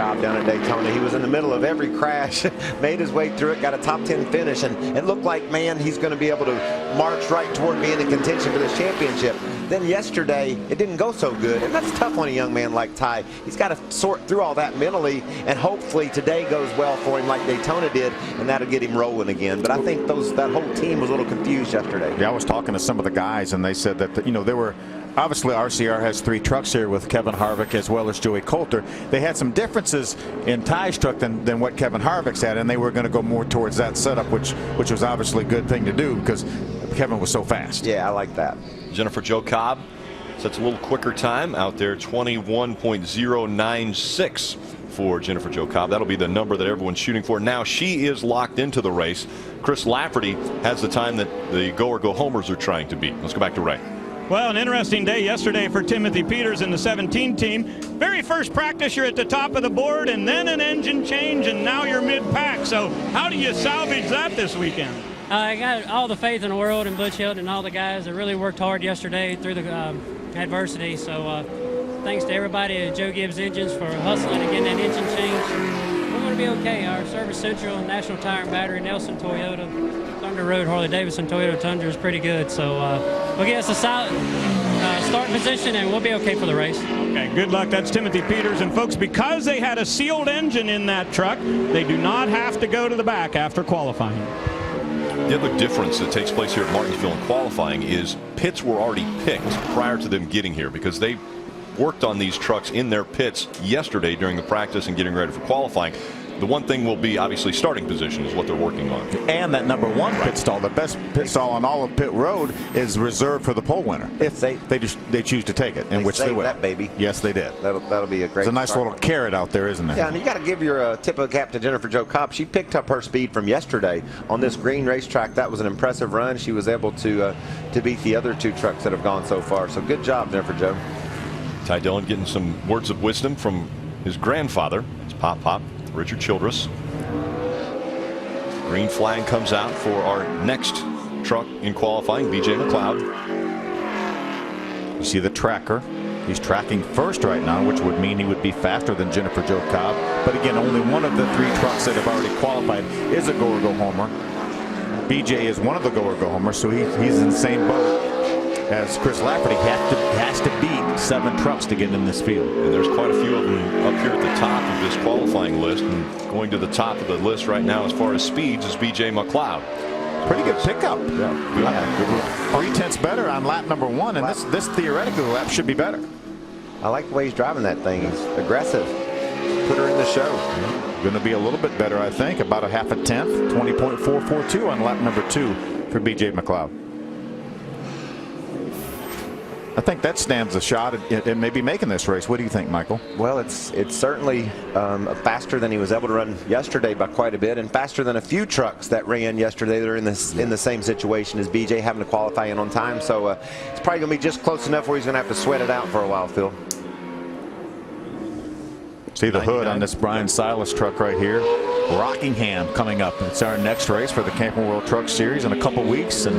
job down at Daytona. He was in the middle of every crash, made his way through it, got a top 10 finish, and it looked like, man, he's going to be able to march right toward being in contention for this championship. Then yesterday, it didn't go so good, and that's tough on a young man like Ty. He's got to sort through all that mentally, and hopefully today goes well for him like Daytona did, and that'll get him rolling again. But I think that whole team was a little confused yesterday. Yeah, I was talking to some of the guys, and they said that, you know, they were obviously RCR has 3 trucks here with Kevin Harvick as well as Joey Coulter. They had some differences in Ty's truck than what Kevin Harvick's had, and they were going to go more towards that setup, which was obviously a good thing to do because Kevin was so fast. Yeah, I like that. Jennifer Jo Cobb sets a little quicker time out there, 21.096 for Jennifer Jo Cobb. That'll be the number that everyone's shooting for. Now she is locked into the race. Chris Lafferty has the time that the go or go homers are trying to beat. Let's go back to Ray. Well, an interesting day yesterday for Timothy Peters and the 17 team. Very first practice, you're at the top of the board, and then an engine change, and now you're mid-pack. So how do you salvage that this weekend? I got all the faith in the world in Butch Hilton and all the guys that really worked hard yesterday through the adversity. So thanks to everybody at Joe Gibbs Engines for hustling and getting that engine changed. We're going to be okay. Our Service Central, National Tire and Battery, Nelson Toyota, Thunder Road, Harley-Davidson, Toyota Tundra is pretty good. So we'll get us a solid starting position, and we'll be okay for the race. Okay, good luck. That's Timothy Peters. And folks, because they had a sealed engine in that truck, they do not have to go to the back after qualifying. The other difference that takes place here at Martinsville in qualifying is pits were already picked prior to them getting here because they worked on these trucks in their pits yesterday during the practice and getting ready for qualifying. The one thing will be obviously starting position is what they're working on. And that number 1 pit stall, the best pit stall on all of pit road, is reserved for the pole winner if they choose to take it, in which they will. That baby. Yes, they did. That'll be a great. It's a nice little carrot out there, isn't it? Yeah, and you got to give your tip of the cap to Jennifer Jo Cobb. She picked up her speed from yesterday on this green racetrack. That was an impressive run. She was able to beat the other 2 trucks that have gone so far. So good job, Jennifer Jo. Ty Dillon getting some words of wisdom from his grandfather. It's Pop, Richard Childress. Green flag comes out for our next truck in qualifying, BJ McLeod. You see the tracker. He's tracking first right now, which would mean he would be faster than Jennifer Jo Cobb. But again, only one of the 3 trucks that have already qualified is a go or go homer. BJ is one of the go or go homers, so he's in the same boat as Chris Lafferty. Has to beat 7 trucks to get in this field. And there's quite a few of them up here at the top of this qualifying list. And going to the top of the list right now as far as speeds is BJ McLeod. Pretty good pickup. Yeah. 3/10 better on lap number 1, and this theoretical lap should be better. I like the way he's driving that thing. He's aggressive. Put her in the show. Going to be a little bit better, I think. About a half a tenth. 20.442 on lap number 2 for BJ McLeod. I think that stands a shot at maybe making this race. What do you think, Michael? Well, it's certainly faster than he was able to run yesterday by quite a bit, and faster than a few trucks that ran yesterday that are in the same situation as BJ, having to qualify in on time. So it's probably going to be just close enough where he's going to have to sweat it out for a while, Phil. See the hood on this Brian Silas truck right here. Rockingham coming up. It's our next race for the Camping World Truck Series in a couple weeks, and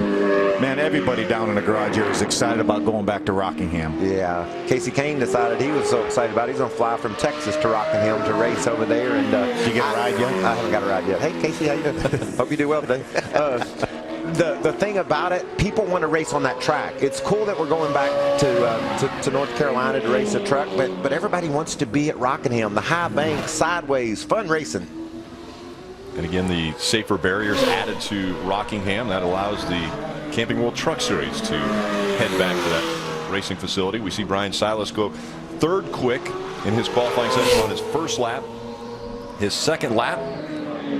man, everybody down in the garage here is excited about going back to Rockingham. Yeah, Casey Kane decided he was so excited about it. He's going to fly from Texas to Rockingham to race over there. And did you get a ride yet? I haven't got a ride yet. Hey, Casey, how you doing? Hope you do well today. The thing about it, people want to race on that track. It's cool that we're going back to North Carolina to race a truck, but everybody wants to be at Rockingham, the high bank, sideways, fun racing. And again, the safer barriers added to Rockingham. That allows the Camping World Truck Series to head back to that racing facility. We see Brian Silas go 3rd quick in his qualifying session on his first lap. His 2nd lap,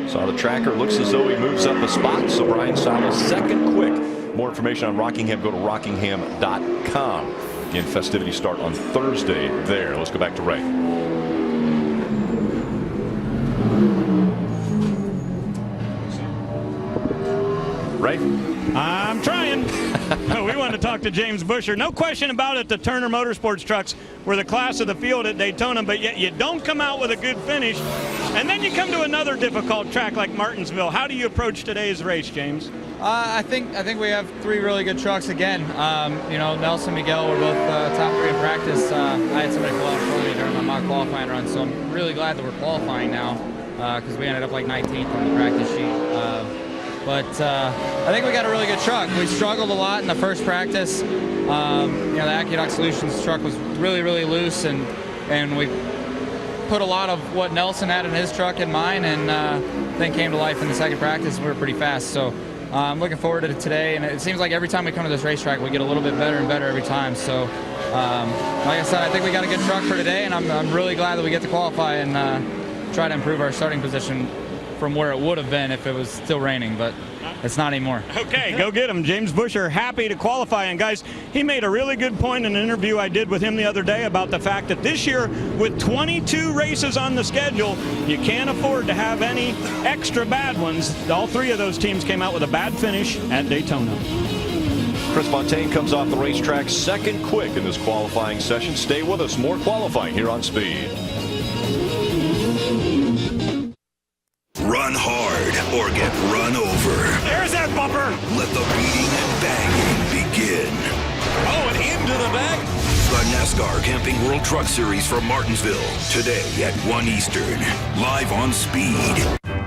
saw the tracker, looks as though he moves up a spot. So Brian Silas 2nd quick. More information on Rockingham, go to rockingham.com. Again, festivities start on Thursday there. Let's go back to Ray. Ray? I'm trying. We want to talk talk to James Busher. No question about it, the Turner Motorsports trucks were the class of the field at Daytona, but yet you don't come out with a good finish. And then you come to another difficult track like Martinsville. How do you approach today's race, James? I think we have 3 really good trucks again. You know, Nelson, Miguel were both top 3 in practice. I had somebody pull out for me during my mock qualifying run, so I'm really glad that we're qualifying now because we ended up like 19th on the practice sheet. But I think we got a really good truck. We struggled a lot in the first practice. You know, the AccuDoc Solutions truck was really, really loose, and we put a lot of what Nelson had in his truck in mine, and then came to life in the second practice. We were pretty fast, so I'm looking forward to it today. And it seems like every time we come to this racetrack, we get a little bit better and better every time. So, like I said, I think we got a good truck for today, and I'm really glad that we get to qualify and try to improve our starting position from where it would have been if it was still raining, but it's not anymore. Okay, go get him. James Busher, happy to qualify. And guys, he made a really good point in an interview I did with him the other day about the fact that this year, with 22 races on the schedule, you can't afford to have any extra bad ones. All 3 of those teams came out with a bad finish at Daytona. Chris Fontaine comes off the racetrack second quick in this qualifying session. Stay with us. More qualifying here on Speed. Run hard or get run over. There's that bumper. Let the beating and banging begin. Oh, and into the back. The NASCAR Camping World Truck Series from Martinsville. Today at 1 Eastern. Live on Speed.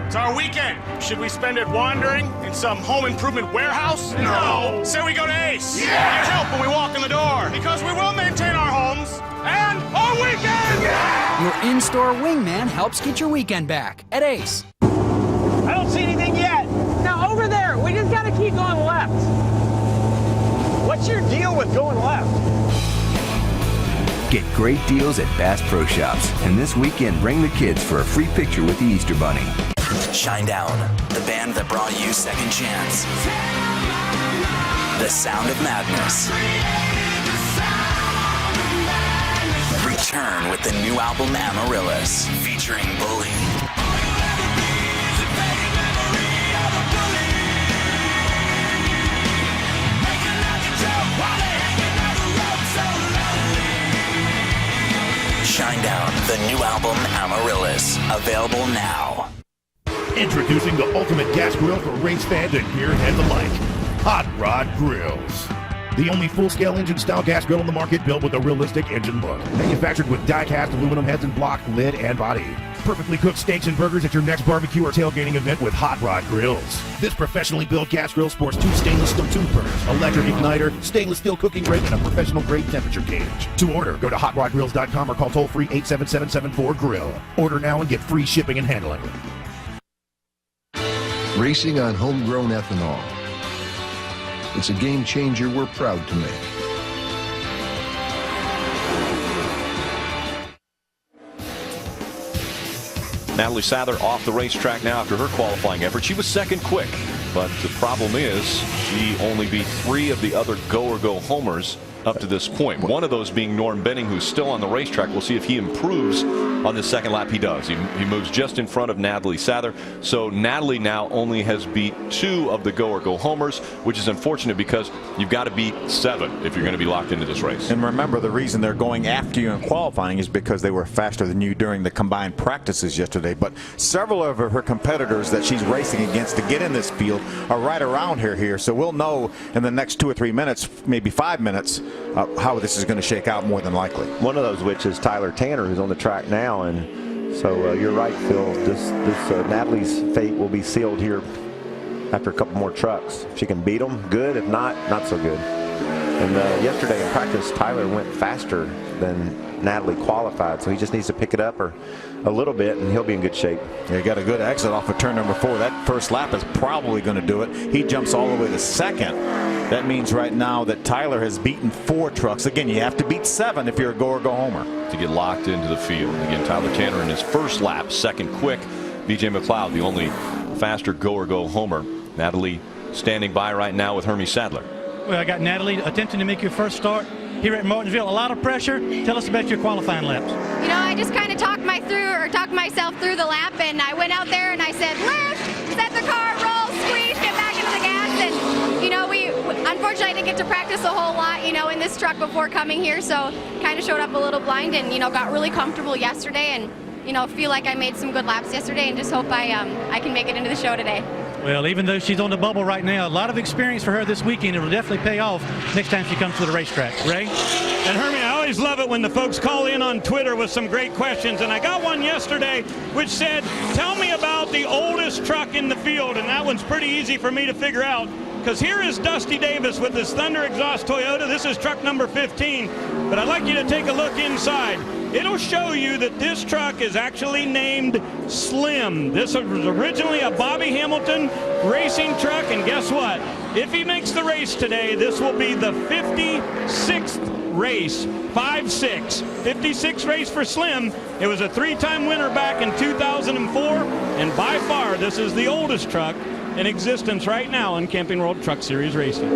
It's our weekend. Should we spend it wandering in some home improvement warehouse? No. Say we go to Ace. Yeah. Get help when we walk in the door. Because we will maintain our homes and our weekend. Yeah. Your in-store wingman helps get your weekend back at Ace. I don't see anything yet. Now over there, we just gotta keep going left. What's your deal with going left? Get great deals at Bass Pro Shops. And this weekend, bring the kids for a free picture with the Easter Bunny. Shinedown, the band that brought you Second Chance. The Sound of Madness. Return with the new album Amaryllis, featuring Bully. Shinedown, the new album Amaryllis, available now. Introducing the ultimate gas grill for race fans and gearheads alike, Hot Rod Grills. The only full-scale engine-style gas grill on the market built with a realistic engine look. Manufactured with die-cast aluminum heads and block, lid, and body. Perfectly cooked steaks and burgers at your next barbecue or tailgating event with Hot Rod Grills. This professionally built gas grill sports 2 stainless steel tube burners, electric igniter, stainless steel cooking grate, and a professional-grade temperature gauge. To order, go to hotrodgrills.com or call toll-free 877-74-GRILL. Order now and get free shipping and handling. Racing on homegrown ethanol. It's a game changer we're proud to make. Natalie Sather off the racetrack now after her qualifying effort. She was second quick, but the problem is she only beat 3 of the other go-or-go homers up to this point. One of those being Norm Benning, who's still on the racetrack. We'll see if he improves on the second lap. He does. He moves just in front of Natalie Sather. So Natalie now only has beat 2 of the go-or-go homers, which is unfortunate because you've got to beat 7 if you're going to be locked into this race. And remember, the reason they're going after you in qualifying is because they were faster than you during the combined practices yesterday. But several of her competitors that she's racing against to get in this field are right around her here. So we'll know in the next 2 or 3 minutes, maybe 5 minutes, how this is going to shake out more than likely. One of those which is Tyler Tanner, who's on the track now. And so you're right, Phil. This Natalie's fate will be sealed here after a couple more trucks. If she can beat them, good. If not, not so good. And yesterday in practice, Tyler went faster than Natalie qualified, so he just needs to pick it up a little bit, and he'll be in good shape. Yeah, he got a good exit off of turn number 4. That first lap is probably going to do it. He jumps all the way to second. That means right now that Tyler has beaten 4 trucks. Again, you have to beat 7 if you're a go-or-go-homer to get locked into the field. Again, Tyler Tanner in his first lap, second quick. B.J. McLeod, the only faster go-or-go-homer. Natalie standing by right now with Hermie Sadler. Well, I got Natalie attempting to make your first start here at Martinsville. A lot of pressure. Tell us about your qualifying laps. You know, I just kind of talked myself through the lap, and I went out there and I said, lift, set the car, roll, squeeze, get back into the gas, and you know, we unfortunately unfortunately, I didn't get to practice a whole lot, you know, in this truck before coming here, so kind of showed up a little blind and, you know, got really comfortable yesterday and, you know, feel like I made some good laps yesterday and just hope I can make it into the show today. Well, even though she's on the bubble right now, a lot of experience for her this weekend. It'll definitely pay off next time she comes to the racetrack. Ray? And Hermie, I always love it when the folks call in on Twitter with some great questions. And I got one yesterday which said, tell me about the oldest truck in the field. And that one's pretty easy for me to figure out, because here is Dusty Davis with his Thunder Exhaust Toyota. This is truck number 15. But I'd like you to take a look inside. It'll show you that this truck is actually named Slim. This was originally a Bobby Hamilton racing truck, and guess what? If he makes the race today, this will be the 56th race, 5-6. 56th race for Slim. It was a 3-time winner back in 2004, and by far, this is the oldest truck in existence right now in Camping World Truck Series racing.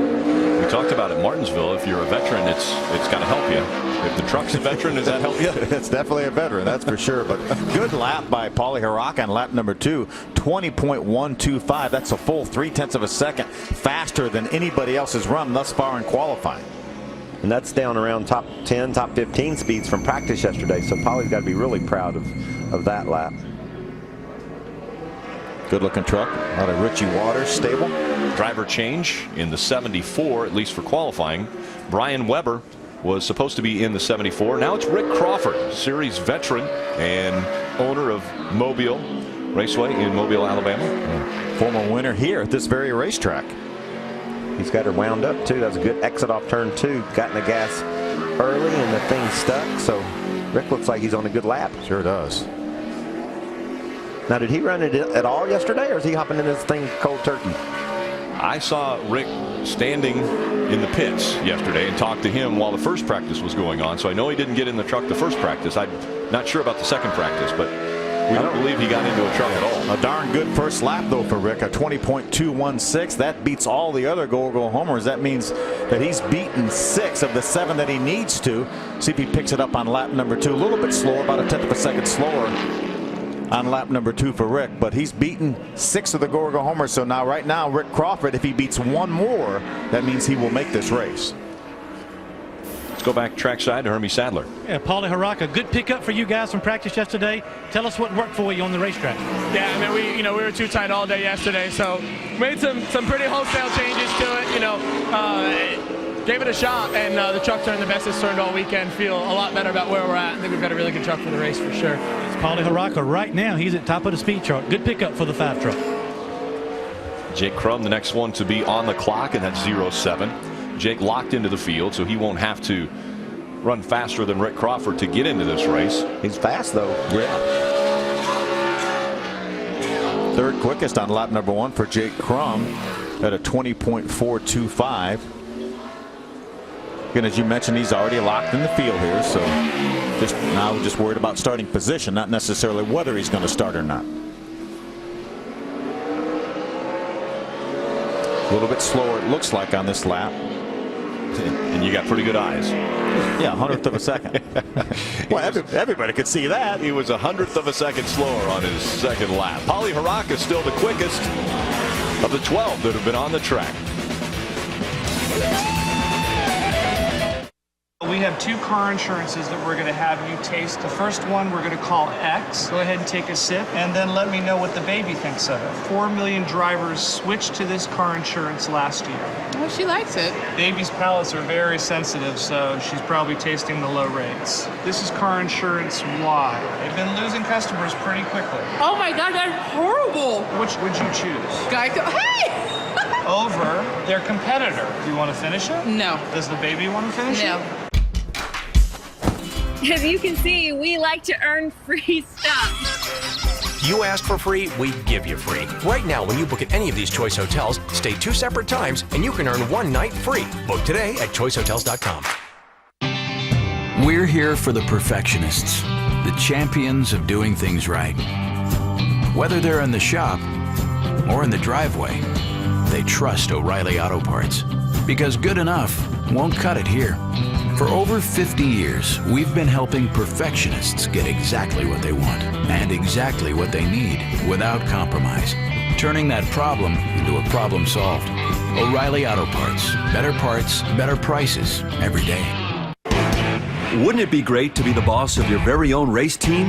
We talked about at Martinsville, if you're a veteran, it's got to help you. If the truck's a veteran, does that help you? It's definitely a veteran, that's for sure. But good lap by Paulie Haraka on lap number 2, 20.125. That's a full 0.3 of a second faster than anybody else has run thus far in qualifying. And that's down around top 10, top 15 speeds from practice yesterday. So Paulie's got to be really proud of that lap. Good looking truck out of Richie Waters stable. Driver change in the 74, at least for qualifying. Brian Weber was supposed to be in the 74. Now it's Rick Crawford, series veteran and owner of Mobile Raceway in Mobile, Alabama. Former winner here at this very racetrack. He's got her wound up too. That was a good exit off turn 2. Got in the gas early and the thing stuck. So Rick looks like he's on a good lap. Sure does. Now, did he run it at all yesterday, or is he hopping in this thing cold turkey? I saw Rick standing in the pits yesterday and talked to him while the first practice was going on. So I know he didn't get in the truck the first practice. I'm not sure about the second practice, but we don't believe he got into a truck at all. A darn good first lap, though, for Rick. A 20.216. That beats all the other Go homers. That means that he's beaten 6 of the 7 that he needs to. See if he picks it up on lap number 2. A little bit slower, about a 1/10 of a second slower on lap number 2 for Rick, but he's beaten 6 of the Go homers. So now, right now, Rick Crawford, if he beats 1 more, that means he will make this race. Let's go back trackside to Hermie Sadler. Yeah, Paulie Haraka, good pickup for you guys from practice yesterday. Tell us what worked for you on the racetrack. Yeah, I mean, we were too tight all day yesterday, so made some pretty wholesale changes to it. Gave it a shot, and the truck turned the best it's turned all weekend. Feel a lot better about where we're at. I think we've got a really good truck for the race for sure. It's Paulie Haraka right now. He's at top of the speed chart. Good pickup for the 5 truck. Jake Crum, the next one to be on the clock, and that's 07. Jake locked into the field, so he won't have to run faster than Rick Crawford to get into this race. He's fast, though. Yeah. Third quickest on lap number 1 for Jake Crum at a 20.425. Again, as you mentioned, he's already locked in the field here, so just worried about starting position, not necessarily whether he's going to start or not. A little bit slower, it looks like, on this lap. And you got pretty good eyes. Yeah, 1/100 of a second. Well, everybody could see that. He was 1/100 of a second slower on his second lap. Paulie Haraka is still the quickest of the 12 that have been on the track. We have 2 car insurances that we're going to have you taste. The first one we're going to call X. Go ahead and take a sip, and then let me know what the baby thinks of it. 4 million drivers switched to this car insurance last year. Well, she likes it. Baby's palates are very sensitive, so she's probably tasting the low rates. This is car insurance Y. They've been losing customers pretty quickly. Oh my God, that's horrible. Which would you choose? Geico. Hey! Over their competitor. Do you want to finish it? No. Does the baby want to finish it? As you can see, we like to earn free stuff. You ask for free, we give you free. Right now, when you book at any of these Choice Hotels, stay 2 separate times and you can earn 1 night free. Book today at choicehotels.com. We're here for the perfectionists, the champions of doing things right. Whether they're in the shop or in the driveway, they trust O'Reilly Auto Parts. Because good enough won't cut it here. For over 50 years, we've been helping perfectionists get exactly what they want and exactly what they need without compromise. turning that problem into a problem solved. O'Reilly Auto Parts. Better parts, better prices every day. Wouldn't it be great to be the boss of your very own race team?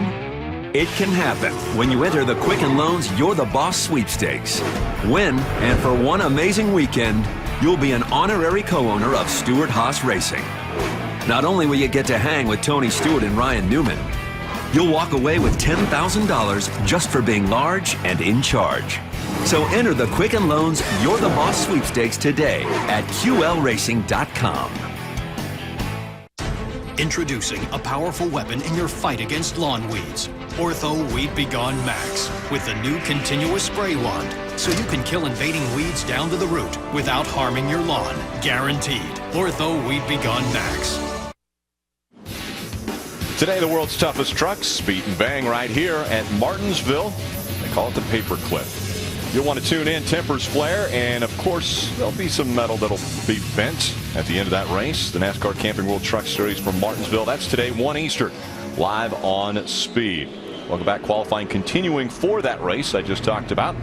It can happen when you enter the Quicken Loans You're the Boss sweepstakes. Win, and for one amazing weekend, you'll be an honorary co-owner of Stewart Haas Racing. Not only will you get to hang with Tony Stewart and Ryan Newman, you'll walk away with $10,000 just for being large and in charge. So enter the Quicken Loans You're the Boss sweepstakes today at QLRacing.com. Introducing a powerful weapon in your fight against lawn weeds. Ortho Weed B Gone Max with the new continuous spray wand, so you can kill invading weeds down to the root without harming your lawn. Guaranteed. Ortho Weed B Gone Max. Today, the world's toughest trucks beat and bang right here at Martinsville. They call it the paperclip. You'll want to tune in. Tempers flare, and of course, there'll be some metal that'll be bent at the end of that race. The NASCAR Camping World Truck Series from Martinsville. That's today, 1 Eastern, live on Speed. Welcome back. Qualifying continuing for that race I just talked about.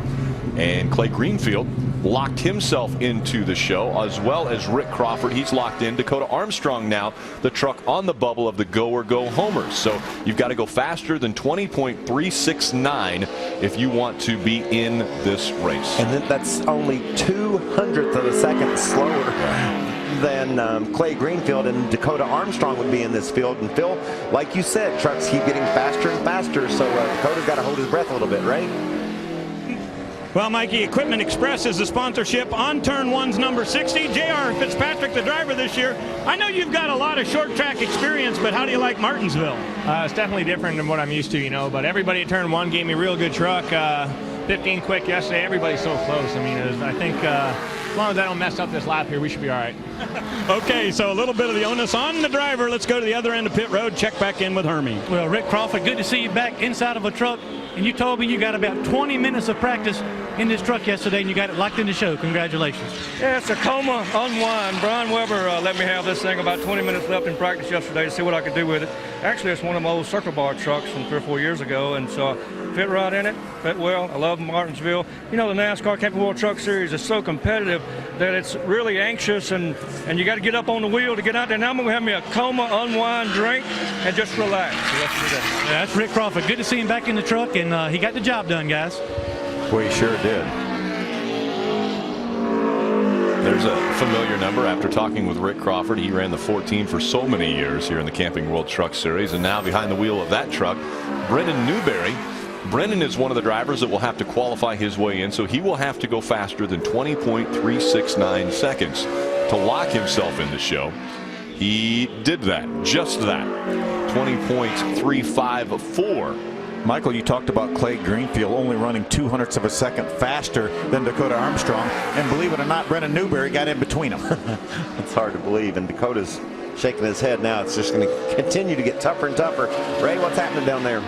And Clay Greenfield locked himself into the show, as well as Rick Crawford. He's locked in. Dakota Armstrong now the truck on the bubble of the go or go homers. So you've got to go faster than 20.369 if you want to be in this race. And then that's only 200th of a second slower than Clay Greenfield, and Dakota Armstrong would be in this field. And Phil, like you said, trucks keep getting faster and faster, so Dakota's got to hold his breath a little bit, right? Well, Mikey, Equipment Express is the sponsorship on Turn 1's number 60. J.R. Fitzpatrick, the driver this year. I know you've got a lot of short track experience, but how do you like Martinsville? It's definitely different than what I'm used to, you know, but everybody at Turn 1 gave me a real good truck. 15 quick yesterday. Everybody's so close. I mean, I think as long as I don't mess up this lap here, we should be all right. Okay, so a little bit of the onus on the driver. Let's go to the other end of pit road. Check back in with Hermie. Well, Rick Crawford, good to see you back inside of a truck. And you told me you got about 20 minutes of practice in this truck yesterday, and you got it locked in the show. Congratulations. Yeah, it's a Coma Unwind. Brian Weber let me have this thing about 20 minutes left in practice yesterday to see what I could do with it. Actually, it's one of my old circle bar trucks from 3 or 4 years ago, and so I fit right in it, fit well. I love Martinsville. You know, the NASCAR Camping World Truck Series is so competitive that it's really anxious, and you got to get up on the wheel to get out there. Now I'm going to have me a Coma Unwind drink and just relax the rest of the day. Yeah, that's Rick Crawford. Good to see him back in the truck, and he got the job done, guys. Well, he sure did. There's a familiar number after talking with Rick Crawford. He ran the 14 for so many years here in the Camping World Truck Series, and now behind the wheel of that truck, Brendan Newberry. Brendan is one of the drivers that will have to qualify his way in, so he will have to go faster than 20.369 seconds to lock himself in the show. He did that, just that, 20.354. Michael, you talked about Clay Greenfield only running 200ths of a second faster than Dakota Armstrong, and believe it or not, Brendan Newberry got in between them. It's hard to believe, and Dakota's shaking his head now. It's just going to continue to get tougher and tougher. Ray, what's happening down there?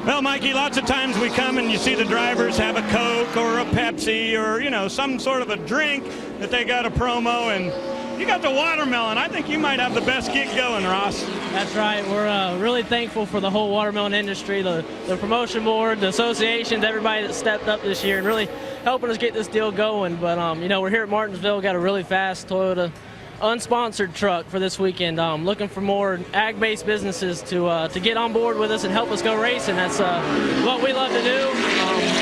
Well, Mikey, lots of times we come and you see the drivers have a Coke or a Pepsi or, you know, some sort of a drink that they got a promo, and you got the watermelon. I think you might have the best gig going, Ross. That's right. We're really thankful for the whole watermelon industry, the promotion board, the associations, everybody that stepped up this year and really helping us get this deal going. But, you know, we're here at Martinsville, got a really fast Toyota unsponsored truck for this weekend. Looking for more ag-based businesses to get on board with us and help us go racing. That's what we love to do.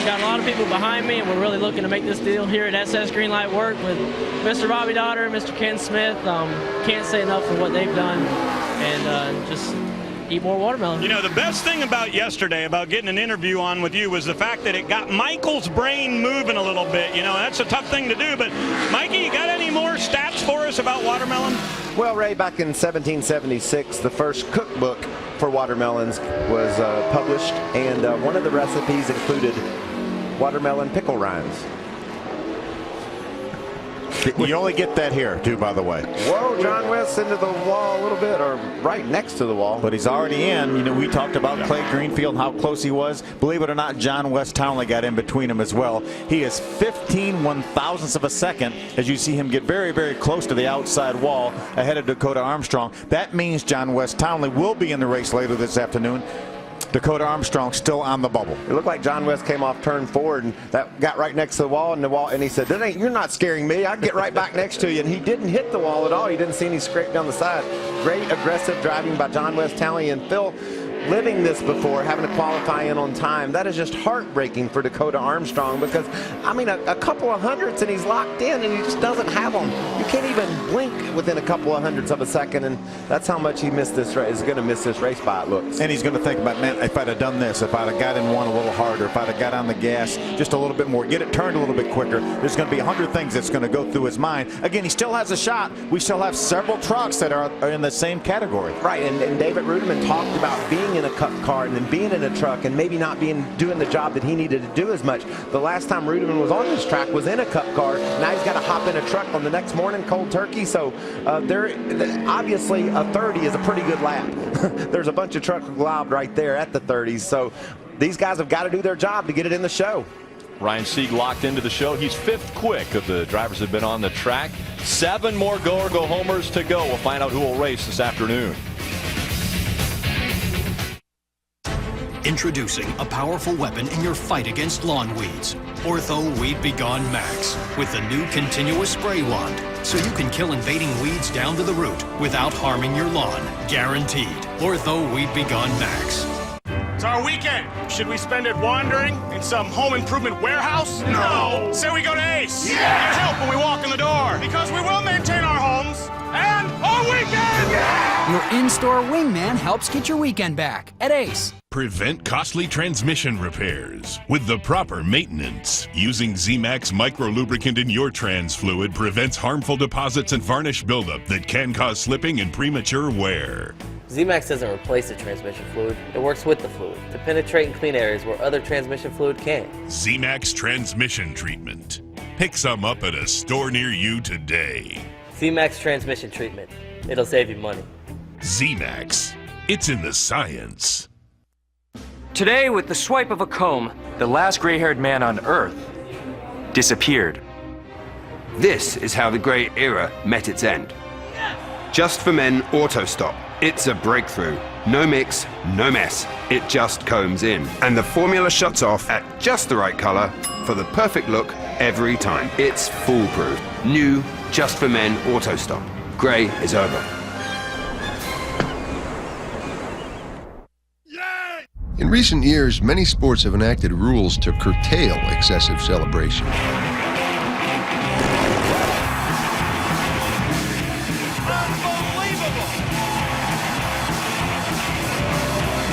Got a lot of people behind me, and we're really looking to make this deal here at SS Greenlight work with Mr. Bobby Dotter, Mr. Ken Smith. Can't say enough for what they've done, and just eat more watermelon. You know, the best thing about yesterday, about getting an interview on with you, was the fact that it got Michael's brain moving a little bit. You know, that's a tough thing to do. But, Mikey, you got any more stats for us about watermelon? Well, Ray, back in 1776, the first cookbook for watermelons was published, and one of the recipes included watermelon pickle rinds. You only get that here, too, by the way. Whoa, John West into the wall a little bit, or right next to the wall. But he's already in. You know, we talked about Clay Greenfield, how close he was. Believe it or not, John West Townley got in between him as well. He is 15 one-thousandths of a second as you see him get very, very close to the outside wall ahead of Dakota Armstrong. That means John West Townley will be in the race later this afternoon. Dakota Armstrong still on the bubble. It looked like John West came off turn 4 and that got right next to the wall, and he said, "You're not scaring me. I'll get right back next to you." And he didn't hit the wall at all. You didn't see any scrape down the side. Great aggressive driving by John West Townley. And Phil, living this before, having to qualify in on time, that is just heartbreaking for Dakota Armstrong, because I mean a couple of hundredths and he's locked in and he just doesn't have them. You can't even blink within a couple of hundredths of a second, and that's how much he missed this race. Is going to miss this race by it looks. And he's going to think about, man, if I'd have done this, if I'd have got in one a little harder, if I'd have got on the gas just a little bit more, get it turned a little bit quicker, there's going to be 100 things that's going to go through his mind. Again, he still has a shot. We still have several trucks that are in the same category. Right, and David Rudiman talked about being in a Cup car and then being in a truck and maybe not doing the job that he needed to do as much. The last time Rudiman was on this track was in a Cup car. Now he's got to hop in a truck on the next morning, cold turkey. So obviously a 30 is a pretty good lap. There's a bunch of trucks globbed right there at the 30s. So these guys have got to do their job to get it in the show. Ryan Sieg locked into the show. He's 5th quick of the drivers that have been on the track. 7 more go homers to go. We'll find out who will race this afternoon. Introducing a powerful weapon in your fight against lawn weeds. Ortho Weed B Gone Max with the new continuous spray wand, so you can kill invading weeds down to the root without harming your lawn. Guaranteed. Ortho Weed B Gone Max. It's our weekend. Should we spend it wandering in some home improvement warehouse? No. Say we go to Ace. Yeah. Get help when we walk in the door, because we will maintain our homes and our weekend. Yeah. Your in-store wingman helps get your weekend back at Ace. Prevent costly transmission repairs with the proper maintenance. Using Z-Max micro lubricant in your trans fluid prevents harmful deposits and varnish buildup that can cause slipping and premature wear. Z-Max doesn't replace the transmission fluid, it works with the fluid to penetrate and clean areas where other transmission fluid can't. Z-Max transmission treatment. Pick some up at a store near you today. Z-Max transmission treatment. It'll save you money. Z-Max. It's in the science. Today, with the swipe of a comb, the last gray-haired man on Earth disappeared. This is how the gray era met its end. Just for Men Auto Stop. It's a breakthrough. No mix, no mess. It just combs in. And the formula shuts off at just the right color for the perfect look every time. It's foolproof. New, Just for Men Auto Stop. Gray is over. In recent years, many sports have enacted rules to curtail excessive celebration.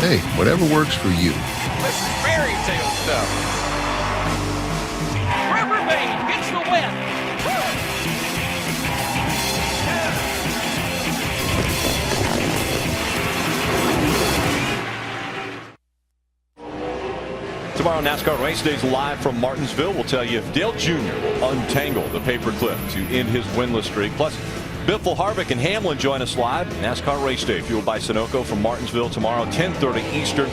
Hey, whatever works for you. This is fairy tale stuff. Rubbermaid gets the win. Tomorrow, NASCAR Race Days live from Martinsville. We'll tell you if Dale Jr. will untangle the paperclip to end his winless streak. Plus, Biffle, Harvick, and Hamlin join us live. NASCAR Race Day, fueled by Sunoco from Martinsville tomorrow, 10:30 Eastern,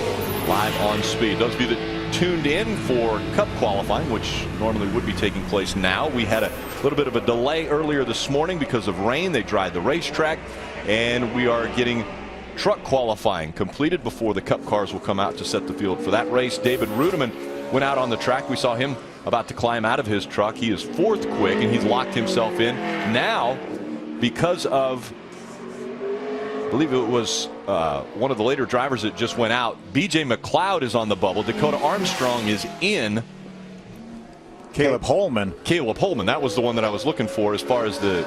live on Speed. Those of you that tuned in for Cup qualifying, which normally would be taking place now, we had a little bit of a delay earlier this morning because of rain. They dried the racetrack, and we are getting truck qualifying completed before the Cup cars will come out to set the field for that race. David Rudiman went out on the track. We saw him about to climb out of his truck. He is 4th quick, and he's locked himself in. Now, because of, I believe it was one of the later drivers that just went out, B.J. McLeod is on the bubble. Dakota Armstrong is in. Caleb Holman. Caleb Holman. That was the one that I was looking for as far as the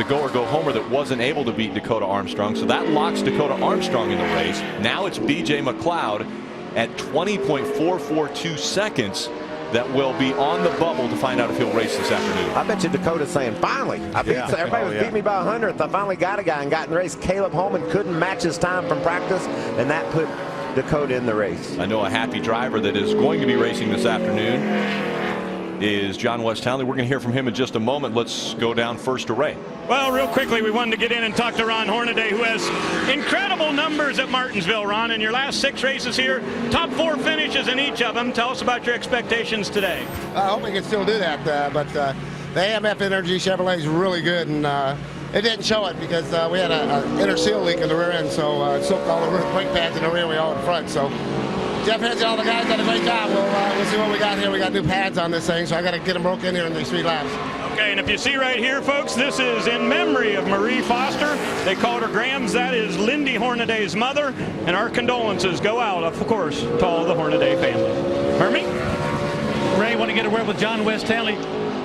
go or go homer that wasn't able to beat Dakota Armstrong. So that locks Dakota Armstrong in the race. Now it's B.J. McLeod at 20.442 seconds that will be on the bubble to find out if he'll race this afternoon. I bet you Dakota's saying, finally. Everybody was beating me by 100th. I finally got a guy and got in the race. Caleb Holman couldn't match his time from practice, and that put Dakota in the race. I know a happy driver that is going to be racing this afternoon is John West Townley. We're going to hear from him in just a moment. Let's go down first to Ray. Well, real quickly, we wanted to get in and talk to Ron Hornaday, who has incredible numbers at Martinsville. Ron, in your last 6 races here, top 4 finishes in each of them. Tell us about your expectations today. I hope we can still do that, but the AMF Energy Chevrolet is really good, and it didn't show it because we had an inner seal leak in the rear end, so it soaked all the brake pads in the rear wheel out in front. So Jeff Hedges and all the guys did a great job. We'll see what we got here. We got new pads on this thing, so I got to get them broke in here in these 3 laps. Okay, and if you see right here, folks, this is in memory of Marie Foster. They called her Grams. That is Lindy Hornaday's mother, and our condolences go out, of course, to all the Hornaday family. Hermie? Ray, want to get a word with John West Stanley.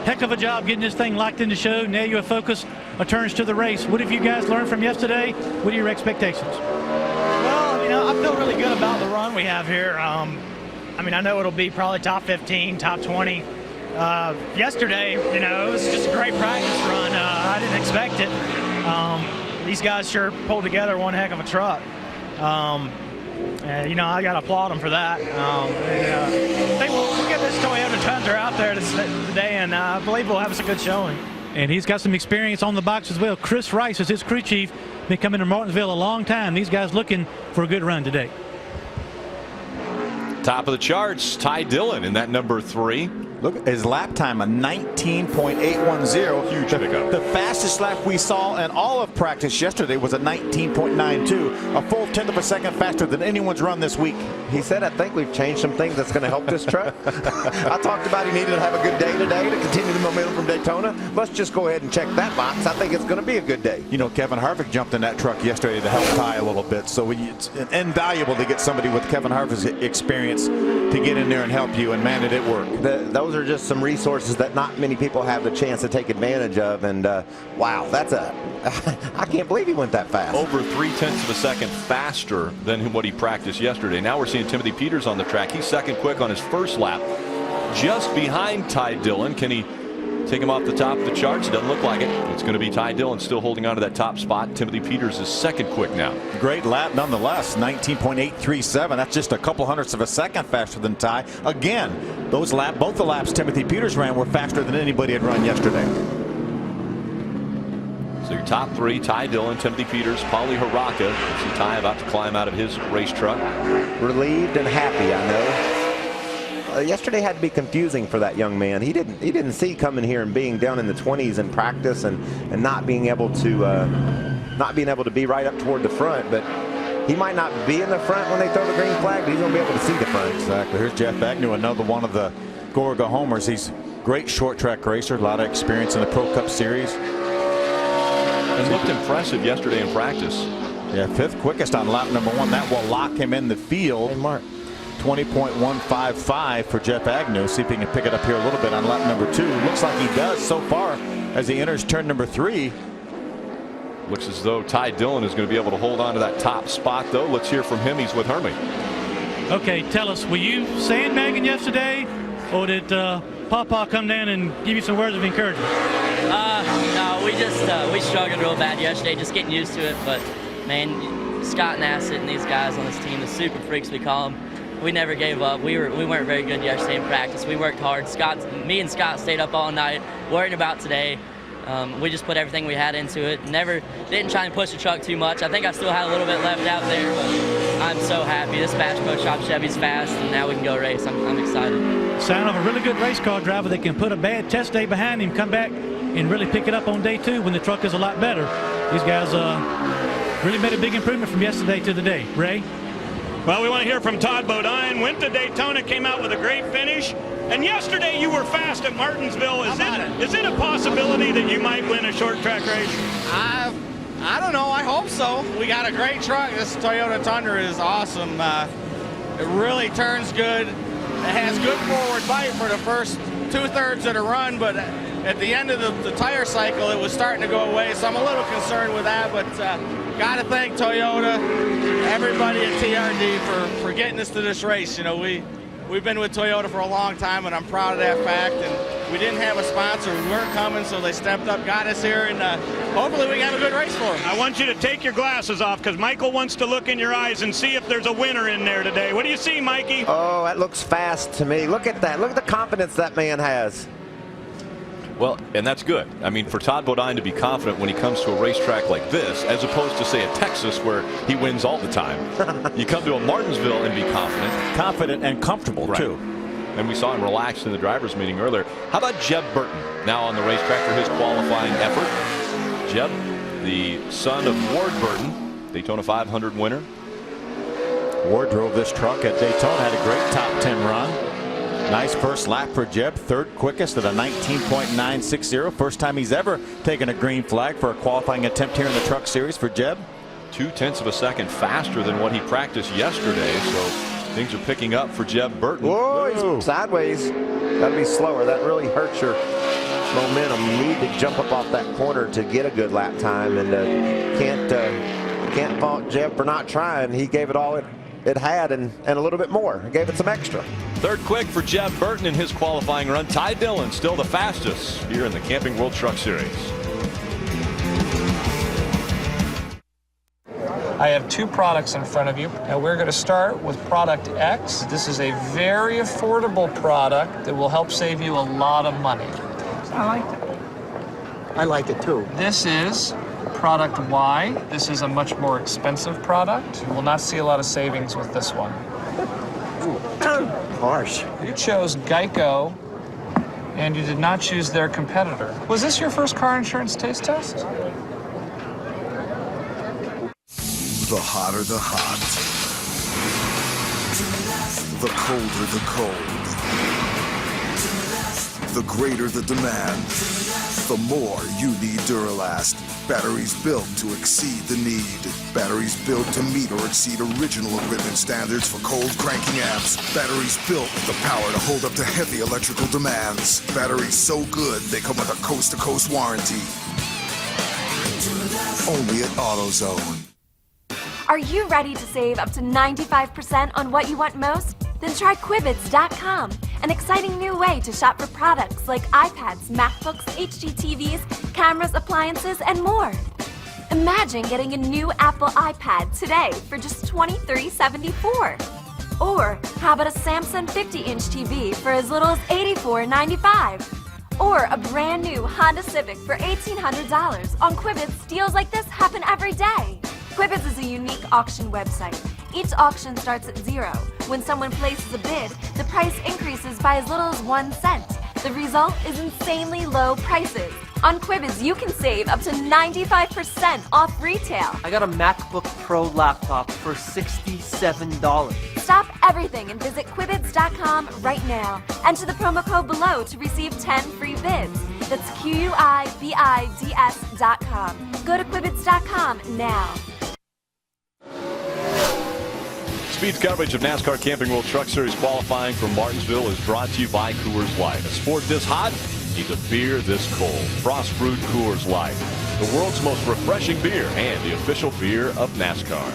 Heck of a job getting this thing locked in the show. Now you have focus returns to the race. What have you guys learned from yesterday? What are your expectations? Well, I feel really good about the run we have here. I know it'll be probably top 15, top 20. Yesterday, it was just a great practice run. I didn't expect it. These guys sure pulled together one heck of a truck. I got to applaud them for that. I think we'll get this Toyota Tundra out there today, and I believe we'll have us a good showing. And he's got some experience on the box as well. Chris Rice is his crew chief. Been coming to Martinsville a long time. These guys looking for a good run today. Top of the charts, Ty Dillon in that number 3. Look at his lap time, a 19.810. Huge pickup. The fastest lap we saw in all of practice yesterday was a 19.92, a full 1/10 of a second faster than anyone's run this week. He said, I think we've changed some things that's going to help this truck. I talked about he needed to have a good day today to continue the momentum from Daytona. Let's just go ahead and check that box. I think it's going to be a good day. Kevin Harvick jumped in that truck yesterday to help Ty a little bit, so it's invaluable to get somebody with Kevin Harvick's experience to get in there and help you, and man, did it work. Those are just some resources that not many people have the chance to take advantage of, and wow, I can't believe he went that fast. Over 0.3 of a second faster than what he practiced yesterday. Now we're seeing Timothy Peters on the track. He's second quick on his first lap, just behind Ty Dillon. Can he take him off the top of the charts? It doesn't look like it. It's going to be Ty Dillon still holding on to that top spot. Timothy Peters is second quick now. Great lap nonetheless, 19.837. That's just a couple hundredths of a second faster than Ty. Again, both the laps Timothy Peters ran were faster than anybody had run yesterday. So your top 3, Ty Dillon, Timothy Peters, Paulie Haraka. See Ty about to climb out of his race truck. Relieved and happy, I know. Yesterday had to be confusing for that young man. He didn't see coming here and being down in the 20s in practice and not being able to be right up toward the front. But he might not be in the front when they throw the green flag, but he's going to be able to see the front. Exactly. Here's Jeff Agnew, another one of the Gorga homers. He's a great short track racer, a lot of experience in the Pro Cup Series. And looked impressive yesterday in practice. Yeah, 5th quickest on lap number 1. That will lock him in the field. Hey, Mark. 20.155 for Jeff Agnew. See if he can pick it up here a little bit on lap number 2. Looks like he does so far as he enters turn number 3. Looks as though Ty Dillon is going to be able to hold on to that top spot, though. Let's hear from him. He's with Hermie. Okay, tell us, were you sandbagging yesterday, or did Papa come down and give you some words of encouragement? No, we struggled real bad yesterday, just getting used to it. But man, Scott Nassett and these guys on this team, the super freaks we call them, we never gave up. We weren't very good yesterday in practice. We worked hard. Me and Scott stayed up all night worrying about today. We just put everything we had into it. Didn't try and push the truck too much. I think I still had a little bit left out there, but I'm so happy. This Bash Pro Shop Chevy's fast, and now we can go race. I'm excited. Sound of a really good race car driver that can put a bad test day behind him, come back and really pick it up on day 2 when the truck is a lot better. These guys really made a big improvement from yesterday to today. Ray? Well, we want to hear from Todd Bodine. Went to Daytona, came out with a great finish. And yesterday you were fast at Martinsville. Is it a possibility that you might win a short track race? I don't know. I hope so. We got a great truck. This Toyota Tundra is awesome. It really turns good. It has good forward bite for the first 2/3 of the run, but at the end of the tire cycle, it was starting to go away. So I'm a little concerned with that, but got to thank Toyota, everybody at TRD for getting us to this race. We've been with Toyota for a long time, and I'm proud of that fact. And we didn't have a sponsor. We weren't coming, so they stepped up, got us here, and hopefully we can have a good race for them. I want you to take your glasses off because Michael wants to look in your eyes and see if there's a winner in there today. What do you see, Mikey? Oh, that looks fast to me. Look at that. Look at the confidence that man has. Well, and that's good. I mean, for Todd Bodine to be confident when he comes to a racetrack like this, as opposed to, say, a Texas where he wins all the time. You come to a Martinsville and be confident. Confident and comfortable, right. too. And we saw him relaxed in the driver's meeting earlier. How about Jeb Burton now on the racetrack for his qualifying effort? Jeb, the son of Ward Burton, Daytona 500 winner. Ward drove this truck at Daytona, had a great top 10 run. Nice first lap for Jeb, third quickest at a 19.960. First time he's ever taken a green flag for a qualifying attempt here in the Truck Series for Jeb. 0.2 of a second faster than what he practiced yesterday, so things are picking up for Jeb Burton. Whoa, he's sideways. Gotta be slower. That really hurts your momentum. You need to jump up off that corner to get a good lap time, and can't fault Jeb for not trying. He gave it all it had and a little bit more. He gave it some extra. Third quick for Jeb Burton in his qualifying run. Ty Dillon still the fastest here in the Camping World Truck Series. I have two products in front of you. Now we're going to start with product X. This is a very affordable product that will help save you a lot of money. I like it. I like it too. This is product Y. This is a much more expensive product. You will not see a lot of savings with this one. Harsh. You chose Geico, and you did not choose their competitor. Was this your first car insurance taste test? The hotter the hot. The colder the cold. The greater the demand. The more you need Duralast. Batteries built to exceed the need. Batteries built to meet or exceed original equipment standards for cold cranking amps. Batteries built with the power to hold up to heavy electrical demands. Batteries so good they come with a coast-to-coast warranty. Only at AutoZone. Are you ready to save up to 95% on what you want most? Then try Quibids.com, an exciting new way to shop for products like iPads, MacBooks, HDTVs, cameras, appliances, and more. Imagine getting a new Apple iPad today for just $23.74. Or how about a Samsung 50-inch TV for as little as $84.95? Or a brand new Honda Civic for $1,800. On Quibids, deals like this happen every day. Quibids is a unique auction website. Each auction starts at 0. When someone places a bid, the price increases by as little as 1 cent. The result is insanely low prices. On Quibids, you can save up to 95% off retail. I got a MacBook Pro laptop for $67. Stop everything and visit Quibids.com right now. Enter the promo code below to receive 10 free bids. That's Quibids.com. Go to Quibids.com now. Speed's coverage of NASCAR Camping World Truck Series qualifying from Martinsville is brought to you by Coors Light. A sport this hot needs a beer this cold. Frost Brewed Coors Light, the world's most refreshing beer and the official beer of NASCAR.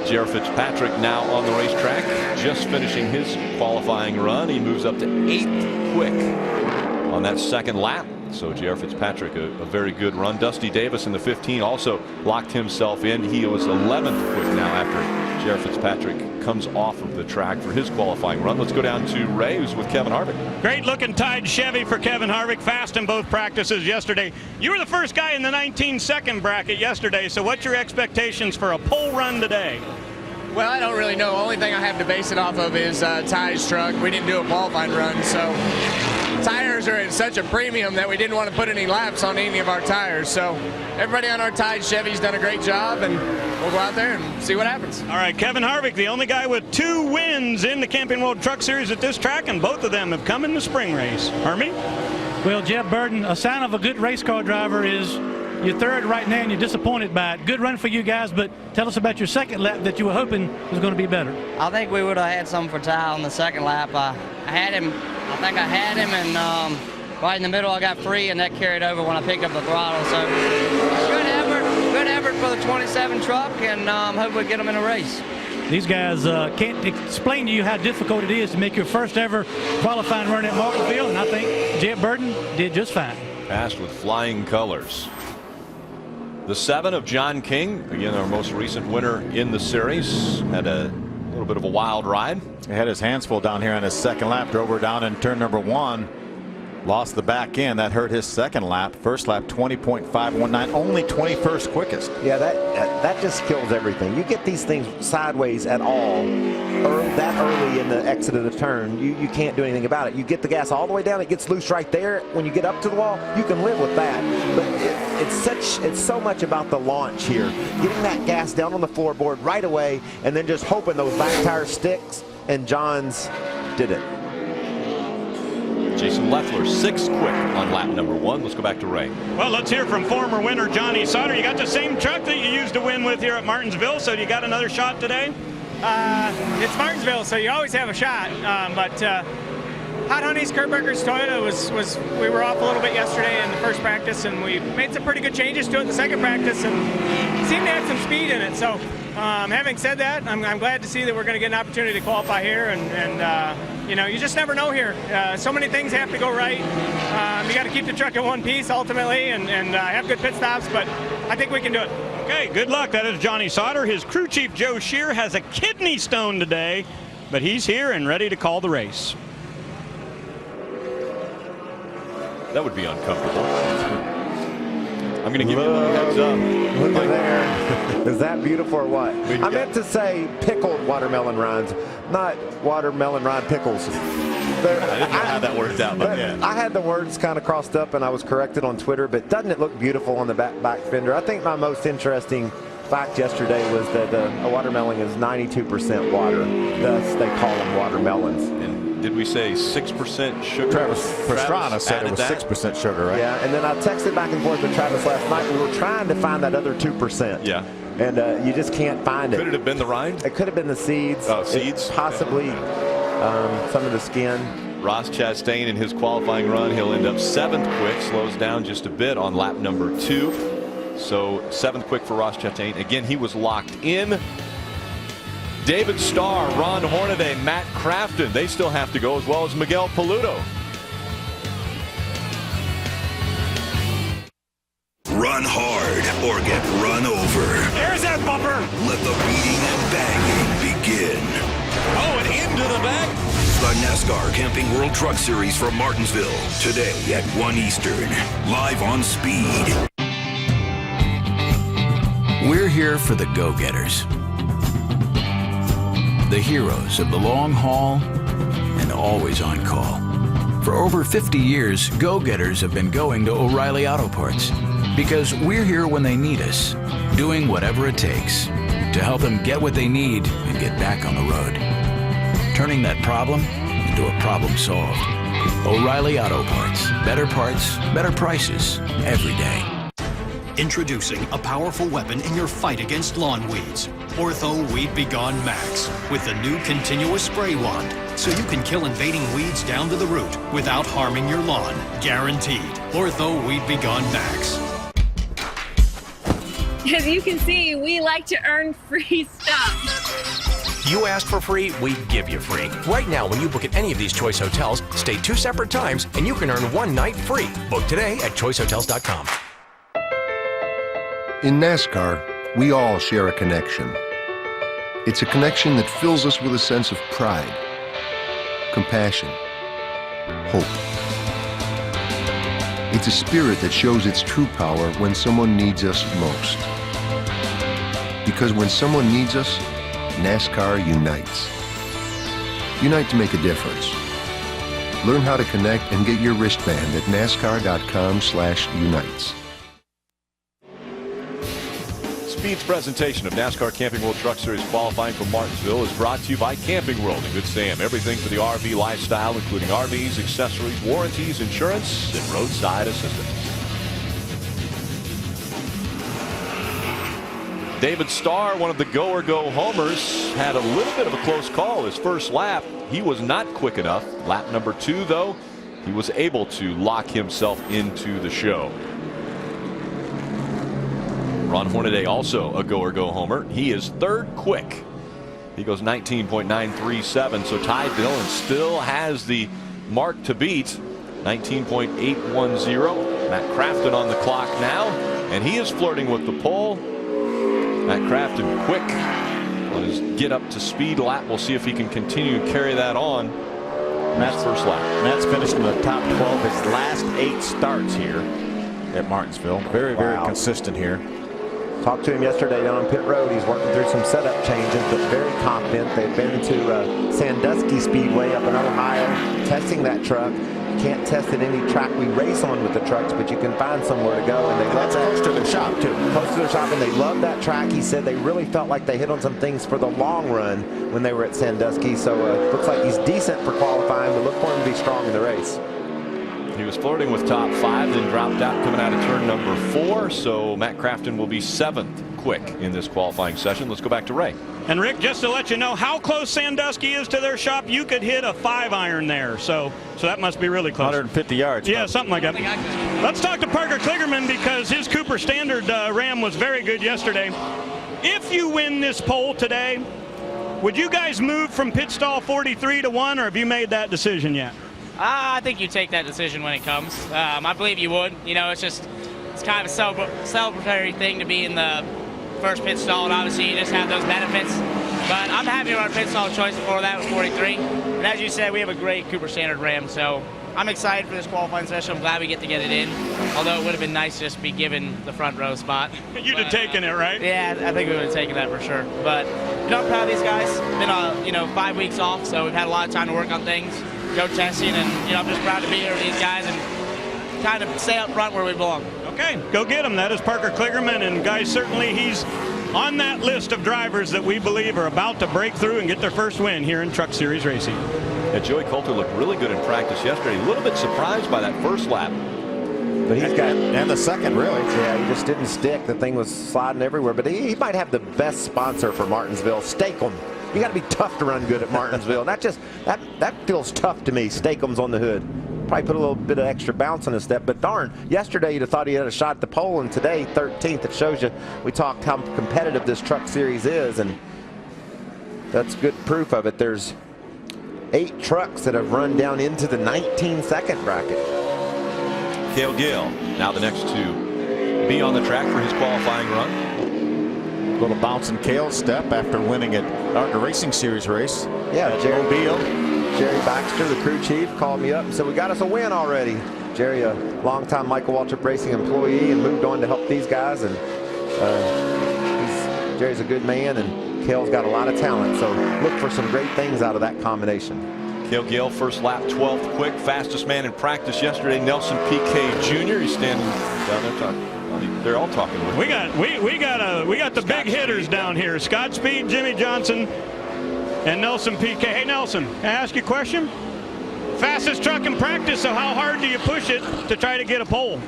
J.R. Fitzpatrick now on the racetrack, just finishing his qualifying run. He moves up to 8th quick on that second lap. So J.R. Fitzpatrick, a very good run. Dusty Davis in the 15 also locked himself in. He was 11th quick now after J.R. Fitzpatrick comes off of the track for his qualifying run. Let's go down to Ray, who's with Kevin Harvick. Great looking tied Chevy for Kevin Harvick. Fast in both practices yesterday. You were the first guy in the 19-second bracket yesterday. So what's your expectations for a pole run today? Well, I don't really know. The only thing I have to base it off of is Ty's truck. We didn't do a qualifying run, so tires are at such a premium that we didn't want to put any laps on any of our tires. So everybody on our Tide Chevy's done a great job, and we'll go out there and see what happens. All right, Kevin Harvick, the only guy with 2 wins in the Camping World Truck Series at this track, and both of them have come in the spring race. Hermie? Well, Jeb Burton, a sign of a good race car driver is you're third right now and you're disappointed by it. Good run for you guys, but tell us about your second lap that you were hoping was going to be better. I think we would have had something for Ty on the second lap. I think I had him, and right in the middle I got free, and that carried over when I picked up the throttle. So good effort for the 27 truck, and hope we get them in a race. These guys can't explain to you how difficult it is to make your first ever qualifying run at Martinsville, and I think Jeb Burton did just fine. Passed with flying colors. The 7 of John King, again our most recent winner in the series, had a little bit of a wild ride. He had his hands full down here on his second lap, drove her down in turn number 1. Lost the back end. That hurt his second lap. First lap 20.519, only 21st quickest. Yeah, that just kills everything. You get these things sideways at all that early in the exit of the turn, you can't do anything about it. You get the gas all the way down, it gets loose right there. When you get up to the wall, you can live with that. But it's so much about the launch here. Getting that gas down on the floorboard right away and then just hoping those back tires sticks, and Johns did it. Jason Leffler, 6th quick on lap number 1. Let's go back to Ray. Well, let's hear from former winner Johnny Sauter. You got the same truck that you used to win with here at Martinsville, so you got another shot today? It's Martinsville, so you always have a shot. But Hot Honey's Kurt Berger's Toyota we were off a little bit yesterday in the first practice, and we made some pretty good changes to it in the second practice, and seemed to have some speed in it. So having said that, I'm glad to see that we're going to get an opportunity to qualify here, and you know, you just never know here. So many things have to go right. You got to keep the truck in one piece ultimately, and have good pit stops, but I think we can do it. Okay, good luck. That is Johnny Sauter. His crew chief, Joe Shear, has a kidney stone today, but he's here and ready to call the race. That would be uncomfortable. I'm going to give you a heads up. Look at there. Is that beautiful or what? I meant to say pickled watermelon rinds, not watermelon rind pickles. I didn't know how that worked out, but yeah. I had the words kind of crossed up and I was corrected on Twitter, but doesn't it look beautiful on the back fender? I think my most interesting fact yesterday was that a watermelon is 92% water. Thus, they call them watermelons. And did we say 6% sugar? Travis Pastrana said it was 6% sugar, right? Yeah, and then I texted back and forth with Travis last night. We were trying to find that other 2%. Yeah. And you just can't find it. Could it have been the rind? It could have been the seeds. Oh, seeds? Possibly some of the skin. Ross Chastain in his qualifying run, he'll end up 7th quick, slows down just a bit on lap number 2. So 7th quick for Ross Chastain. Again, he was locked in. David Starr, Ron Hornaday, Matt Crafton, they still have to go, as well as Miguel Paludo. Run hard or get run over. There's that bumper. Let the beating and banging begin. Oh, and into the back. The NASCAR Camping World Truck Series from Martinsville. Today at 1 Eastern. Live on Speed. We're here for the go-getters. The heroes of the long haul and always on call. For over 50 years, go-getters have been going to O'Reilly Auto Parts because we're here when they need us, doing whatever it takes to help them get what they need and get back on the road. Turning that problem into a problem solved. O'Reilly Auto Parts. Better prices every day. Introducing a powerful weapon in your fight against lawn weeds. Ortho Weed B Gone Max with the new continuous spray wand, so you can kill invading weeds down to the root without harming your lawn. Guaranteed. Ortho Weed B Gone Max. As you can see, we like to earn free stuff. You ask for free, we give you free. Right now, when you book at any of these Choice Hotels, stay 2 separate times and you can earn 1 night free. Book today at choicehotels.com. In NASCAR, we all share a connection. It's a connection that fills us with a sense of pride, compassion, hope. It's a spirit that shows its true power when someone needs us most. Because when someone needs us, NASCAR unites. Unite to make a difference. Learn how to connect and get your wristband at nascar.com/unites. Speed's presentation of NASCAR Camping World Truck Series qualifying for Martinsville is brought to you by Camping World and Good Sam. Everything for the RV lifestyle, including RVs, accessories, warranties, insurance, and roadside assistance. David Starr, one of the go-or-go homers, had a little bit of a close call. His first lap, he was not quick enough. Lap number 2, though, he was able to lock himself into the show. Ron Hornaday, also a go-or-go homer. He is 3rd quick. He goes 19.937, so Ty Dillon still has the mark to beat. 19.810. Matt Crafton on the clock now, and he is flirting with the pole. Matt Crafton quick on his get up to speed lap. We'll see if he can continue to carry that on. Matt's first lap. Matt's finished in the top 12 his last 8 starts here at Martinsville. Very consistent here. Talked to him yesterday down on pit road. He's working through some setup changes, but very confident. They've been to Sandusky Speedway up in Ohio, testing that truck. Can't test at any track we race on with the trucks, but you can find somewhere to go. And they love that. Close to their shop, too. Close to their shop, and they love that track. He said they really felt like they hit on some things for the long run when they were at Sandusky. So looks like he's decent for qualifying, but look for him to be strong in the race. He was flirting with top 5, then dropped out coming out of turn number 4. So Matt Crafton will be 7th quick in this qualifying session. Let's go back to Ray. And Rick, just to let you know how close Sandusky is to their shop, you could hit a 5-iron there. So that must be really close. 150 yards. Yeah, something like that. Let's talk to Parker Kligerman because his Cooper Standard Ram was very good yesterday. If you win this pole today, would you guys move from pit stall 43 to 1, or have you made that decision yet? I think you take that decision when it comes. I believe you would. You know, it's kind of a celebratory thing to be in the first pit stall, and obviously you just have those benefits. But I'm happy to run pit stall choice before that with 43. And as you said, we have a great Cooper Standard Ram, so I'm excited for this qualifying session. I'm glad we get to get it in, although it would have been nice to just be given the front row spot. You'd have taken it, right? Yeah, I think we would have taken that for sure. But I'm proud of these guys. Been 5 weeks off, so we've had a lot of time to work on things, go testing, and I'm just proud to be here with these guys and kind of stay up front where we belong. Okay, go get him. That is Parker Kligerman, and guys, certainly he's on that list of drivers that we believe are about to break through and get their first win here in Truck Series racing. Yeah, Joey Coulter looked really good in practice yesterday. A little bit surprised by that first lap. But he's got, and the second, really. Yeah, he just didn't stick. The thing was sliding everywhere. But he might have the best sponsor for Martinsville, Steakum. You got to be tough to run good at Martinsville. That feels tough to me. Steakum's on the hood. Probably put a little bit of extra bounce on his step. But darn, yesterday you'd have thought he had a shot at the pole, and today 13th. It shows you we talked how competitive this Truck Series is, and that's good proof of it. There's 8 trucks that have run down into the 19-second bracket. Cale Gale now the next to be on the track for his qualifying run. Little bounce in Cale's step after winning at our Racing Series race. Yeah, Jerry Baxter, the crew chief, called me up and said, we got us a win already. Jerry, a longtime Michael Waltrip Racing employee, and moved on to help these guys. And Jerry's a good man, and Cale's got a lot of talent. So look for some great things out of that combination. Cale Gale, first lap, 12th quick, fastest man in practice yesterday. Nelson Piquet Jr. He's standing down there talking. They're all talking with we got the Scott big hitters Speed down here. Scott Speed, Jimmy Johnson, and Nelson Piquet. Hey Nelson, can I ask you a question? Fastest truck in practice, so how hard do you push it to try to get a pole?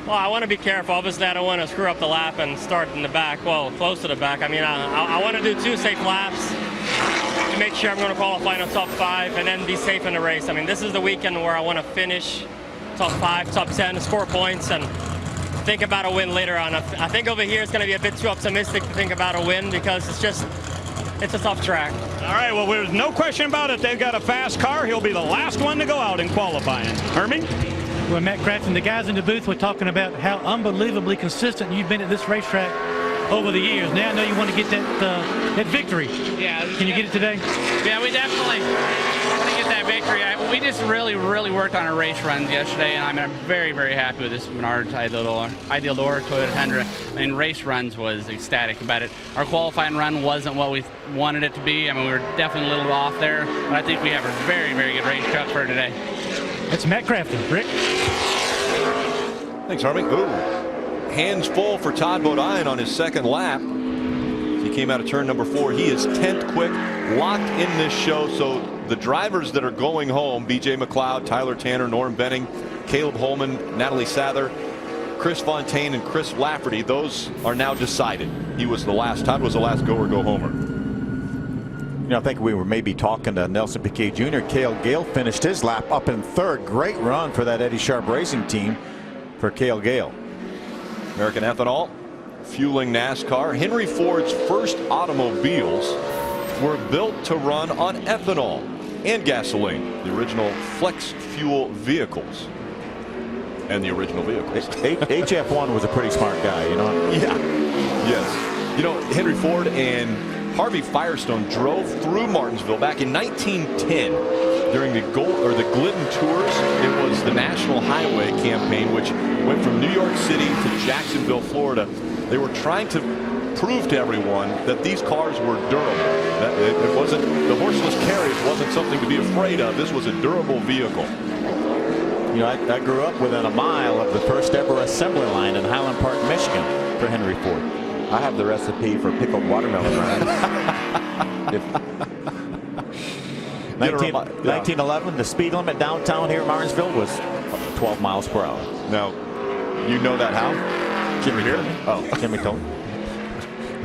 Well, I want to be careful. Obviously, I don't want to screw up the lap and start in the back, well, close to the back. I mean, I want to do 2 safe laps to make sure I'm going to qualify in the top 5 and then be safe in the race. I mean, this is the weekend where I want to finish top 5, top 10, score points, and think about a win later on. I think over here it's going to be a bit too optimistic to think about a win because it's a tough track. All right, well, there's no question about it. They've got a fast car. He'll be the last one to go out in qualifying. Hermie? Well, Matt Crafton, the guys in the booth were talking about how unbelievably consistent you've been at this racetrack over the years. Now I know you want to get that victory. Yeah. Can you get it today? Yeah, we definitely want to get that victory. We just really worked on our race runs yesterday, and I'm very, very happy with this Menards Ideal Door Toyota Tundra. I mean, race runs was ecstatic about it. Our qualifying run wasn't what we wanted it to be. I mean, we were definitely a little off there, but I think we have a very, very good race truck for today. That's Matt Crafton. Rick? Thanks, Harvey. Ooh. Hands full for Todd Bodine on his second lap. He came out of turn number 4. He is 10th quick, locked in this show. So the drivers that are going home, B.J. McLeod, Tyler Tanner, Norm Benning, Caleb Holman, Natalie Sather, Chris Fontaine, and Chris Lafferty, those are now decided. Todd was the last go or go homer. You know, I think we were maybe talking to Nelson Piquet Jr. Cale Gale finished his lap up in 3rd. Great run for that Eddie Sharp Racing team for Cale Gale. American Ethanol fueling NASCAR. Henry Ford's first automobiles were built to run on ethanol and gasoline, the original flex fuel vehicles. And the original vehicles. HF1 was a pretty smart guy, you know? Yeah. Yes. You know, Henry Ford and Harvey Firestone drove through Martinsville back in 1910. during the Glidden Tours. It was the National Highway campaign, which went from New York City to Jacksonville, Florida. They were trying to prove to everyone that these cars were durable. That it wasn't, the horseless carriage wasn't something to be afraid of. This was a durable vehicle. You know, I grew up within a mile of the first ever assembly line in Highland Park, Michigan for Henry Ford. I have the recipe for pickled watermelon rinds. 1911, the speed limit downtown here in Martinsville was 12 miles per hour. Now, you know that how? Jimmy here? Oh, Jimmy told me.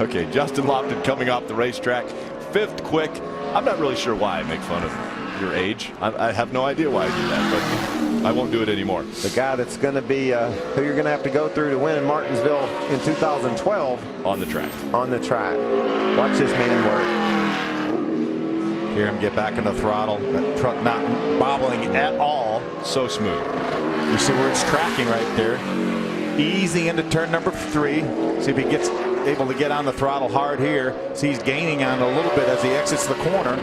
Okay, Justin Lofton coming off the racetrack, 5th quick. I'm not really sure why I make fun of your age. I have no idea why I do that, but I won't do it anymore. The guy that's going to be who you're going to have to go through to win in Martinsville in 2012. On the track. On the track. Watch this man work. Hear him get back in the throttle. That truck not bobbling at all. So smooth. You see where it's tracking right there. Easy into turn number 3. See if he gets able to get on the throttle hard here. See he's gaining on a little bit as he exits the corner.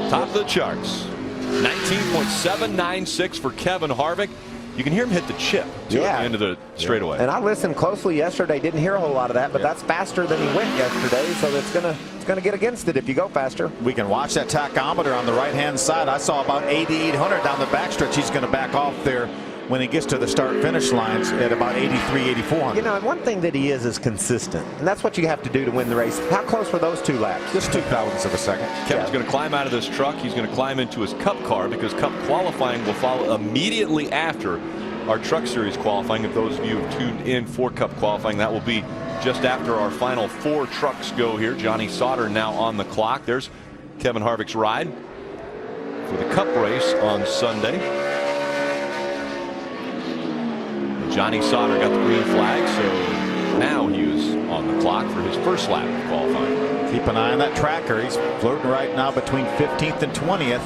Top of the charts. 19.796 for Kevin Harvick. You can hear him hit the chip at the end of the straightaway. And I listened closely yesterday. Didn't hear a whole lot of that, but that's faster than he went yesterday. So it's gonna get against it if you go faster. We can watch that tachometer on the right-hand side. I saw about 8,800 down the backstretch. He's going to back off there when he gets to the start-finish lines at about 83, 8,400. You know, and one thing that he is consistent, and that's what you have to do to win the race. How close were those 2 laps? Just 0.02 of a second. Kevin's going to climb out of this truck. He's going to climb into his Cup car because Cup qualifying will follow immediately after our Truck Series qualifying. If those of you have tuned in for Cup qualifying, that will be just after our final 4 trucks go here. Johnny Sauter now on the clock. There's Kevin Harvick's ride for the Cup race on Sunday. Johnny Sauter got the green flag, so now he is on the clock for his first lap of qualifying. Keep an eye on that tracker. He's floating right now between 15th and 20th.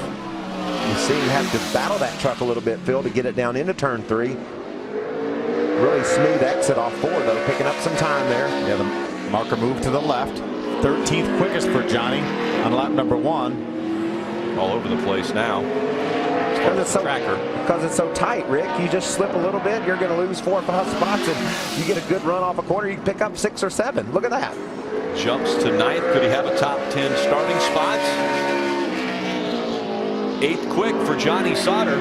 You see him have to battle that truck a little bit, Phil, to get it down into turn 3. Really smooth exit off 4, though, picking up some time there. Yeah, the marker moved to the left. 13th quickest for Johnny on lap number 1. All over the place now. Because it's so tight, Rick. You just slip a little bit, you're going to lose 4 or 5 spots, and you get a good run off a corner, you can pick up 6 or 7. Look at that. Jumps to 9th. Could he have a top 10 starting spots? 8th quick for Johnny Sauter.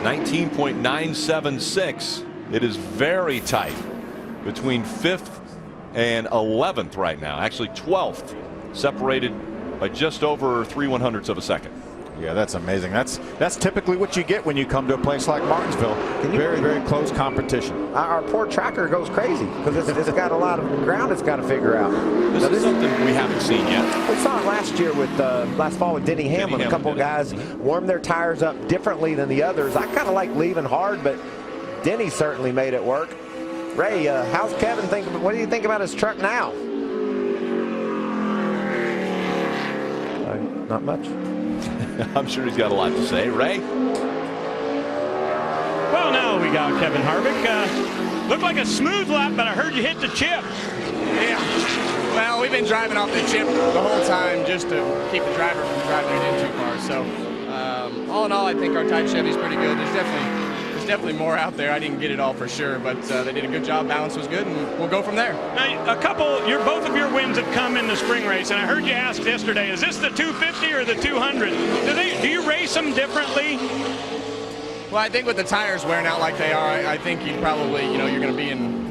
19.976. It is very tight between 5th and 11th right now. Actually 12th, separated by just over 3/100ths of a second. Yeah, that's amazing. That's typically what you get when you come to a place like Martinsville. Very, very close competition. Our poor tracker goes crazy because it's got a lot of ground it's got to figure out. This is something we haven't seen yet. We saw it last year with last fall with Denny Hamlin. A couple of guys warmed their tires up differently than the others. I kind of like leaving hard, but Denny certainly made it work. Ray, how's Kevin think? What do you think about his truck now? Not much. I'm sure he's got a lot to say. Ray? Well, now we got Kevin Harvick. Looked like a smooth lap, but I heard you hit the chip. Yeah. Well, we've been driving off the chip the whole time just to keep the driver from driving it in too far. So, all in all, I think our type Chevy's pretty good. There's definitely more out there. I didn't get it all for sure, but they did a good job. Balance was good, and we'll go from there. Now, both of your wins have come in the spring race, and I heard you ask yesterday, is this the 250 or the 200? Do you race them differently? Well, I think with the tires wearing out like they are, I think you probably, you're going to be in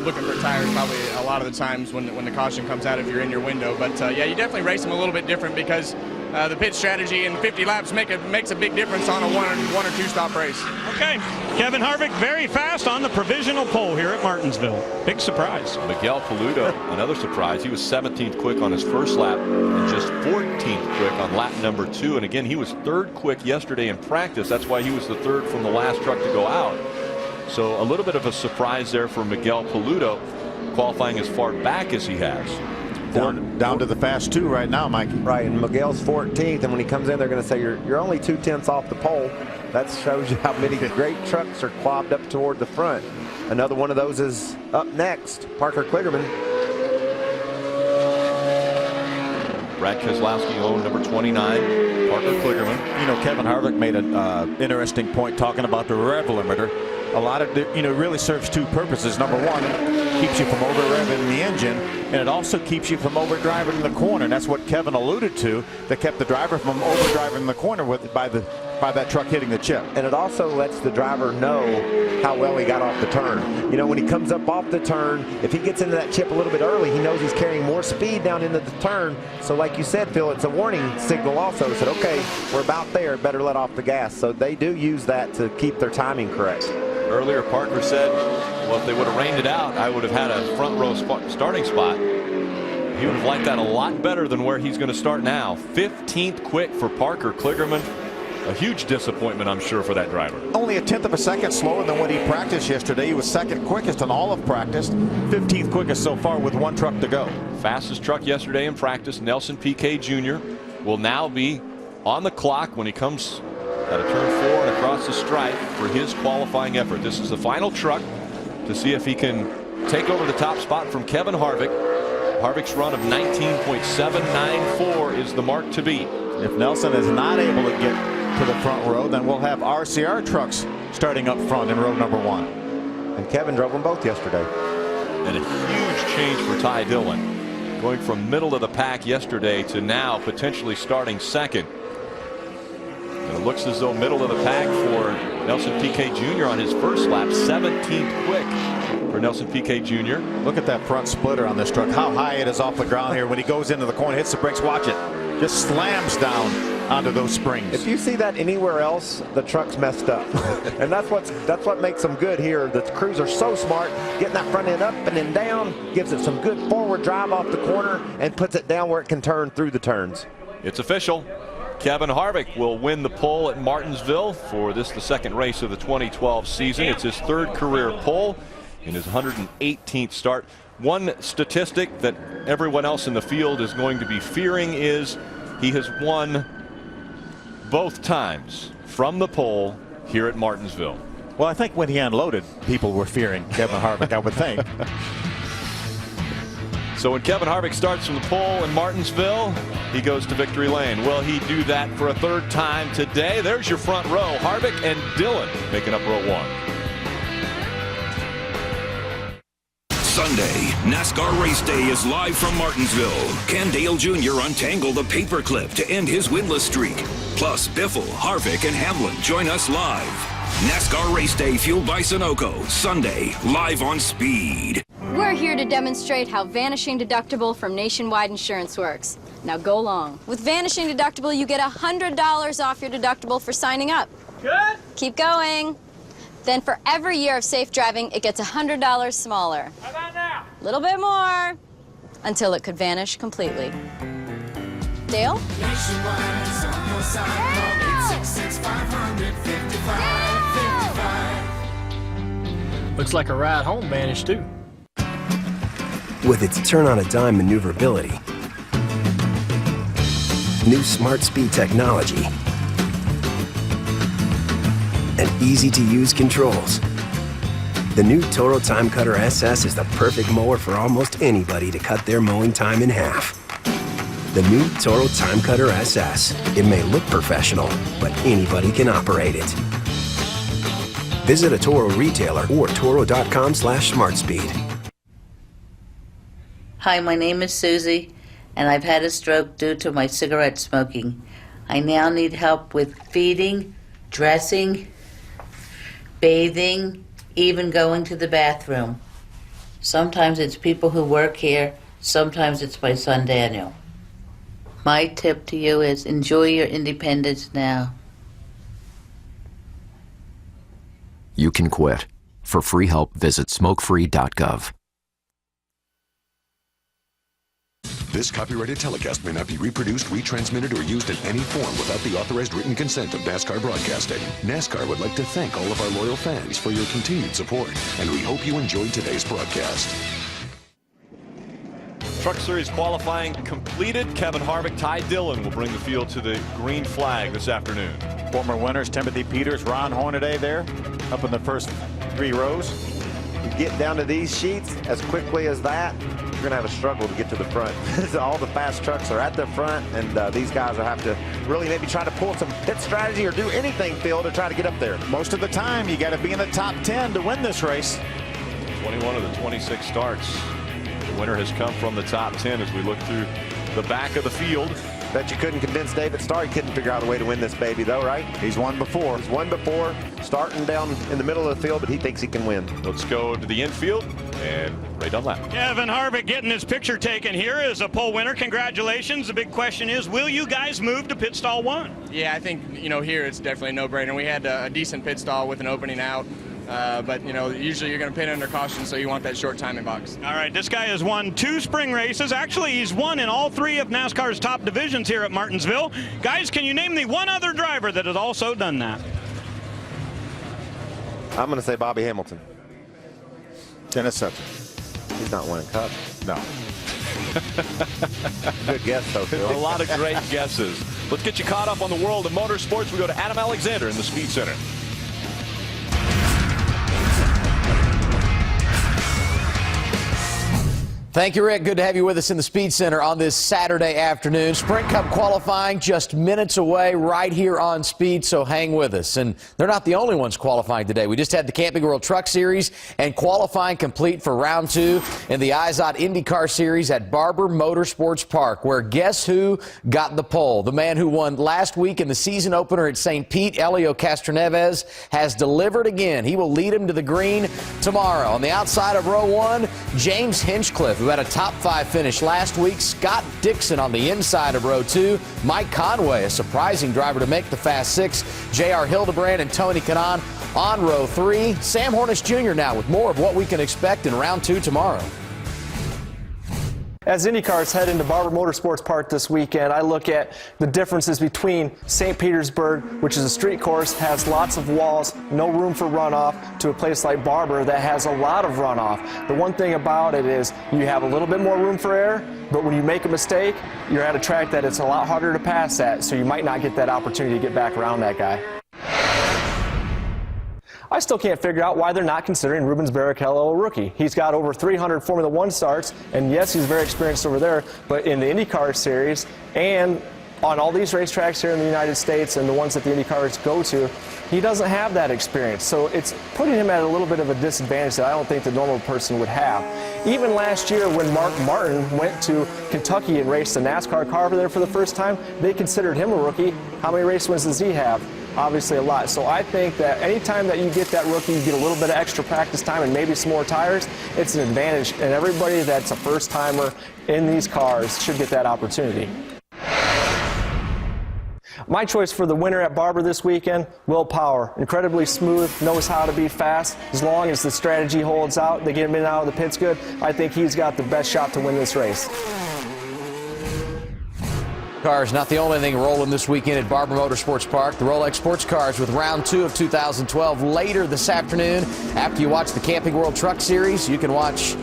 looking for tires probably a lot of the times when the caution comes out if you're in your window. But yeah, you definitely race them a little bit different because the pit strategy and 50 laps makes a big difference on a one or two stop race. Okay, Kevin Harvick very fast on the provisional pole here at Martinsville. Big surprise. Miguel Paludo, another surprise. He was 17th quick on his first lap and just 14th quick on lap number 2. And again, he was 3rd quick yesterday in practice. That's why he was the 3rd from the last truck to go out. So a little bit of a surprise there for Miguel Paludo, qualifying as far back as he has. Down to the fast 2 right now, Mikey. Right, and Miguel's 14th, and when he comes in, they're going to say you're only 2/10 off the pole. That shows you how many great trucks are clobbed up toward the front. Another one of those is up next, Parker Kligerman. Brad Keselowski owned number 29, Parker Kligerman. You know, Kevin Harvick made an interesting point talking about the rev limiter. A lot of, really serves two purposes. Number one, keeps you from over revving the engine, and it also keeps you from overdriving in the corner. And that's what Kevin alluded to, that kept the driver from overdriving the corner by that truck hitting the chip. And it also lets the driver know how well he got off the turn. You know, when he comes up off the turn, if he gets into that chip a little bit early, he knows he's carrying more speed down into the turn. So like you said, Phil, it's a warning signal also. Said, okay, we're about there, better let off the gas. So they do use that to keep their timing correct. Earlier, Parker said, well, if they would have rained it out, I would have had a front row starting spot. He would have liked that a lot better than where he's going to start now. 15th quick for Parker Kligerman. A huge disappointment, I'm sure, for that driver. Only a 1/10 of a second slower than what he practiced yesterday. He was second quickest in all of practice, 15th quickest so far with one truck to go. Fastest truck yesterday in practice, Nelson Piquet Jr. will now be on the clock when he comes at a turn 4 and across the stripe for his qualifying effort. This is the final truck to see if he can take over the top spot from Kevin Harvick. Harvick's run of 19.794 is the mark to beat. If Nelson is not able to get to the front row, then we'll have RCR trucks starting up front in row number 1. And Kevin drove them both yesterday. And a huge change for Ty Dillon, going from middle of the pack yesterday to now potentially starting second. And it looks as though middle of the pack for Nelson Piquet Jr. on his first lap, 17th quick for Nelson Piquet Jr. Look at that front splitter on this truck, how high it is off the ground here. When he goes into the corner, hits the brakes, watch it, just slams down onto those springs. If you see that anywhere else, the truck's messed up. And that's what makes them good here. The crews are so smart, getting that front end up and then down, gives it some good forward drive off the corner and puts it down where it can turn through the turns. It's official. Kevin Harvick will win the pole at Martinsville for the second race of the 2012 season. It's his third career pole in his 118th start. One statistic that everyone else in the field is going to be fearing is he has won both times from the pole here at Martinsville. Well, I think when he unloaded, people were fearing Kevin Harvick, I would think. So when Kevin Harvick starts from the pole in Martinsville, he goes to victory lane. Will he do that for a third time today? There's your front row. Harvick and Dillon making up row 1. Sunday, NASCAR Race Day is live from Martinsville. Ken Dale Jr. untangled the paperclip to end his winless streak. Plus, Biffle, Harvick, and Hamlin join us live. NASCAR Race Day fueled by Sunoco. Sunday, live on Speed. We're here to demonstrate how Vanishing Deductible from Nationwide Insurance works. Now go along. With Vanishing Deductible, you get $100 off your deductible for signing up. Good. Keep going. Then for every year of safe driving, it gets $100 smaller. How about now? A little bit more, until it could vanish completely. Dale? Nationwide is on your side. Call 866-500-5555. Looks like a ride home vanished too. With its turn-on-a-dime maneuverability, new Smart Speed technology, and easy-to-use controls, the new Toro Time Cutter SS is the perfect mower for almost anybody to cut their mowing time in half. The new Toro Time Cutter SS. It may look professional, but anybody can operate it. Visit a Toro retailer or toro.com/smartspeed. Hi, my name is Susie, and I've had a stroke due to my cigarette smoking. I now need help with feeding, dressing, bathing, even going to the bathroom. Sometimes it's people who work here, sometimes it's my son Daniel. My tip to you is enjoy your independence now. You can quit. For free help, visit smokefree.gov. This copyrighted telecast may not be reproduced, retransmitted, or used in any form without the authorized written consent of NASCAR Broadcasting. NASCAR would like to thank all of our loyal fans for your continued support, and we hope you enjoyed today's broadcast. Truck Series qualifying completed. Kevin Harvick, Ty Dillon will bring the field to the green flag this afternoon. Former winners Timothy Peters, Ron Hornaday there, up in the first 3 rows. You get down to these sheets as quickly as that, you're going to have a struggle to get to the front. All the fast trucks are at the front, and these guys will have to really maybe try to pull some pit strategy or do anything, Phil, to try to get up there. Most of the time, you got to be in the top 10 to win this race. 21 of the 26 starts. The winner has come from the top 10 as we look through the back of the field. Bet you couldn't convince David Starr he couldn't figure out a way to win this baby, though, right? He's won before. He's won before, starting down in the middle of the field, but he thinks he can win. Let's go to the infield and Ray Dunlap. Kevin Harvick getting his picture taken here as a pole winner. Congratulations. The big question is, will you guys move to pit stall 1? Yeah, I think, here it's definitely a no-brainer. We had a decent pit stall with an opening out. But, usually you're going to pit under caution, so you want that short timing box. All right, this guy has won 2 spring races. Actually, he's won in all 3 of NASCAR's top divisions here at Martinsville. Guys, can you name the one other driver that has also done that? I'm going to say Bobby Hamilton. Dennis Sutton. He's not winning Cup. No. Good guess, though, Phil. A lot of great guesses. Let's get you caught up on the world of motorsports. We go to Adam Alexander in the Speed Center. Thank you, Rick. Good to have you with us in the Speed Center on this Saturday afternoon. Sprint Cup qualifying just minutes away right here on Speed, so hang with us. And they're not the only ones qualifying today. We just had the Camping World Truck Series and qualifying complete for round 2 in the IZOD IndyCar Series at Barber Motorsports Park, where guess who got the pole? The man who won last week in the season opener at St. Pete, Elio Castroneves, has delivered again. He will lead him to the green tomorrow. On the outside of row 1, James Hinchcliffe, who had a top 5 finish last week. Scott Dixon on the inside of row 2. Mike Conway, a surprising driver to make the Fast 6. J.R. Hildebrand and Tony Kanaan on row 3. Sam Hornish Jr. now with more of what we can expect in round 2 tomorrow. As IndyCars head into Barber Motorsports Park this weekend, I look at the differences between St. Petersburg, which is a street course, has lots of walls, no room for runoff, to a place like Barber that has a lot of runoff. The one thing about it is you have a little bit more room for error, but when you make a mistake, you're at a track that it's a lot harder to pass at, so you might not get that opportunity to get back around that guy. I still can't figure out why they're not considering Rubens Barrichello a rookie. He's got over 300 Formula One starts, and yes, he's very experienced over there, but in the IndyCar series and on all these racetracks here in the United States and the ones that the IndyCars go to, he doesn't have that experience. So it's putting him at a little bit of a disadvantage that I don't think the normal person would have. Even last year when Mark Martin went to Kentucky and raced the NASCAR car over there for the first time, they considered him a rookie. How many race wins does he have? Obviously a lot. So I think that anytime that you get that rookie, you get a little bit of extra practice time and maybe some more tires, it's an advantage. And everybody that's a first-timer in these cars should get that opportunity. My choice for the winner at Barber this weekend, Will Power. Incredibly smooth, knows how to be fast. As long as the strategy holds out, they get him in and out of the pits good, I think he's got the best shot to win this race. Cars not the only thing rolling this weekend at Barber Motorsports Park. The Rolex Sports Cars with round 2 of 2012 later this afternoon. After you watch the Camping World Truck Series, you can watch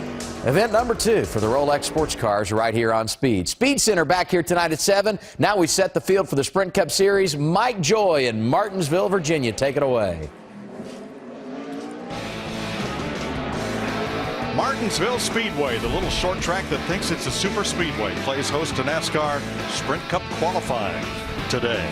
event number 2 for the Rolex Sports Cars right here on Speed. Speed Center back here tonight at 7. Now we set the field for the Sprint Cup Series. Mike Joy in Martinsville, Virginia. Take it away. Martinsville Speedway, the little short track that thinks it's a super speedway, plays host to NASCAR Sprint Cup qualifying today.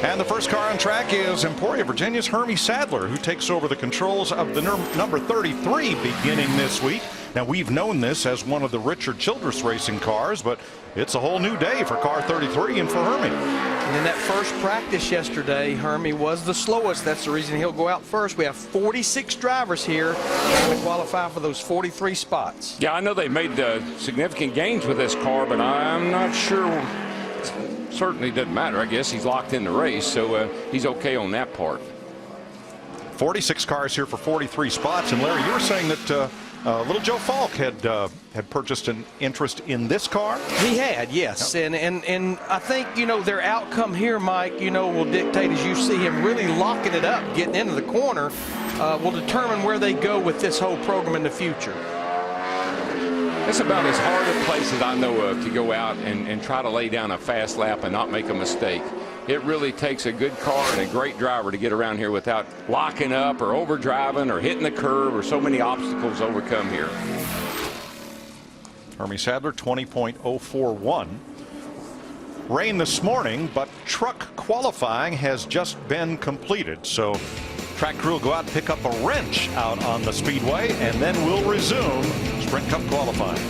And the first car on track is Emporia, Virginia's Hermie Sadler, who takes over the controls of the number 33 beginning this week. Now, we've known this as one of the Richard Childress racing cars, but it's a whole new day for car 33 and for Hermie. And in that first practice yesterday, Hermie was the slowest. That's the reason he'll go out first. We have 46 drivers here trying to qualify for those 43 spots. Yeah, I know they made significant gains with this car, but I'm not sure. Certainly doesn't matter. I guess he's locked in the race, so he's okay on that part. 46 cars here for 43 spots. And Larry, you were saying that little Joe Falk had purchased an interest in this car? He had, yes. Yep. And I think, their outcome here, Mike, will dictate as you see him really locking it up, getting into the corner, will determine where they go with this whole program in the future. It's about as hard a place as I know of to go out and try to lay down a fast lap and not make a mistake. It really takes a good car and a great driver to get around here without locking up or overdriving or hitting the curb or so many obstacles to overcome here. Hermie Sadler 20.041. Rain this morning, but truck qualifying has just been completed. So track crew will go out and pick up a wrench out on the speedway, and then we'll resume Sprint Cup qualifying.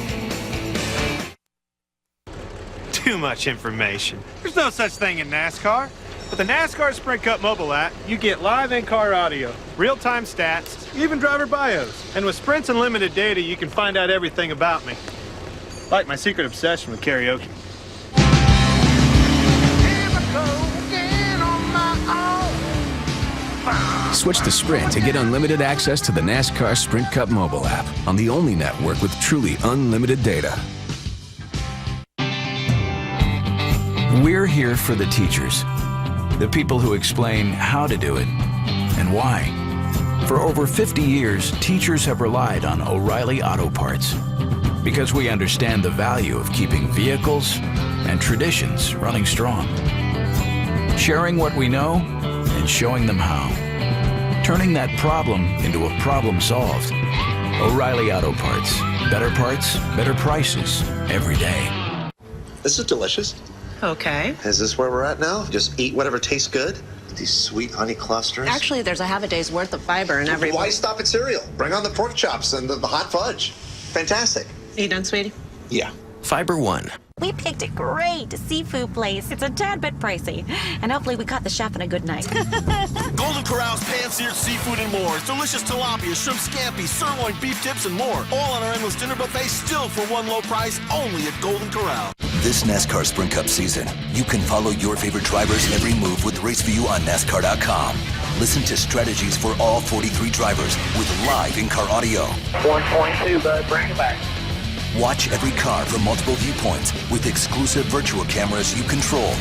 Too much information. There's no such thing in NASCAR. With the NASCAR Sprint Cup mobile app, you get live in-car audio, real-time stats, even driver bios. And with Sprint's unlimited data, you can find out everything about me. Like my secret obsession with karaoke. Switch to Sprint to get unlimited access to the NASCAR Sprint Cup mobile app on the only network with truly unlimited data. We're here for the teachers, the people who explain how to do it and why. For over 50 years, teachers have relied on O'Reilly Auto Parts because we understand the value of keeping vehicles and traditions running strong. Sharing what we know and showing them how. Turning that problem into a problem solved. O'Reilly Auto Parts. Better parts, better prices every day. This is delicious. Okay. Is this where we're at now? Just eat whatever tastes good? These sweet honey clusters. Actually, there's a half a day's worth of fiber in every. Why stop at cereal? Bring on the pork chops and the hot fudge. Fantastic. Are you done, sweetie? Yeah. Fiber One. We picked a great seafood place. It's a tad bit pricey, and hopefully we caught the chef on a good night. Golden Corral's pan-seared seafood and more. Delicious tilapia, shrimp scampi, sirloin, beef tips, and more. All on our endless dinner buffet, still for one low price, only at Golden Corral. This NASCAR Sprint Cup season, you can follow your favorite drivers' every move with RaceView on NASCAR.com. Listen to strategies for all 43 drivers with live in-car audio. 1.2, bud. Bring it back. Watch every car from multiple viewpoints with exclusive virtual cameras you control.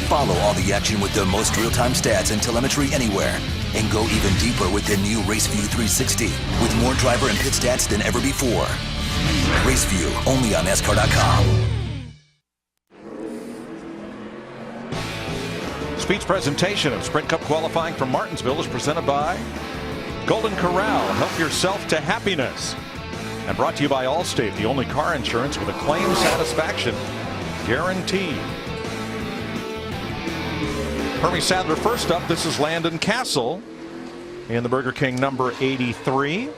Follow all the action with the most real-time stats and telemetry anywhere. And go even deeper with the new RaceView 360 with more driver and pit stats than ever before. RaceView, only on NASCAR.com. Speed's presentation of Sprint Cup qualifying from Martinsville is presented by Golden Corral. Help yourself to happiness. And brought to you by Allstate, the only car insurance with a claim satisfaction guarantee. Hermie Sadler first up. This is Landon Castle in the Burger King number 83.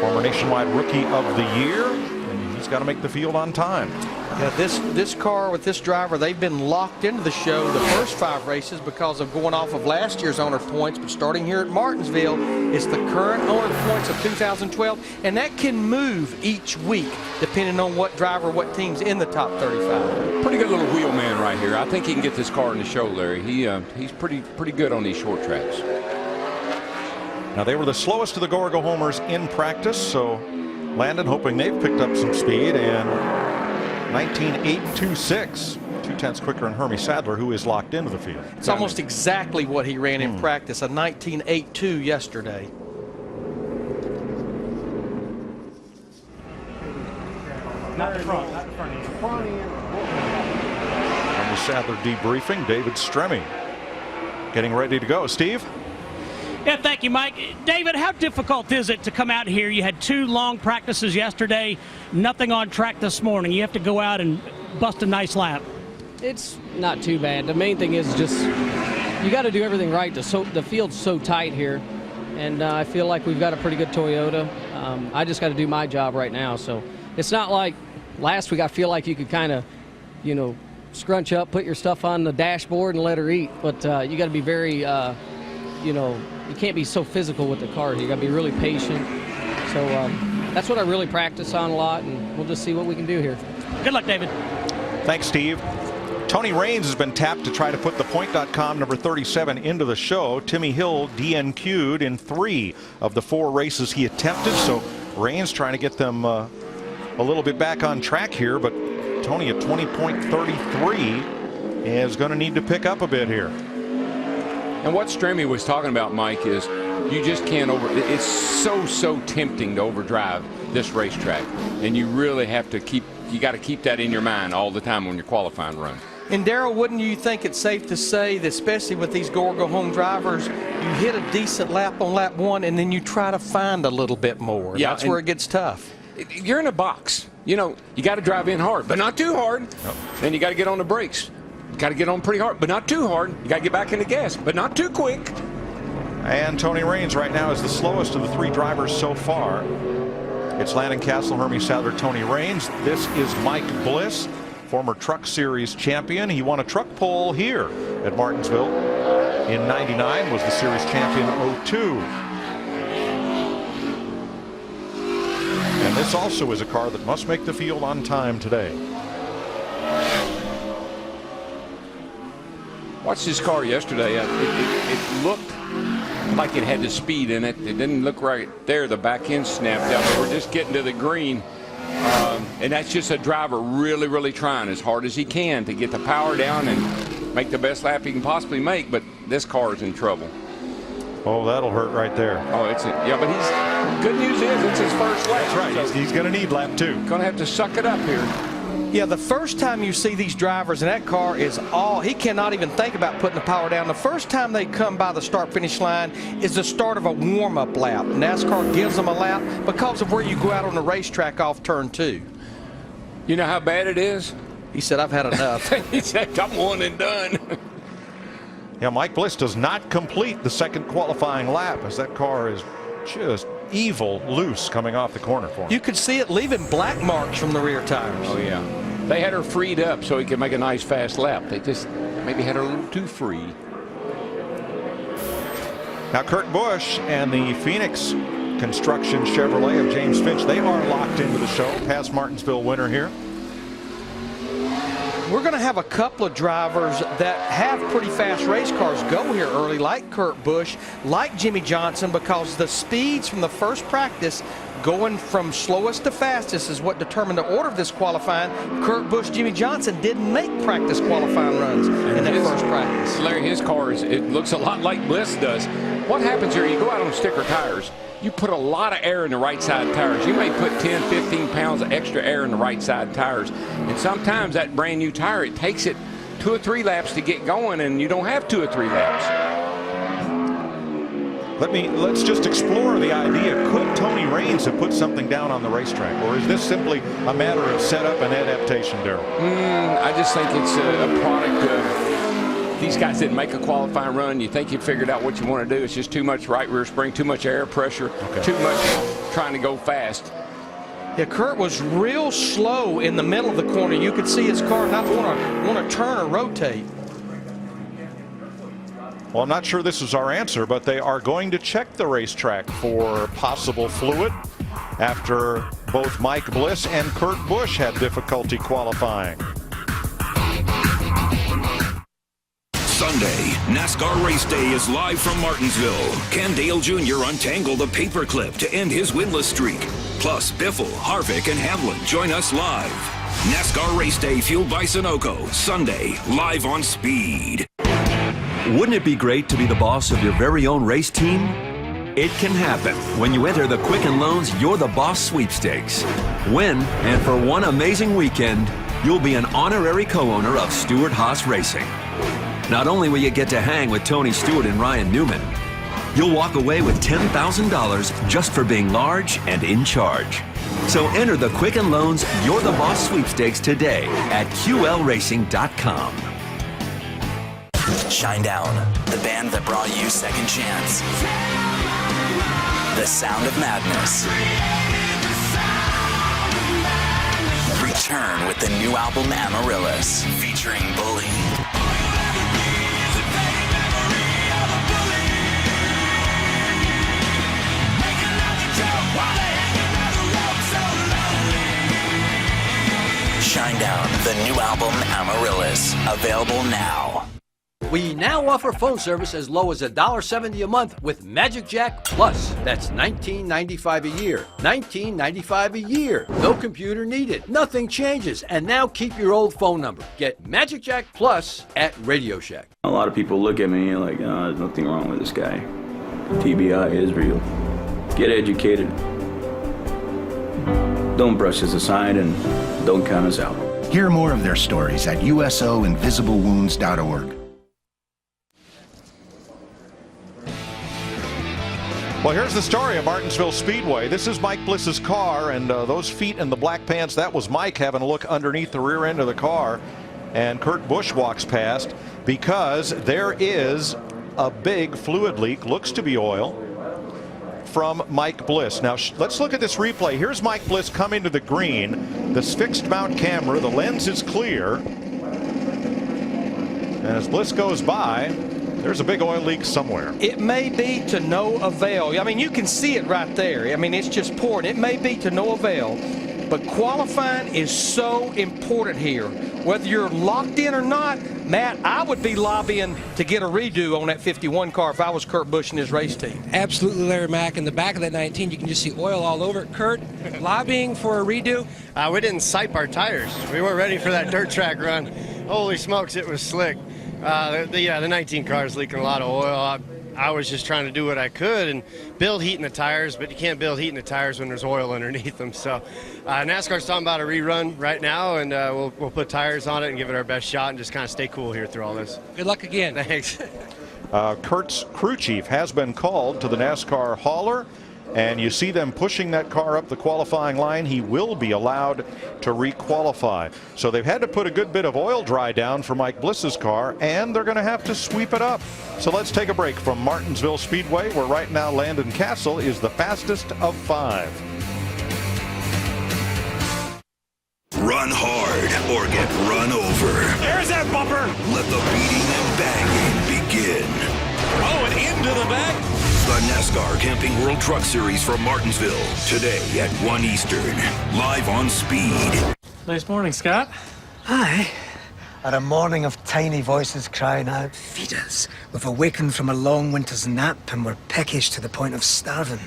Former Nationwide Rookie of the Year. And he's got to make the field on time. Yeah, this car with this driver, they've been locked into the show the first 5 races because of going off of last year's owner points. But starting here at Martinsville, it's the current owner points of 2012, and that can move each week depending on what driver, what team's in the top 35. Pretty good little wheel man right here. I think he can get this car in the show, Larry. He's pretty good on these short tracks. Now they were the slowest of the Gorgo homers in practice, so Landon hoping they've picked up some speed, and 19.826, 0.2 quicker than Hermie Sadler, who is locked into the field. It's almost exactly what he ran in practice, a 19.82 yesterday. Not the front, not the front end. Front end. Hermie Sadler debriefing. David Stremme getting ready to go. Steve? Yeah, thank you, Mike. David, how difficult is it to come out here? You had 2 long practices yesterday, nothing on track this morning. You have to go out and bust a nice lap. It's not too bad. The main thing is just you got to do everything right. The field's so tight here, and I feel like we've got a pretty good Toyota. I just got to do my job right now. So it's not like last week I feel like you could kind of, scrunch up, put your stuff on the dashboard and let her eat. But you got to be very, you can't be so physical with the car. You got to be really patient. So that's what I really practice on a lot, and we'll just see what we can do here. Good luck, David. Thanks, Steve. Tony Raines has been tapped to try to put the Point.com number 37 into the show. Timmy Hill DNQ'd in 3 of the 4 races he attempted, so Raines trying to get them a little bit back on track here, but Tony at 20.33 is going to need to pick up a bit here. And what Stremme was talking about, Mike, is you just can't it's so tempting to overdrive this racetrack. And you really have to you got to keep that in your mind all the time when you're qualifying run. And Darrell, wouldn't you think it's safe to say that especially with these Gorgo home drivers, you hit a decent lap on lap 1 and then you try to find a little bit more. Yeah, that's where it gets tough. You're in a box. You know, you got to drive in hard, but not too hard. Yep. Then you got to get on the brakes. You got to get on pretty hard, but not too hard. You got to get back in the gas, but not too quick. And Tony Raines right now is the slowest of the 3 drivers so far. It's Landon Castle, Hermie Sadler, Tony Raines. This is Mike Bliss, former Truck Series champion. He won a truck pole here at Martinsville in '99, was the series champion in '02. And this also is a car that must make the field on time today. Watched this car yesterday. It looked like it had the speed in it. It didn't look right there. The back end snapped out, but we're just getting to the green. And that's just a driver really, really trying as hard as he can to get the power down and make the best lap he can possibly make. But this car is in trouble. Oh, that'll hurt right there. Oh, yeah, but good news is it's his first lap. That's right. So he's going to need lap 2. Going to have to suck it up here. Yeah, the first time you see these drivers in that car is he cannot even think about putting the power down. The first time they come by the start-finish line is the start of a warm-up lap. NASCAR gives them a lap because of where you go out on the racetrack off turn 2. You know how bad it is? He said, I've had enough. He said, I'm one and done. Yeah, Mike Bliss does not complete the second qualifying lap as that car is just evil loose coming off the corner for him. You could see it leaving black marks from the rear tires. Oh, yeah. They had her freed up so he could make a nice fast lap. They just maybe had her a little too free. Now Kurt Busch and the Phoenix Construction Chevrolet of James Finch, they are locked into the show. Past Martinsville winner here. We're going to have a couple of drivers that have pretty fast race cars go here early, like Kurt Busch, like Jimmy Johnson, because the speeds from the first practice going from slowest to fastest is what determined the order of this qualifying. Kurt Busch, Jimmy Johnson didn't make practice qualifying runs in that first practice. Larry, his car it looks a lot like Bliss does. What happens here, you go out on sticker tires, you put a lot of air in the right side tires. You may put 10, 15 pounds of extra air in the right side tires. And sometimes that brand new tire, it takes it 2 or 3 laps to get going, and you don't have 2 or 3 laps. Let's just explore the idea. Could Tony Raines have put something down on the racetrack, or is this simply a matter of setup and adaptation, Darrell? I just think it's a product of these guys didn't make a qualifying run. You think you figured out what you want to do. It's just too much right rear spring, too much air pressure, too much trying to go fast. Yeah, Kurt was real slow in the middle of the corner. You could see his car not want to turn or rotate. Well, I'm not sure this is our answer, but they are going to check the racetrack for possible fluid after both Mike Bliss and Kurt Busch had difficulty qualifying. Sunday, NASCAR Race Day is live from Martinsville. Ken Dale Jr. untangled the paperclip to end his winless streak. Plus, Biffle, Harvick, and Hamlin join us live. NASCAR Race Day fueled by Sunoco. Sunday, live on Speed. Wouldn't it be great to be the boss of your very own race team? It can happen when you enter the Quicken Loans You're the Boss sweepstakes. Win, and for one amazing weekend, you'll be an honorary co-owner of Stewart Haas Racing. Not only will you get to hang with Tony Stewart and Ryan Newman, you'll walk away with $10,000 just for being large and in charge. So enter the Quicken Loans You're the Boss sweepstakes today at QLRacing.com. Shinedown, the band that brought you Second Chance. The Sound of Madness. Return with the new album Amaryllis, featuring Bully. Shinedown, the new album Amaryllis, available now. We now offer phone service as low as $1.70 a month with Magic Jack Plus. That's $19.95 a year. $19.95 a year. No computer needed. Nothing changes. And now keep your old phone number. Get Magic Jack Plus at Radio Shack. A lot of people look at me like, oh, there's nothing wrong with this guy. TBI is real. Get educated. Don't brush us aside and don't count us out. Hear more of their stories at usoinvisiblewounds.org. Well, here's the story of Martinsville Speedway. This is Mike Bliss's car, and those feet in the black pants, that was Mike having a look underneath the rear end of the car. And Kurt Busch walks past because there is a big fluid leak, looks to be oil, from Mike Bliss. Now, let's look at this replay. Here's Mike Bliss coming to the green. This fixed mount camera, the lens is clear. And as Bliss goes by, there's a big oil leak somewhere. It may be to no avail. I mean, you can see it right there. I mean, it's just pouring. It may be to no avail, but qualifying is so important here. Whether you're locked in or not, Matt, I would be lobbying to get a redo on that 51 car if I was Kurt Busch and his race team. Absolutely, Larry Mack. In the back of that 19, you can just see oil all over it. Kurt, lobbying for a redo? We didn't sipe our tires. We weren't ready for that dirt track run. Holy smokes, it was slick. The 19 car is leaking a lot of oil. I was just trying to do what I could and build heat in the tires, but you can't build heat in the tires when there's oil underneath them. So NASCAR's talking about a rerun right now, and we'll put tires on it and give it our best shot and just kind of stay cool here through all this. Good luck again. Thanks. Kurt's crew chief has been called to the NASCAR hauler, and you see them pushing that car up the qualifying line. He will be allowed to re-qualify. So they've had to put a good bit of oil dry down for Mike Bliss's car, and they're going to have to sweep it up. So let's take a break from Martinsville Speedway, where right now Landon Castle is the fastest of 5. Run hard or get run over. There's that bumper. Let the beating and banging begin. Oh, and into the back. The NASCAR Camping World Truck Series from Martinsville, today at 1 Eastern, live on Speed. Nice morning, Scott. Hi. At a morning of tiny voices crying out, "Feed us." We've awakened from a long winter's nap and we're peckish to the point of starving.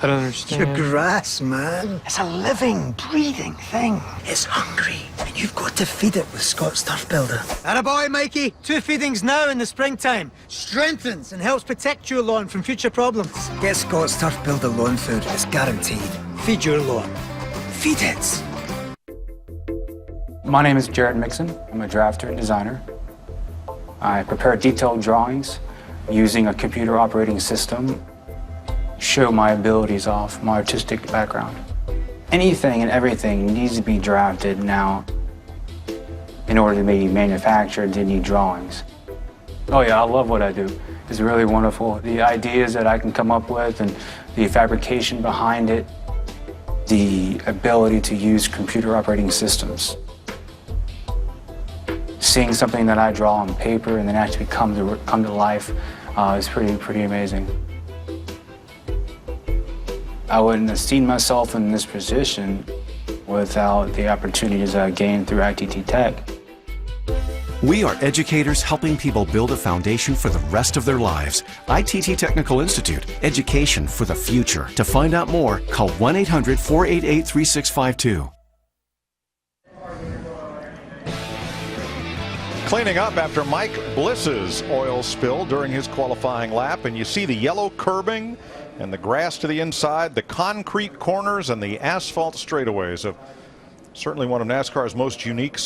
I don't understand. Your grass, man. It's a living, breathing thing. It's hungry, and you've got to feed it with Scott's Turf Builder. Attaboy, Mikey. 2 feedings now in the springtime. Strengthens and helps protect your lawn from future problems. Get Scott's Turf Builder lawn food. It's guaranteed. Feed your lawn. Feed it. My name is Jared Mixon. I'm a drafter and designer. I prepare detailed drawings using a computer operating system. Show my abilities off, my artistic background. Anything and everything needs to be drafted now. In order to be manufactured, they need drawings. Oh yeah, I love what I do. It's really wonderful. The ideas that I can come up with and the fabrication behind it, the ability to use computer operating systems. Seeing something that I draw on paper and then actually come to life is pretty amazing. I wouldn't have seen myself in this position without the opportunities I gained through ITT Tech. We are educators helping people build a foundation for the rest of their lives. ITT Technical Institute, education for the future. To find out more, call 1-800-488-3652. Cleaning up after Mike Bliss's oil spill during his qualifying lap, and you see the yellow curbing and the grass to the inside, the concrete corners and the asphalt straightaways of certainly one of NASCAR's most unique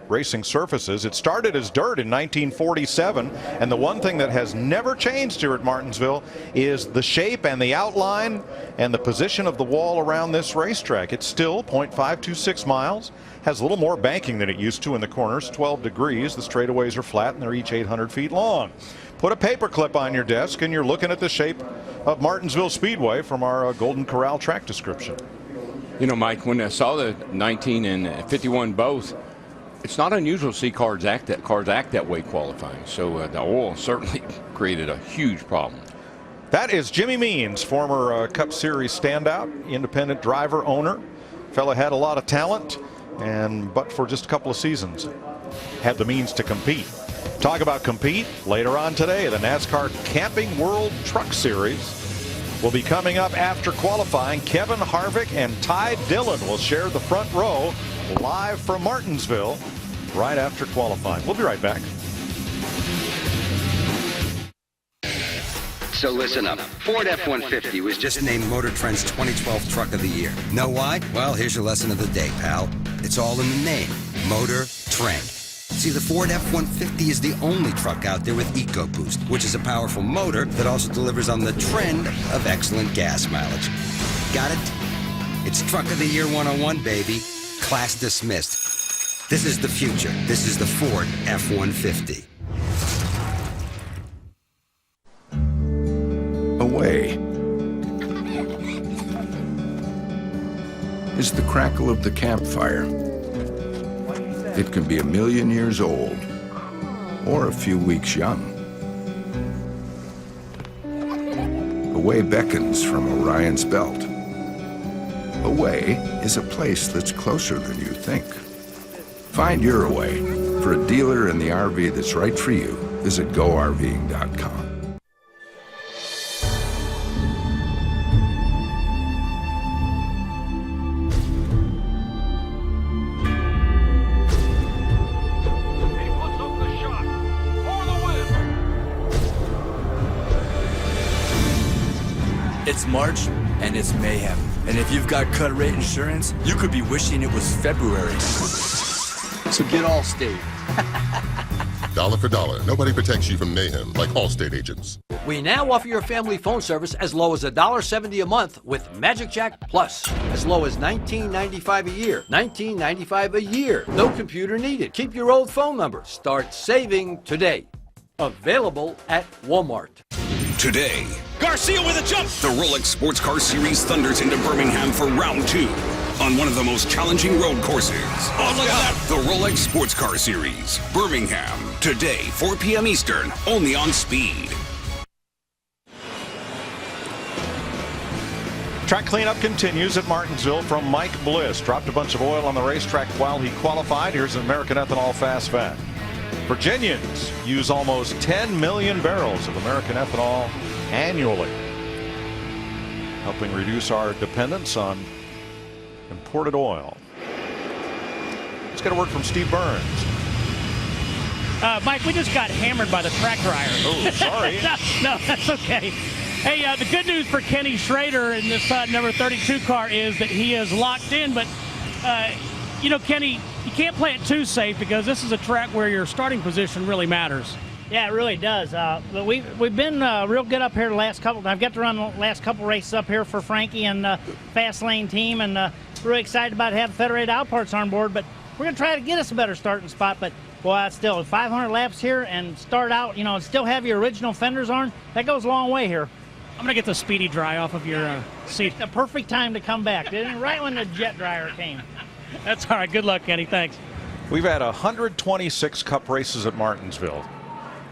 racing surfaces. It started as dirt in 1947, and the one thing that has never changed here at Martinsville is the shape and the outline and the position of the wall around this racetrack. It's still 0.526 miles, has a little more banking than it used to in the corners, 12 degrees. The straightaways are flat and they're each 800 feet long. Put a paper clip on your desk and you're looking at the shape of Martinsville Speedway from our Golden Corral track description. You know, Mike, when I saw the 19 and 51 both, it's not unusual to see cars act that way qualifying. So the oil certainly created a huge problem. That is Jimmy Means, former Cup Series standout, independent driver, owner. Fella had a lot of talent, but for just a couple of seasons, had the means to compete. Talk about compete later on today. The NASCAR Camping World Truck Series will be coming up after qualifying. Kevin Harvick and Ty Dillon will share the front row live from Martinsville right after qualifying. We'll be right back. So listen up. Ford F-150 was just named Motor Trend's 2012 Truck of the Year. Know why? Well, here's your lesson of the day, pal. It's all in the name. Motor Trend. See, the Ford F-150 is the only truck out there with EcoBoost, which is a powerful motor that also delivers on the trend of excellent gas mileage. Got it? It's Truck of the Year 101, baby. Class dismissed. This is the future. This is the Ford F-150. Away is the crackle of the campfire. It can be 1,000,000 years old or a few weeks young. Away beckons from Orion's belt. Away is a place that's closer than you think. Find your Away. For a dealer in the RV that's right for you, visit GoRVing.com. It's March, and it's mayhem. And if you've got cut rate insurance, you could be wishing it was February. So get Allstate. Dollar for dollar, nobody protects you from mayhem like Allstate agents. We now offer your family phone service as low as $1.70 a month with Magic Jack Plus. As low as $19.95 a year. $19.95 a year. No computer needed. Keep your old phone number. Start saving today. Available at Walmart. Today, Garcia with a jump. the Rolex Sports Car Series thunders into Birmingham for round 2 on one of the most challenging road courses. Oh, look at that. The Rolex Sports Car Series, Birmingham. Today, 4 p.m. Eastern, only on Speed. Track cleanup continues at Martinsville from Mike Bliss. Dropped a bunch of oil on the racetrack while he qualified. Here's an American Ethanol Fast Fat. Virginians use almost 10 million barrels of American ethanol annually, helping reduce our dependence on imported oil. Let's get a word from Steve Burns. Mike, we just got hammered by the track dryer. Oh, sorry. no, that's okay. Hey, the good news for Kenny Schrader in this number 32 car is that he is locked in, but you know, Kenny, you can't play it too safe because this is a track where your starting position really matters. Yeah, it really does. But we've been real good up here the last couple. I've got to run the last couple races up here for Frankie and Fast Lane team, and really excited about having Federated Outparts on board. But we're going to try to get us a better starting spot. But boy, still 500 laps here and start out, you know, and still have your original fenders on. That goes a long way here. I'm going to get the speedy dry off of your seat. The perfect time to come back, didn't it? Right when the jet dryer came. That's all right. Good luck, Kenny. Thanks. We've had 126 Cup races at Martinsville.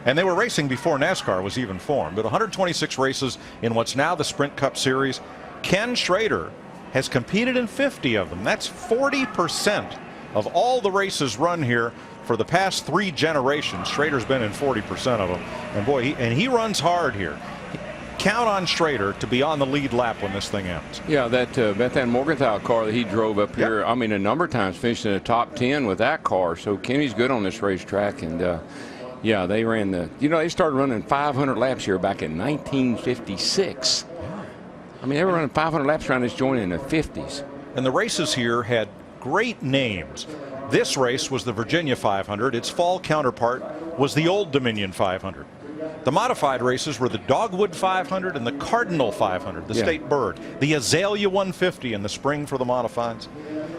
And they were racing before NASCAR was even formed. But 126 races in what's now the Sprint Cup Series. Ken Schrader has competed in 50 of them. That's 40% of all the races run here for the past 3 generations. Schrader's been in 40% of them. And boy, he runs hard here. Count on Schrader to be on the lead lap when this thing ends. Yeah, that Beth Ann Morgenthau car that he drove up here, yep. I mean, a number of times finished in the top 10 with that car. So Kenny's good on this racetrack. And yeah, they ran they started running 500 laps here back in 1956. I mean, they were running 500 laps around this joint in the 50s. And the races here had great names. This race was the Virginia 500. Its fall counterpart was the Old Dominion 500. The modified races were the Dogwood 500 and the Cardinal 500, the state bird. The Azalea 150 in the spring for the modifieds.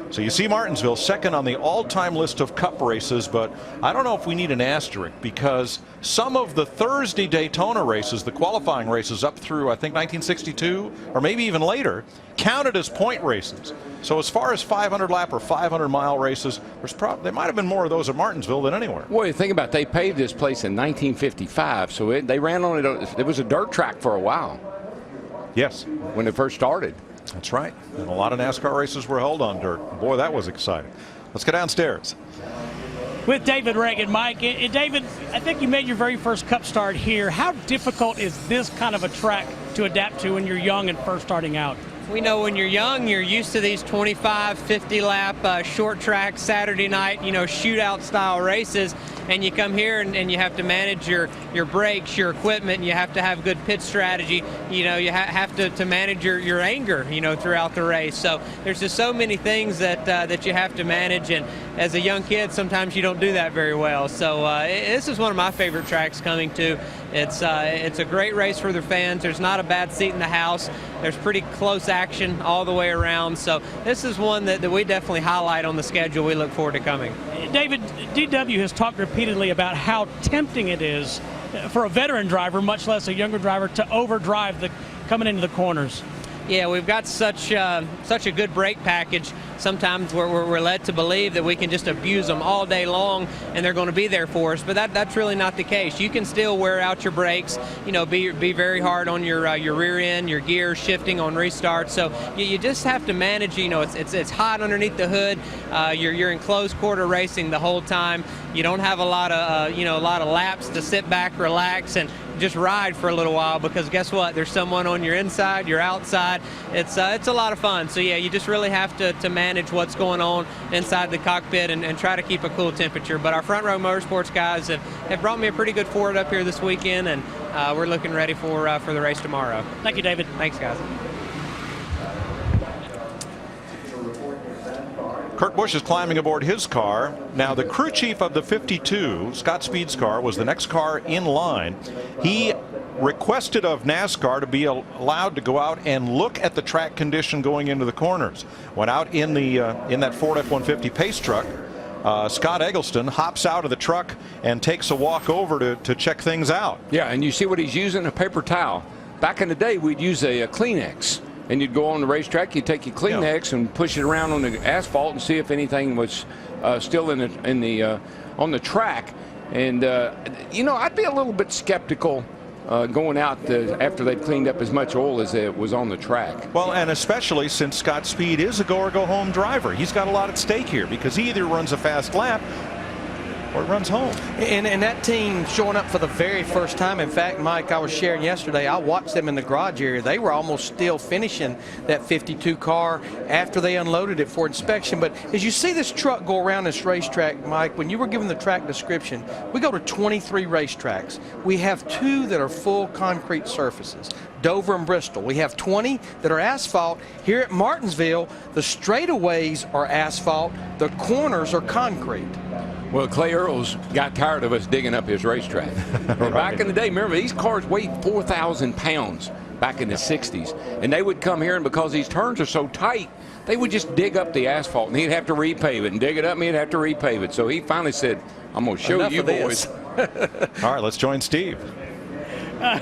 So you see Martinsville second on the all-time list of Cup races, but I don't know if we need an asterisk because some of the Thursday Daytona races, the qualifying races up through, I think, 1962 or maybe even later, counted as point races. So as far as 500 lap or 500 mile races, there might have been more of those at Martinsville than anywhere. Well, you think about it, they paved this place in 1955, so they ran on it. It was a dirt track for a while. Yes. When it first started. That's right. And a lot of NASCAR races were held on dirt. Boy, that was exciting. Let's go downstairs. With David Reagan, Mike. David, I think you made your very first Cup start here. How difficult is this kind of a track to adapt to when you're young and first starting out? We know when you're young, you're used to these 25, 50 lap short track Saturday night, shootout style races. and you come here and you have to manage your brakes, your equipment, and you have to have good pit strategy. You know, you have to manage your anger, you know, throughout the race. So there's just so many things that you have to manage, and as a young kid, sometimes you don't do that very well. So this is one of my favorite tracks coming to. It's a great race for the fans. There's not a bad seat in the house. There's pretty close action all the way around. So this is one that we definitely highlight on the schedule. We look forward to coming. David, DW has talked repeatedly about how tempting it is for a veteran driver, much less a younger driver, to overdrive coming into the corners. Yeah, we've got such a good brake package. Sometimes we're led to believe that we can just abuse them all day long and they're going to be there for us, but that's really not the case. You can still wear out your brakes, you know, be very hard on your rear end, your gears, shifting on restart. So you just have to manage. You know, it's hot underneath the hood. You're in close quarter racing the whole time. You don't have a lot of laps to sit back, relax, and just ride for a little while, because guess what? There's someone on your inside, your outside. It's a lot of fun. So yeah, you just really have to manage what's going on inside the cockpit and try to keep a cool temperature. But our Front Row Motorsports guys have brought me a pretty good Ford up here this weekend, and we're looking ready for the race tomorrow. Thank you, David. Thanks, guys. Kurt Busch is climbing aboard his car. Now, the crew chief of the 52, Scott Speed's car, was the next car in line. He requested of NASCAR to be allowed to go out and look at the track condition going into the corners. Went out in that Ford F-150 pace truck. Scott Eggleston hops out of the truck and takes a walk over to check things out. Yeah, and you see what he's using, a paper towel. Back in the day, we'd use a Kleenex. And you'd go on the racetrack, you'd take your Kleenex and push it around on the asphalt and see if anything was still on the track. And you know, I'd be a little bit skeptical going out after they'd cleaned up as much oil as it was on the track. Well, and especially since Scott Speed is a go-or-go-home driver. He's got a lot at stake here, because he either runs a fast lap or runs home. And that team showing up for the very first time. In fact, Mike, I was sharing yesterday, I watched them in the garage area. They were almost still finishing that 52 car after they unloaded it for inspection. But as you see this truck go around this racetrack, Mike, when you were given the track description, we go to 23 racetracks. We have 2 that are full concrete surfaces, Dover and Bristol. We have 20 that are asphalt. Here at Martinsville, the straightaways are asphalt, the corners are concrete. Well, Clay Earls got tired of us digging up his racetrack. Right. Back in the day, remember, these cars weighed 4,000 pounds back in the 60s. And they would come here, and because these turns are so tight, they would just dig up the asphalt, and he'd have to repave it, and dig it up, and he'd have to repave it. So he finally said, I'm going to show you boys. All right, let's join Steve.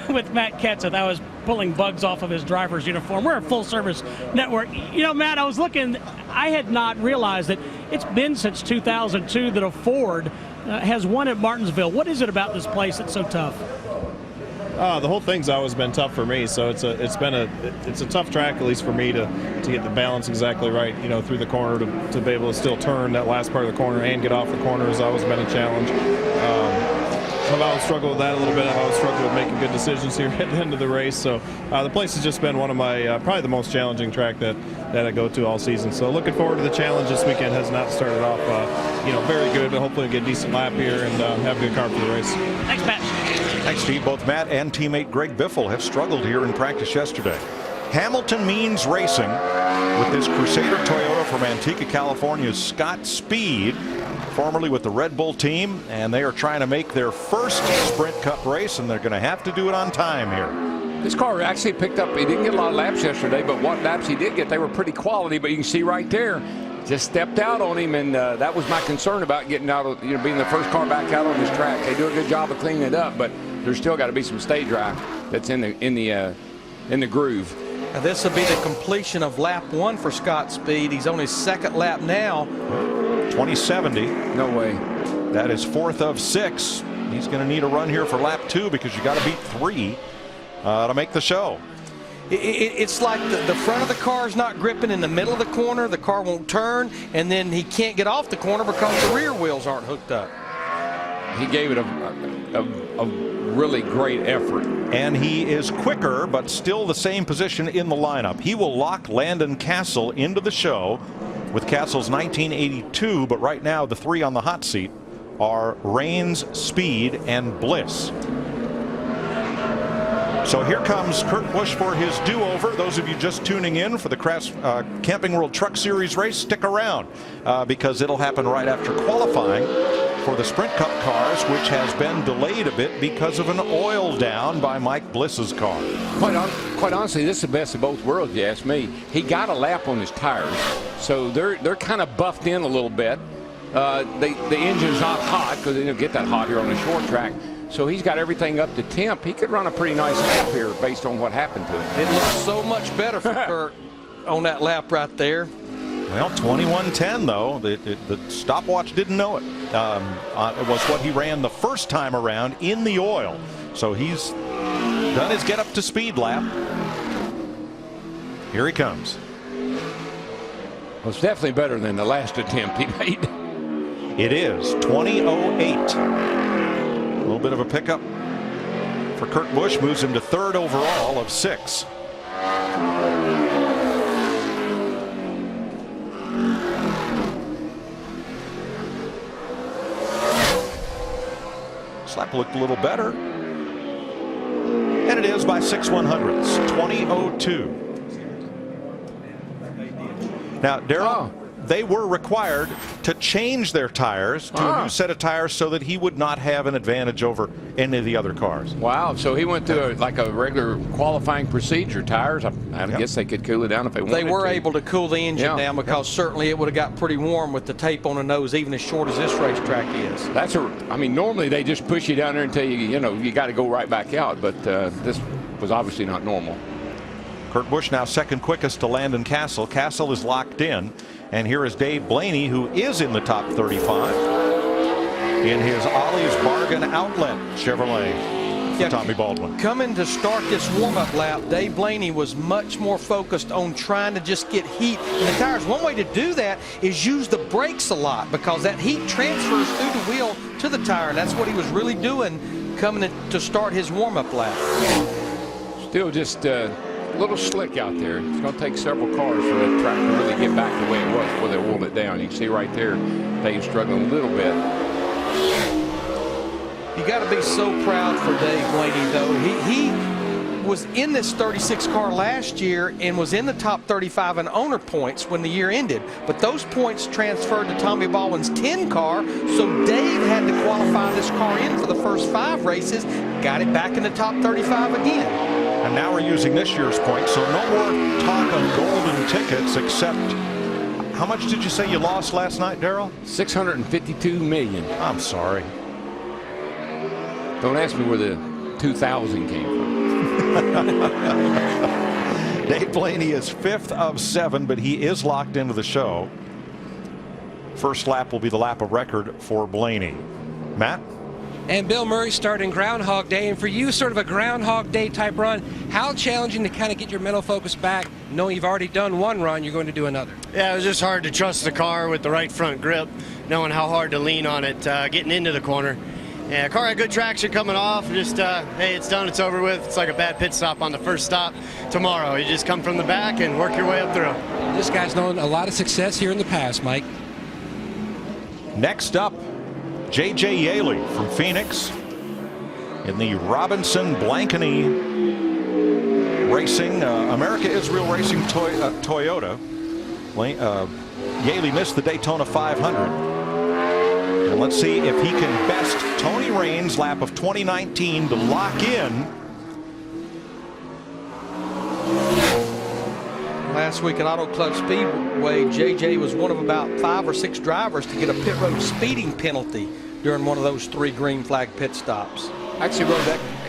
With Matt Ketzeth, I was pulling bugs off of his driver's uniform. We're a full-service network. You know, Matt, I was looking. I had not realized that it's been since 2002 that a Ford has won at Martinsville. What is it about this place that's so tough? The whole thing's always been tough for me. So it's a tough track, at least for me, to get the balance exactly right. You know, through the corner to be able to still turn that last part of the corner and get off the corner has always been a challenge. I've always struggled with that a little bit. I've always struggled with making good decisions here at the end of the race. So the place has just been one of my probably the most challenging track that I go to all season. So looking forward to the challenge this weekend. Has not started off very good, but hopefully get a decent lap here and have a good car for the race. Thanks, Matt. Thanks, Steve. Both Matt and teammate Greg Biffle have struggled here in practice yesterday. Hamilton means racing with this Crusader Toyota from Antigua, California's Scott Speed, formerly with the Red Bull team, and they are trying to make their first Sprint Cup race, and they're going to have to do it on time here. This car actually picked up, he didn't get a lot of laps yesterday, but what laps he did get, they were pretty quality. But you can see right there, just stepped out on him, and that was my concern about getting out of, being the first car back out on this track. They do a good job of cleaning it up, but there's still got to be some stay dry that's in the groove. Now this will be the completion of lap 1 for Scott Speed. He's on his second lap now. 2070. No way. That is 4th of 6. He's going to need a run here for lap 2 because you got to beat 3 to make the show. It's like the front of the car is not gripping in the middle of the corner. The car won't turn, and then he can't get off the corner because the rear wheels aren't hooked up. He gave it a really great effort. And he is quicker, but still the same position in the lineup. He will lock Landon Castle into the show with Castle's 1982, but right now the 3 on the hot seat are Rains, Speed, and Bliss. So here comes Kurt Busch for his do-over. Those of you just tuning in for the Camping World Truck Series race, stick around because it'll happen right after qualifying for the Sprint Cup cars, which has been delayed a bit because of an oil down by Mike Bliss's car. Quite honestly, this is the best of both worlds, you ask me. He got a lap on his tires, so they're kind of buffed in a little bit. The engine's not hot because they don't get that hot here on the short track. So he's got everything up to temp. He could run a pretty nice lap here based on what happened to him. It looks so much better for Kurt on that lap right there. Well, 21:10 though. The stopwatch didn't know it. It was what he ran the first time around in the oil. So he's done his get up to speed lap. Here he comes. Well, it's definitely better than the last attempt he made. It is 20:08. A little bit of a pickup for Kurt Busch, moves him to 3rd overall of 6. This lap looked a little better. And it is by 6/100ths, 20:02. Now, Darrell, they were required to change their tires to a new set of tires so that he would not have an advantage over any of the other cars. Wow, so he went through like a regular qualifying procedure. Tires, I guess they could cool it down if they wanted to. They were able to cool the engine down because certainly it would have got pretty warm with the tape on the nose, even as short as this racetrack is. I mean, normally they just push you down there and tell you, you got to go right back out, but this was obviously not normal. Kurt Busch now second quickest to Landon Castle. Castle is locked in. And here is Dave Blaney, who is in the top 35 in his Ollie's Bargain Outlet Chevrolet. Tommy Baldwin. Coming to start this warm-up lap, Dave Blaney was much more focused on trying to just get heat in the tires. One way to do that is use the brakes a lot because that heat transfers through the wheel to the tire, and that's what he was really doing coming to start his warm-up lap. Still just a little slick out there. It's going to take several cars for the track to really get back the way it was before they rolled it down. You can see right there, Dave's struggling a little bit. You got to be so proud for Dave Blaney, though. He was in this 36 car last year and was in the top 35 in owner points when the year ended. But those points transferred to Tommy Baldwin's 10 car, so Dave had to qualify this car in for the first 5 races, got it back in the top 35 again. And now we're using this year's points, so no more talk of golden tickets except, how much did you say you lost last night, Darrell? $652 million. I'm sorry. Don't ask me where the 2,000 came from. Dave Blaney is 5th of 7, but he is locked into the show. First lap will be the lap of record for Blaney. Matt? And Bill Murray starting Groundhog Day, and for you, sort of a Groundhog Day type run. How challenging to kind of get your mental focus back, knowing you've already done one run, you're going to do another? Yeah, it was just hard to trust the car with the right front grip, knowing how hard to lean on it getting into the corner. Yeah, car had good traction coming off. Just, hey, it's done, it's over with. It's like a bad pit stop on the first stop tomorrow. You just come from the back and work your way up through. This guy's known a lot of success here in the past, Mike. Next up, J.J. Yaley from Phoenix in the Robinson Blankeny Racing, America Israel Racing Toyota. Yaley missed the Daytona 500. And let's see if he can best Tony Raines' lap of 2019 to lock in. Last week at Auto Club Speedway, JJ was one of about 5 or 6 drivers to get a pit road speeding penalty during one of those 3 green flag pit stops. Actually,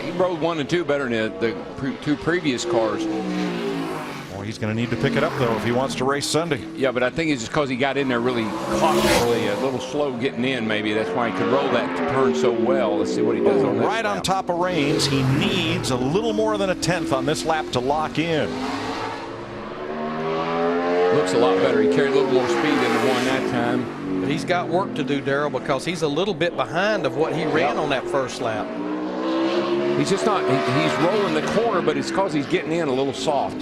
he rode 1 and 2 better than the 2 previous cars. Well, he's going to need to pick it up, though, if he wants to race Sunday. Yeah, but I think it's just because he got in there really cautiously, a little slow getting in, maybe. That's why he could roll that turn so well. Let's see what he does on this right lap. On top of Raines. He needs a little more than a 10th on this lap to lock in. Looks a lot better. He carried a little more speed than the one that time. But he's got work to do, Darrell, because he's a little bit behind of what he ran on that first lap. He's just not, he's rolling the corner, but it's because he's getting in a little soft.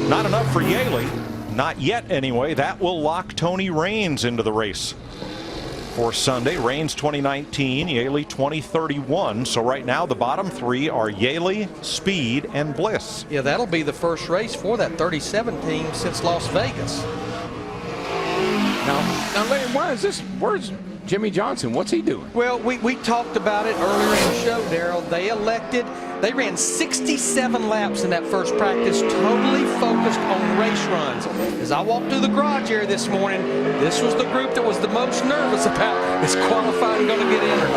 Not enough for Yaley. Not yet, anyway. That will lock Tony Raines into the race for Sunday. Rains 2019, Yaley 2031. So right now the bottom three are Yaley, Speed, and Bliss. Yeah, that'll be the first race for that 37 team since Las Vegas. Now Larry, where's Jimmy Johnson? What's he doing? Well, we talked about it earlier in the show, Darrell. They ran 67 laps in that first practice, totally focused on race runs. As I walked through the garage area this morning, this was the group that was the most nervous about is qualifying going to get in or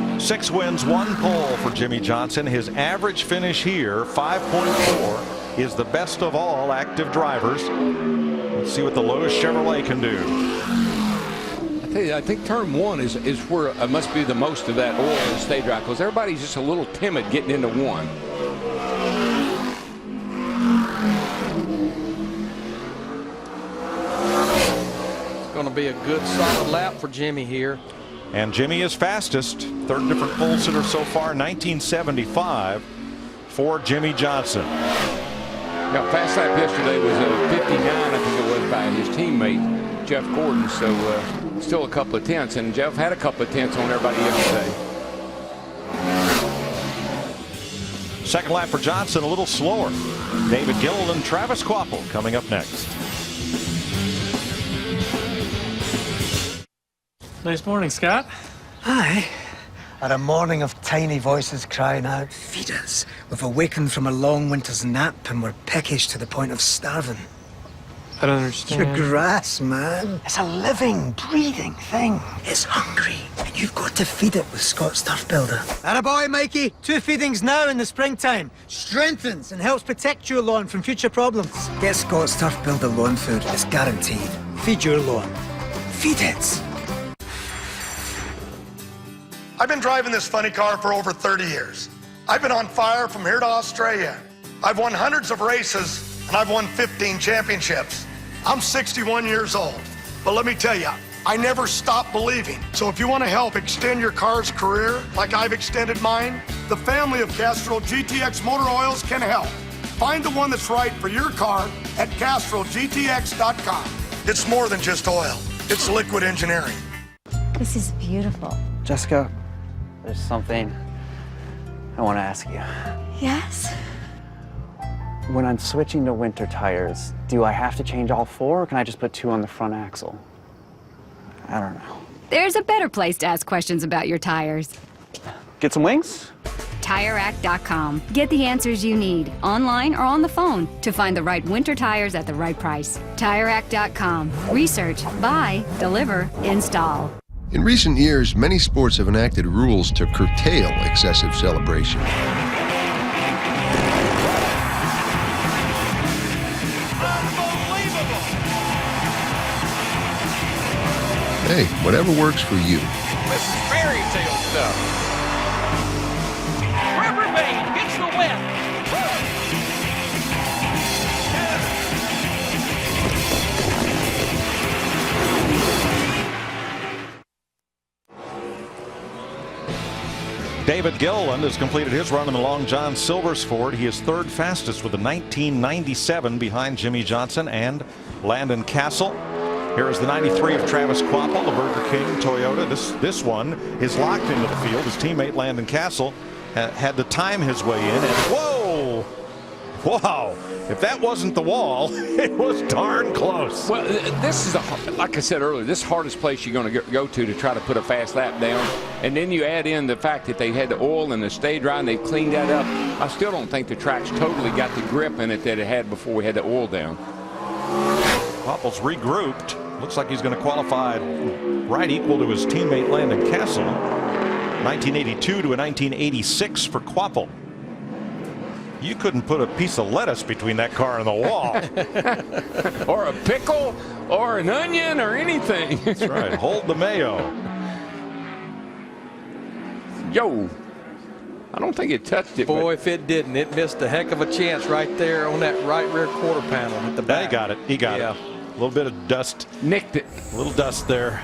not. 6 wins, 1 pole for Jimmy Johnson. His average finish here, 5.4, is the best of all active drivers. Let's see what the Lotus Chevrolet can do. I think turn 1 is where it must be the most of that oil and stay dry, because everybody's just a little timid getting into 1. It's going to be a good solid lap for Jimmy here. And Jimmy is fastest. Third different pole sitter so far, 1975 for Jimmy Johnson. Now, fast lap yesterday was a 59, I think it was, by his teammate Jeff Gordon. So still a couple of tenths, and Jeff had a couple of tenths on everybody yesterday. Second lap for Johnson, a little slower. David Gill and Travis Quapple coming up next. Nice morning, Scott. Aye. At a morning of tiny voices crying out, "Feed us." We've awakened from a long winter's nap and we're peckish to the point of starving. I don't understand. Your grass, man. It's a living, breathing thing. It's hungry, and you've got to feed it with Scott's Turf Builder. Attaboy, Mikey. 2 feedings now in the springtime. Strengthens and helps protect your lawn from future problems. Get Scott's Turf Builder lawn food. It's guaranteed. Feed your lawn. Feed it. I've been driving this funny car for over 30 years. I've been on fire from here to Australia. I've won hundreds of races, and I've won 15 championships. I'm 61 years old, but let me tell you, I never stop believing. So if you want to help extend your car's career like I've extended mine, the family of Castrol GTX Motor Oils can help. Find the one that's right for your car at CastrolGTX.com. It's more than just oil. It's liquid engineering. This is beautiful. Jessica, there's something I want to ask you. Yes? When I'm switching to winter tires, do I have to change all 4, or can I just put 2 on the front axle? I don't know. There's a better place to ask questions about your tires. Get some wings? TireRack.com. Get the answers you need, online or on the phone, to find the right winter tires at the right price. TireRack.com. Research, buy, deliver, install. In recent years, many sports have enacted rules to curtail excessive celebration. Hey, whatever works for you. This is fairy tale stuff. Riverbane gets the win. David Gilliland has completed his run in the Long John Silver's Ford. He is third fastest with a 1997 behind Jimmy Johnson and Landon Castle. Here is the 93 of Travis Quapple, the Burger King Toyota. This one is locked into the field. His teammate Landon Castle had to time his way in, and whoa! Wow! If that wasn't the wall, it was darn close. Well, this is, like I said earlier, this is the hardest place you're going to go to try to put a fast lap down. And then you add in the fact that they had the oil and the stay dry, and they cleaned that up. I still don't think the track's totally got the grip in it that it had before we had the oil down. Popple's regrouped. Looks like he's going to qualify right equal to his teammate Landon Castle. 1982 to a 1986 for Quapple. You couldn't put a piece of lettuce between that car and the wall. Or a pickle, or an onion, or anything. That's right. Hold the mayo. Yo, I don't think it touched it. Boy, if it didn't, it missed a heck of a chance right there on that right rear quarter panel at the back. He got it. He got it. A little bit of dust. Nicked it. A little dust there.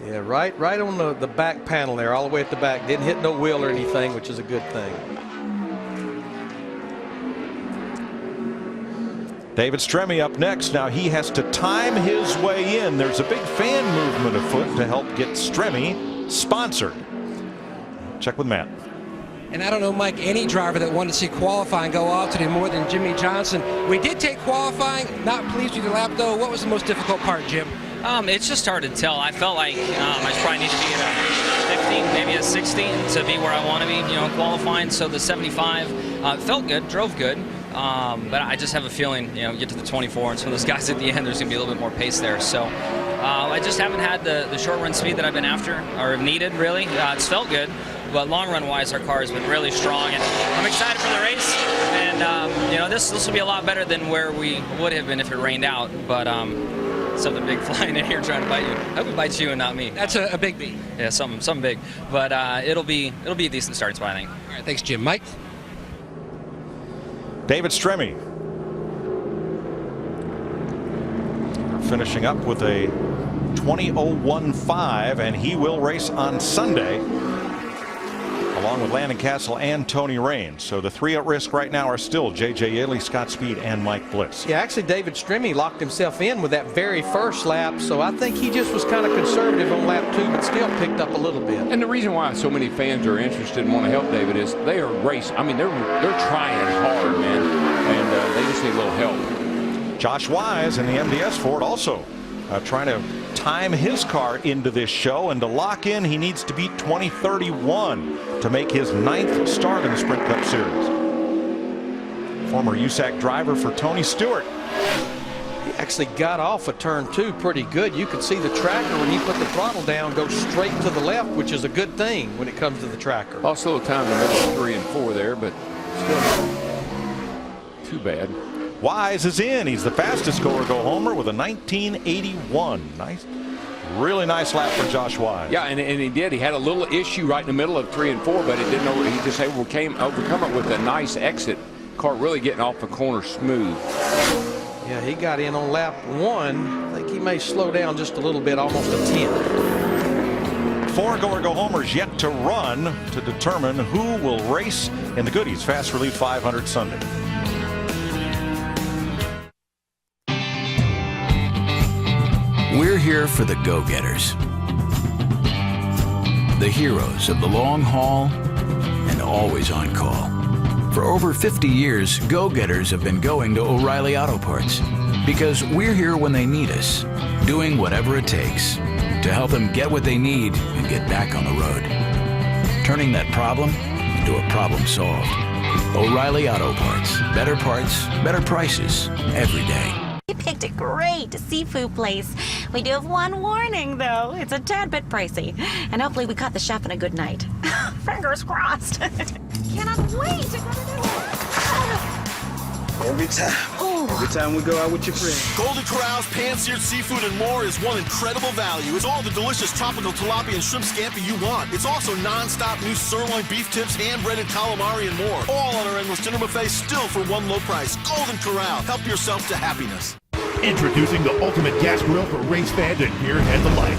Yeah, right on the back panel there, all the way at the back. Didn't hit no wheel or anything, which is a good thing. David Stremme up next. Now he has to time his way in. There's a big fan movement afoot to help get Stremme sponsored. Check with Matt. And I don't know, Mike, any driver that wanted to see qualifying go off today more than Jimmy Johnson. We did take qualifying, not pleased with the lap though. What was the most difficult part, Jim? It's just hard to tell. I felt like I probably need to be at a 15, maybe a 16 to be where I want to be, qualifying. So the 75 felt good, drove good. But I just have a feeling, get to the 24 and some of those guys at the end, there's going to be a little bit more pace there. So I just haven't had the short run speed that I've been after or needed, really. It's felt good, but long run wise, our car has been really strong. And I'm excited for the race. And, this will be a lot better than where we would have been if it rained out. But something big flying in here trying to bite you. I hope it bites you and not me. That's a big B. Yeah, something big. But it'll be a decent starting spot, I think. All right, thanks, Jim. Mike? David Stremme finishing up with a 20.015, and he will race on Sunday along with Landon Castle and Tony Raines. So the three at risk right now are still J.J. Yaley, Scott Speed, and Mike Bliss. Yeah, actually David Stremme locked himself in with that very first lap, so I think he just was kind of conservative on lap 2, but still picked up a little bit. And the reason why so many fans are interested and want to help David is they are racing. I mean, they're trying hard, man, and they just need a little help. Josh Wise in the MDS Ford also trying to time his car into this show, and to lock in he needs to beat 2031 to make his 9th start in the Sprint Cup Series. Former USAC driver for Tony Stewart. He actually got off of turn 2 pretty good. You could see the tracker when he put the throttle down go straight to the left, which is a good thing when it comes to the tracker. Lost a little time in the middle of 3 and 4 there, but still too bad. Wise is in. He's the fastest go-homer with a 1981. Nice, really nice lap for Josh Wise. Yeah, and he did. He had a little issue right in the middle of 3 and 4, but it didn't. He just overcome it with a nice exit. Car really getting off the corner smooth. Yeah, he got in on lap 1. I think he may slow down just a little bit, almost a 10. 4 go-homers yet to run to determine who will race in the Goody's Fast Relief 500 Sunday. We're here for the go-getters, the heroes of the long haul and always on call. For over 50 years, go-getters have been going to O'Reilly Auto Parts because we're here when they need us, doing whatever it takes to help them get what they need and get back on the road, turning that problem into a problem solved. O'Reilly Auto Parts, better prices every day. We picked a great seafood place. We do have one warning, though. It's a tad bit pricey. And hopefully we caught the chef on a good night. Fingers crossed. Cannot wait to go to Every time we go out with your friends. Golden Corral's pan-seared seafood and more is one incredible value. It's all the delicious tropical tilapia and shrimp scampi you want. It's also non-stop new sirloin, beef tips, hand-breaded calamari, and more. All on our endless dinner buffet, still for one low price. Golden Corral. Help yourself to happiness. Introducing the ultimate gas grill for race fans and gearheads alike.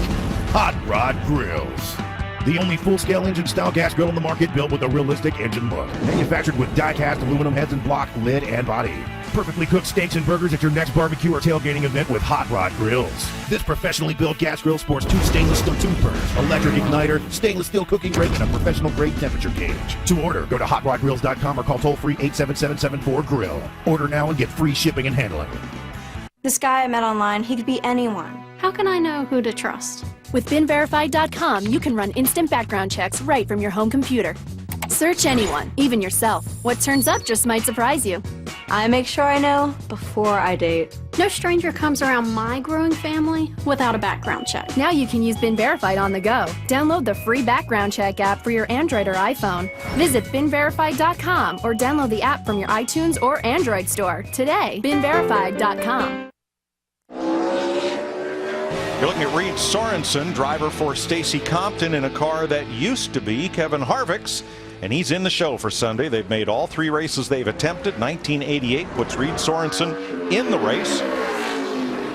Hot Rod Grills. The only full-scale engine-style gas grill on the market, built with a realistic engine look. Manufactured with die-cast aluminum heads and block, lid, and body. Perfectly cooked steaks and burgers at your next barbecue or tailgating event with Hot Rod Grills. This professionally built gas grill sports 2 stainless steel tube burners, electric igniter, stainless steel cooking rate, and a professional-grade temperature gauge. To order, go to hotrodgrills.com or call toll-free 877-74-GRILL. Order now and get free shipping and handling. This guy I met online, he could be anyone. How can I know who to trust? With BeenVerified.com, you can run instant background checks right from your home computer. Search anyone, even yourself. What turns up just might surprise you. I make sure I know before I date. No stranger comes around my growing family without a background check. Now you can use BeenVerified on the go. Download the free background check app for your Android or iPhone. Visit BeenVerified.com or download the app from your iTunes or Android store today. BeenVerified.com. You're looking at Reed Sorensen, driver for Stacy Compton in a car that used to be Kevin Harvick's, and he's in the show for Sunday. They've made all 3 races they've attempted. 1988 puts Reed Sorensen in the race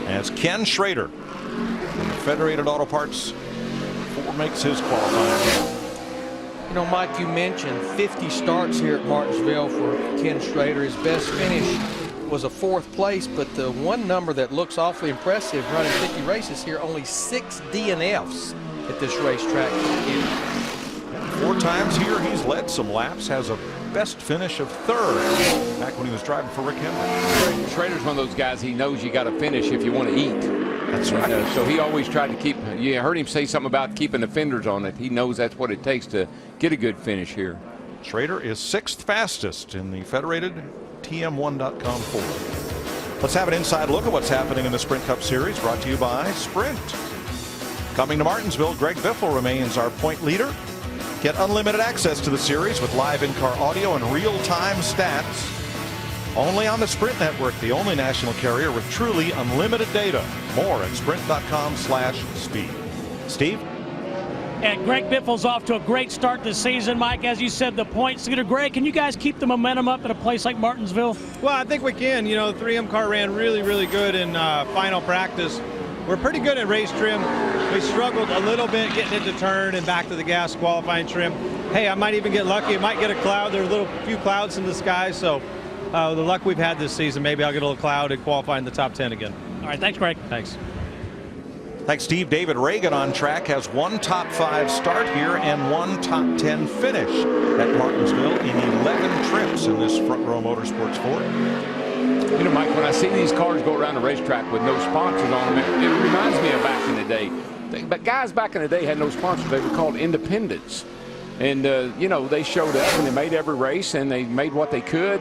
as Ken Schrader from the Federated Auto Parts Ford makes his qualifying. You know, Mike, you mentioned 50 starts here at Martinsville for Ken Schrader. His best finish was a 4th place, but the one number that looks awfully impressive running 50 races here, only 6 DNFs at this racetrack. 4 times here he's led some laps, has a best finish of 3rd back when he was driving for Rick Henry. Schrader's one of those guys, he knows you got to finish if you want to eat. That's right. So he always tried to keep, you heard him say something about keeping the fenders on it. He knows that's what it takes to get a good finish here. Schrader is 6th fastest in the federated TM1.com Ford. Let's have an inside look at what's happening in the Sprint Cup Series, brought to you by Sprint. Coming to Martinsville, Greg Biffle remains our point leader. Get unlimited access to the series with live in-car audio and real-time stats. Only on the Sprint network, the only national carrier with truly unlimited data. More at sprint.com/speed. Steve? And Greg Biffle's off to a great start this season. Mike, as you said, the points leader. Greg, can you guys keep the momentum up at a place like Martinsville? Well, I think we can. You know, the 3M car ran really, really good in final practice. We're pretty good at race trim. We struggled a little bit getting into turn and back to the gas qualifying trim. Hey, I might even get lucky. I might get a cloud. There are few clouds in the sky, so the luck we've had this season, maybe I'll get a little cloud and qualify in the top 10 again. All right, thanks, Greg. Thanks. Thanks, Steve. David Reagan on track has 1 top 5 start here and 1 top 10 finish at Martinsville in 11 trips in this Front Row Motorsports Ford. You know, Mike, when I see these cars go around the racetrack with no sponsors on them, it reminds me of back in the day. But guys back in the day had no sponsors. They were called independents. And, you know, they showed up and they made every race and they made what they could,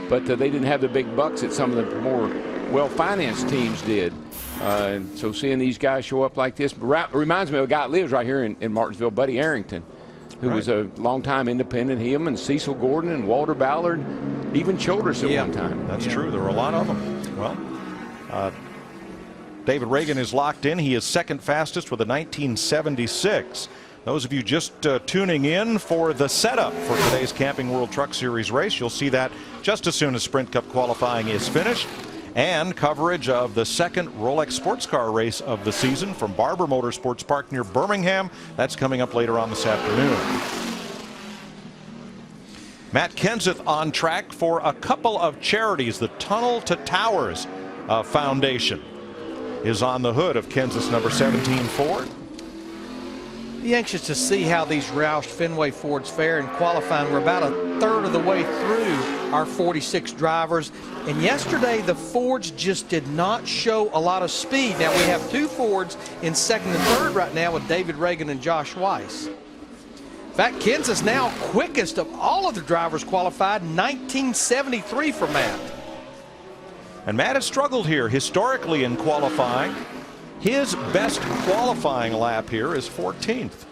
but they didn't have the big bucks that some of the more well-financed teams did. And so seeing these guys show up like this reminds me of a guy that lives right here in Martinsville, Buddy Arrington, who was a longtime independent. Him and Cecil Gordon and Walter Ballard, even Childress at one time. That's true. There were a lot of them. Well, David Reagan is locked in. He is 2nd fastest with a 1976. Those of you just tuning in for the setup for today's Camping World Truck Series race, you'll see that just as soon as Sprint Cup qualifying is finished. And coverage of the 2nd Rolex sports car race of the season from Barber Motorsports Park near Birmingham. That's coming up later on this afternoon. Matt Kenseth on track for a couple of charities. The Tunnel to Towers Foundation is on the hood of Kenseth's number 17 Ford. Be anxious to see how these Roush Fenway Fords fare in qualifying. We're about a third of the way through our 46 drivers. And yesterday, the Fords just did not show a lot of speed. Now, we have 2 Fords in 2nd and 3rd right now with David Reagan and Josh Weiss. In fact, Kenseth's now quickest of all of the drivers qualified, 1973 for Matt. And Matt has struggled here historically in qualifying. His best qualifying lap here is 14th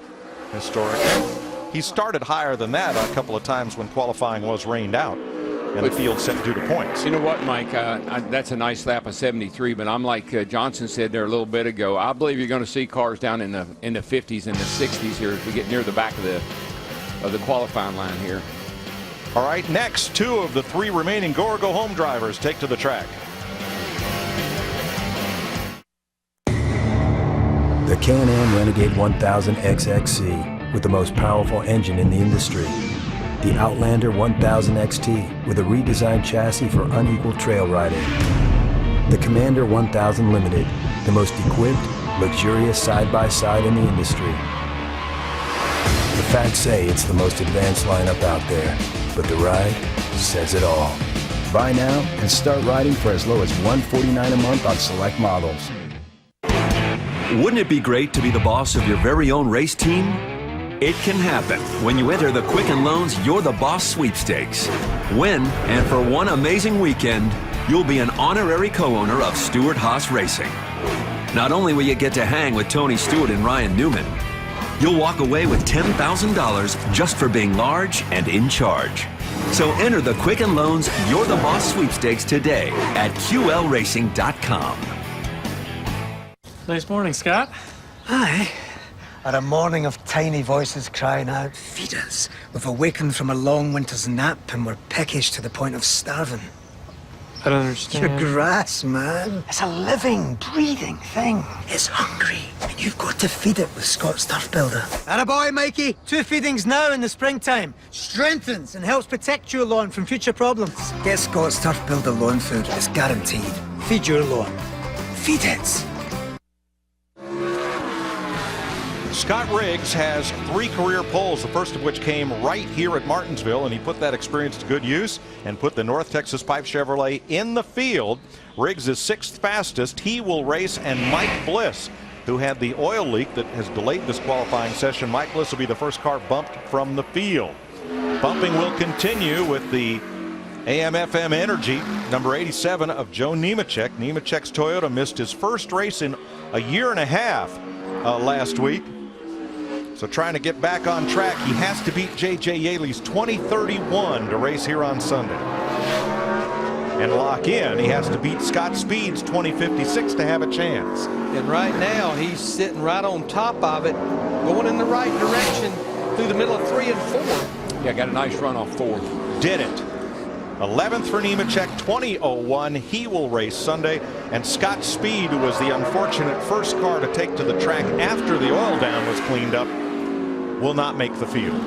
historically. He started higher than that a couple of times when qualifying was rained out and the field set due to points. You know what, Mike? That's a nice lap of 73, but I'm like Johnson said there a little bit ago. I believe you're going to see cars down in the 50s and the 60s here as we get near the back of the qualifying line here. All right, next, 2 of the 3 remaining go or go home drivers take to the track. The Can-Am Renegade 1000 XXC with the most powerful engine in the industry. The Outlander 1000 XT with a redesigned chassis for unequal trail riding. The Commander 1000 Limited, the most equipped, luxurious side-by-side in the industry. The facts say it's the most advanced lineup out there, but the ride says it all. Buy now and start riding for as low as $149 a month on select models. Wouldn't it be great to be the boss of your very own race team? It can happen when you enter the Quicken Loans You're the Boss sweepstakes. Win, and for one amazing weekend, you'll be an honorary co-owner of Stewart Haas Racing. Not only will you get to hang with Tony Stewart and Ryan Newman, you'll walk away with $10,000 just for being large and in charge. So enter the Quicken Loans You're the Boss sweepstakes today at QLRacing.com. Nice morning, Scott. Hi. At a morning of tiny voices crying out, "Feed us." We've awakened from a long winter's nap and we're peckish to the point of starving. I don't understand. Your grass, man. It's a living, breathing thing. It's hungry, and you've got to feed it with Scott's Turf Builder. Attaboy, Mikey. 2 feedings now in the springtime. Strengthens and helps protect your lawn from future problems. Get Scott's Turf Builder lawn food. It's guaranteed. Feed your lawn. Feed it. Scott Riggs has 3 career poles, the first of which came right here at Martinsville, and he put that experience to good use and put the North Texas Pipe Chevrolet in the field. Riggs is 6th fastest. He will race, and Mike Bliss, who had the oil leak that has delayed this qualifying session, Mike Bliss will be the first car bumped from the field. Bumping will continue with the AM/FM Energy, number 87 of Joe Nemechek. Nemechek's Toyota missed his first race in a year and a half last week. So trying to get back on track, he has to beat J.J. Yaley's 2031 to race here on Sunday. And lock in, he has to beat Scott Speed's 2056 to have a chance. And right now, he's sitting right on top of it, going in the right direction through the middle of 3 and 4. Yeah, got a nice run off 4. Did it. 11th for Nemechek, 2001. He will race Sunday. And Scott Speed, who was the unfortunate first car to take to the track after the oil down was cleaned up, will not make the field.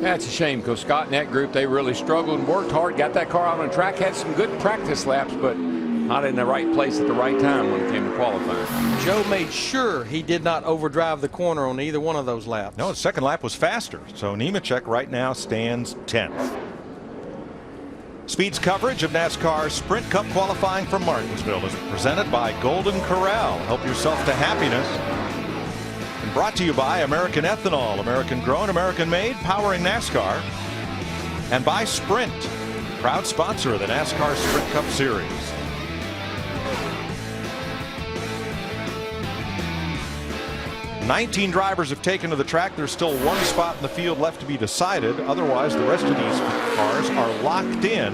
That's a shame, because Scott and that group, they really struggled and worked hard, got that car out on track, had some good practice laps, but not in the right place at the right time when it came to qualifying. Joe made sure he did not overdrive the corner on either one of those laps. No, his second lap was faster. So Nemechek right now stands 10th. Speed's coverage of NASCAR Sprint Cup qualifying from Martinsville is presented by Golden Corral. Help yourself to happiness. And brought to you by American Ethanol, American grown, American made, powering NASCAR. And by Sprint, proud sponsor of the NASCAR Sprint Cup Series. "19 drivers have taken to the track. There's still 1 spot in the field left to be decided. Otherwise, the rest of these cars are locked in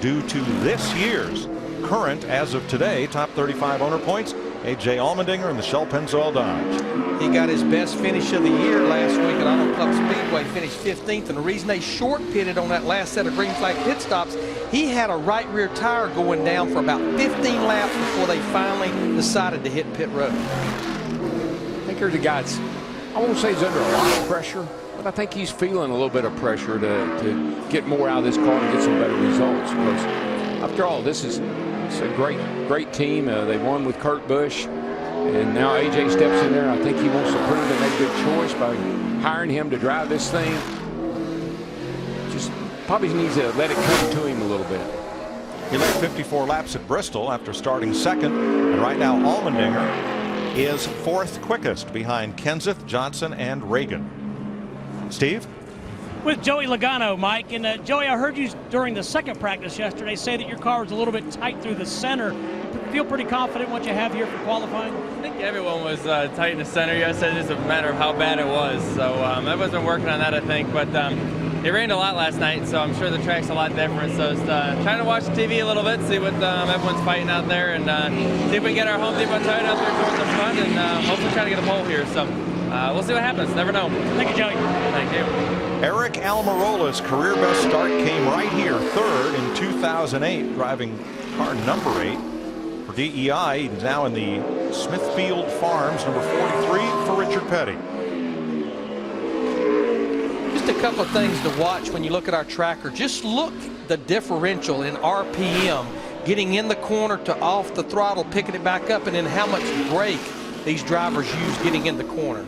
due to this year's current, as of today, top 35 owner points. A.J. Allmendinger and the Shell Pennzoil Dodge. He got his best finish of the year last week at Auto Club Speedway, finished 15th. And the reason they short pitted on that last set of green flag pit stops, he had a right rear tire going down for about 15 laps before they finally decided to hit pit road. I think there's a guy that's, I won't say he's under a lot of pressure, but I think he's feeling a little bit of pressure to get more out of this car and get some better results. Because after all, it's a great team. They won with Kurt Busch, and now AJ steps in there. I think he wants to prove they made a good choice by hiring him to drive this thing. Just probably needs to let it come to him a little bit. He led 54 laps at Bristol after starting second, and right now Allmendinger is 4th quickest behind Kenseth, Johnson, and Reagan. Steve? With Joey Logano, Mike. And Joey, I heard you during the second practice yesterday say that your car was a little bit tight through the center. Feel pretty confident what you have here for qualifying? I think everyone was tight in the center yesterday. It's just a matter of how bad it was. So everyone's been working on that, I think. But it rained a lot last night, so I'm sure the track's a lot different. So it's trying to watch the TV a little bit, see what everyone's fighting out there, and see if we can get our Home Depot Toyota out there towards the front, and hopefully try to get a pole here. So we'll see what happens. Never know. Thank you, Joey. Thank you. Eric Almirola's career best start came right here, 3rd in 2008, driving car number 8 for DEI. He's now in the Smithfield Farms, number 43 for Richard Petty. Just a couple of things to watch when you look at our tracker. Just look the differential in RPM, getting in the corner to off the throttle, picking it back up, and then how much brake these drivers use getting in the corner.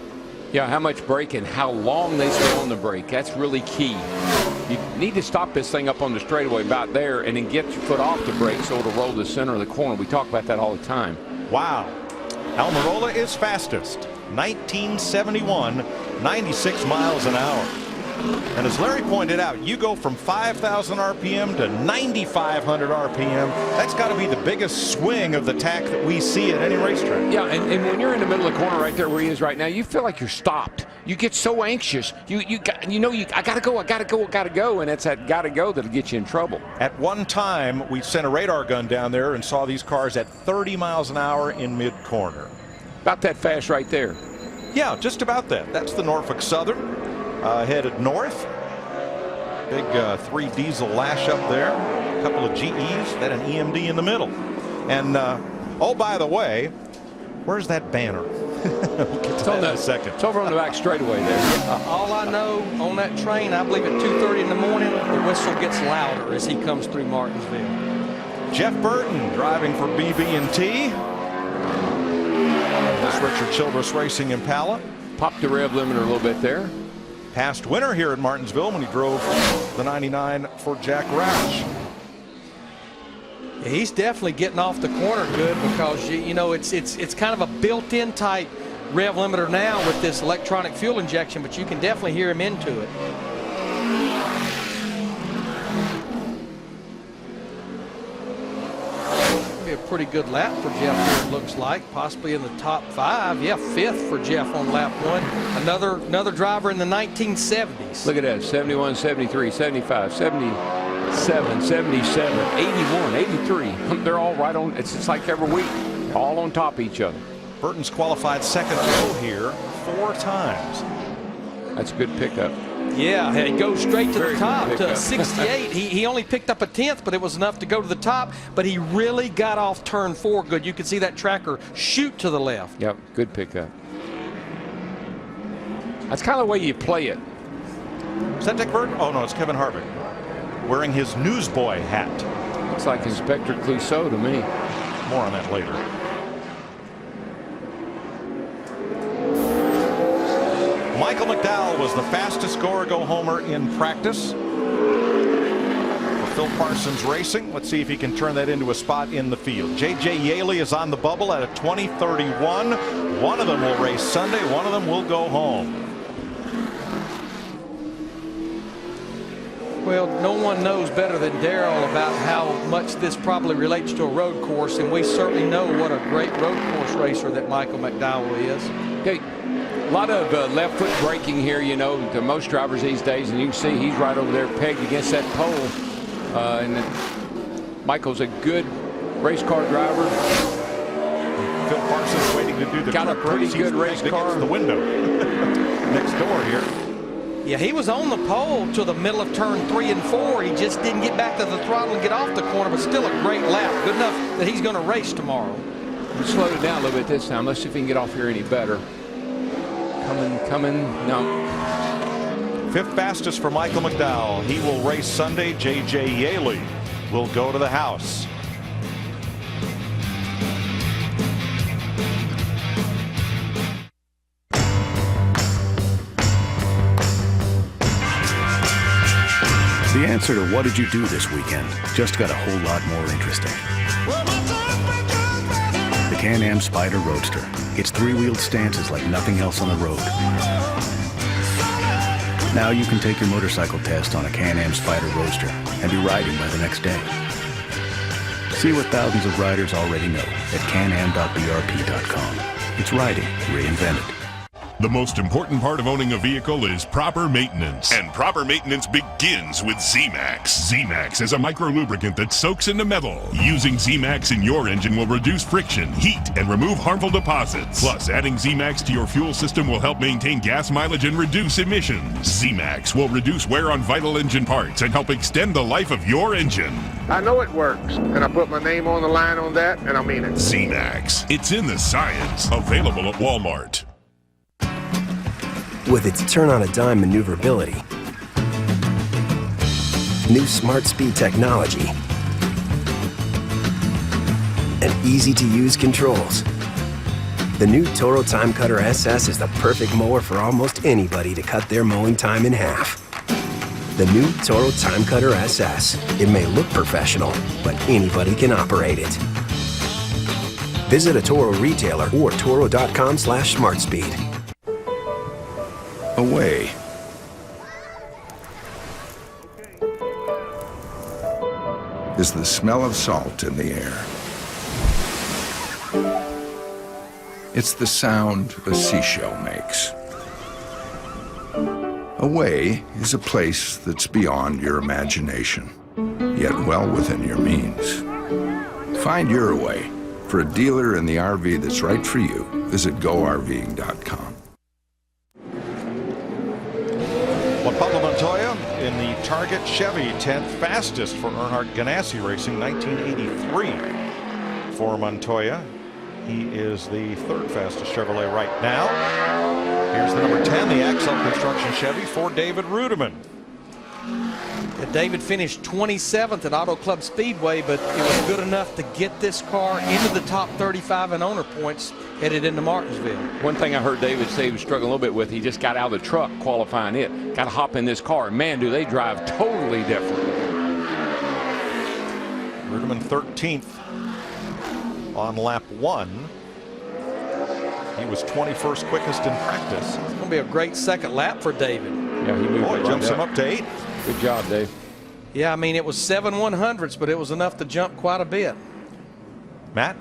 Yeah, how much brake and how long they stay on the brake. That's really key. You need to stop this thing up on the straightaway about there and then get your foot off the brake so it'll roll to the center of the corner. We talk about that all the time. Wow. Almirola is fastest. 1971, 96 miles an hour. And as Larry pointed out, you go from 5,000 RPM to 9,500 RPM. That's got to be the biggest swing of the tack that we see at any racetrack. Yeah, and when you're in the middle of the corner right there where he is right now, you feel like you're stopped. You get so anxious. I gotta go, and it's that gotta go that'll get you in trouble. At one time, we sent a radar gun down there and saw these cars at 30 miles an hour in mid-corner. About that fast right there. Yeah, just about that. That's the Norfolk Southern. Headed north. Big 3 diesel lash up there. a couple of GEs, then an EMD in the middle. And oh, by the way, where's that banner? We'll get to that in a second. It's over on the back straightaway there. All I know on that train, I believe at 2:30 in the morning, the whistle gets louder as he comes through Martinsville. Jeff Burton driving for BB&T. This Richard Childress Racing Impala. Popped the rev limiter a little bit there. Past winner here at Martinsville when he drove the 99 for Jack Roush. Yeah, he's definitely getting off the corner good because you know it's kind of a built-in type rev limiter now with this electronic fuel injection, but you can definitely hear him into it. Be a pretty good lap for Jeff here, it looks like, possibly in the top 5. Yeah, 5th for Jeff on lap 1. Another driver in the 1970s. Look at that, 71, 73, 75, 77, 77, 81, 83. They're all right on, it's just like every week, all on top of each other. Burton's qualified second row here 4 times. That's a good pickup. Yeah, he goes straight to the top to 68. He only picked up a 10th, but it was enough to go to the top. But he really got off turn 4 good. You could see that tracker shoot to the left. Yep, good pickup. That's kind of the way you play it. Is that Dick Burton? Oh, no, it's Kevin Harvick wearing his newsboy hat. Looks like Inspector Clouseau to me. More on that later. Michael McDowell was the fastest go-or-go-homer in practice for Phil Parsons Racing. Let's see if he can turn that into a spot in the field. J.J. Yaley is on the bubble at a 20:31. One of them will race Sunday. One of them will go home. Well, no one knows better than Darrell about how much this probably relates to a road course, and we certainly know what a great road course racer that Michael McDowell is. Okay. A lot of left foot braking here, you know, to most drivers these days, and you can see he's right over there pegged against that pole. Michael's a good race car driver. Phil Parsons waiting to do the got a pretty good race car. The window next door here. Yeah, he was on the pole to the middle of turn 3 and 4. He just didn't get back to the throttle and get off the corner, but still a great lap. Good enough that he's going to race tomorrow. We slowed it down a little bit this time. Let's see if we can get off here any better. Coming, no. 5th fastest for Michael McDowell. He will race Sunday. J.J. Yaley will go to the house. The answer to what did you do this weekend just got a whole lot more interesting. The Can-Am Spyder Roadster. Its 3-wheeled stances like nothing else on the road. Now you can take your motorcycle test on a Can-Am Spyder Roadster and be riding by the next day. See what thousands of riders already know at canam.brp.com. It's riding reinvented. The most important part of owning a vehicle is proper maintenance. And proper maintenance begins with Z-Max. Z-Max is a micro lubricant that soaks into metal. Using Z-Max in your engine will reduce friction, heat, and remove harmful deposits. Plus, adding Z-Max to your fuel system will help maintain gas mileage and reduce emissions. Z-Max will reduce wear on vital engine parts and help extend the life of your engine. I know it works, and I put my name on the line on that, and I mean it. Z-Max. It's in the science. Available at Walmart. With its turn-on-a-dime maneuverability, new smart speed technology, and easy-to-use controls, the new Toro Time Cutter SS is the perfect mower for almost anybody to cut their mowing time in half. The new Toro Time Cutter SS. It may look professional, but anybody can operate it. Visit a Toro retailer or toro.com/smartspeed. Away. Is the smell of salt in the air. It's the sound a seashell makes. Away is a place that's beyond your imagination, yet well within your means. Find your away. For a dealer in the RV that's right for you, visit GoRVing.com. Well, Pablo Montoya in the Target Chevy, 10th fastest for Earnhardt Ganassi Racing, 1983 for Montoya. He is the 3rd fastest Chevrolet right now. Here's the number 10, the Axel Construction Chevy for David Rudiman. David finished 27th at Auto Club Speedway, but it was good enough to get this car into the top 35 in owner points headed into Martinsville. One thing I heard David say he was struggling a little bit with, he just got out of the truck qualifying it. Got to hop in this car. Man, do they drive totally different. Rudiman 13th on lap 1. He was 21st quickest in practice. It's going to be a great second lap for David. Yeah, he moved jumps him up to 8. Good job, Dave. Yeah, I mean, it was 7 100ths, but it was enough to jump quite a bit. Matt?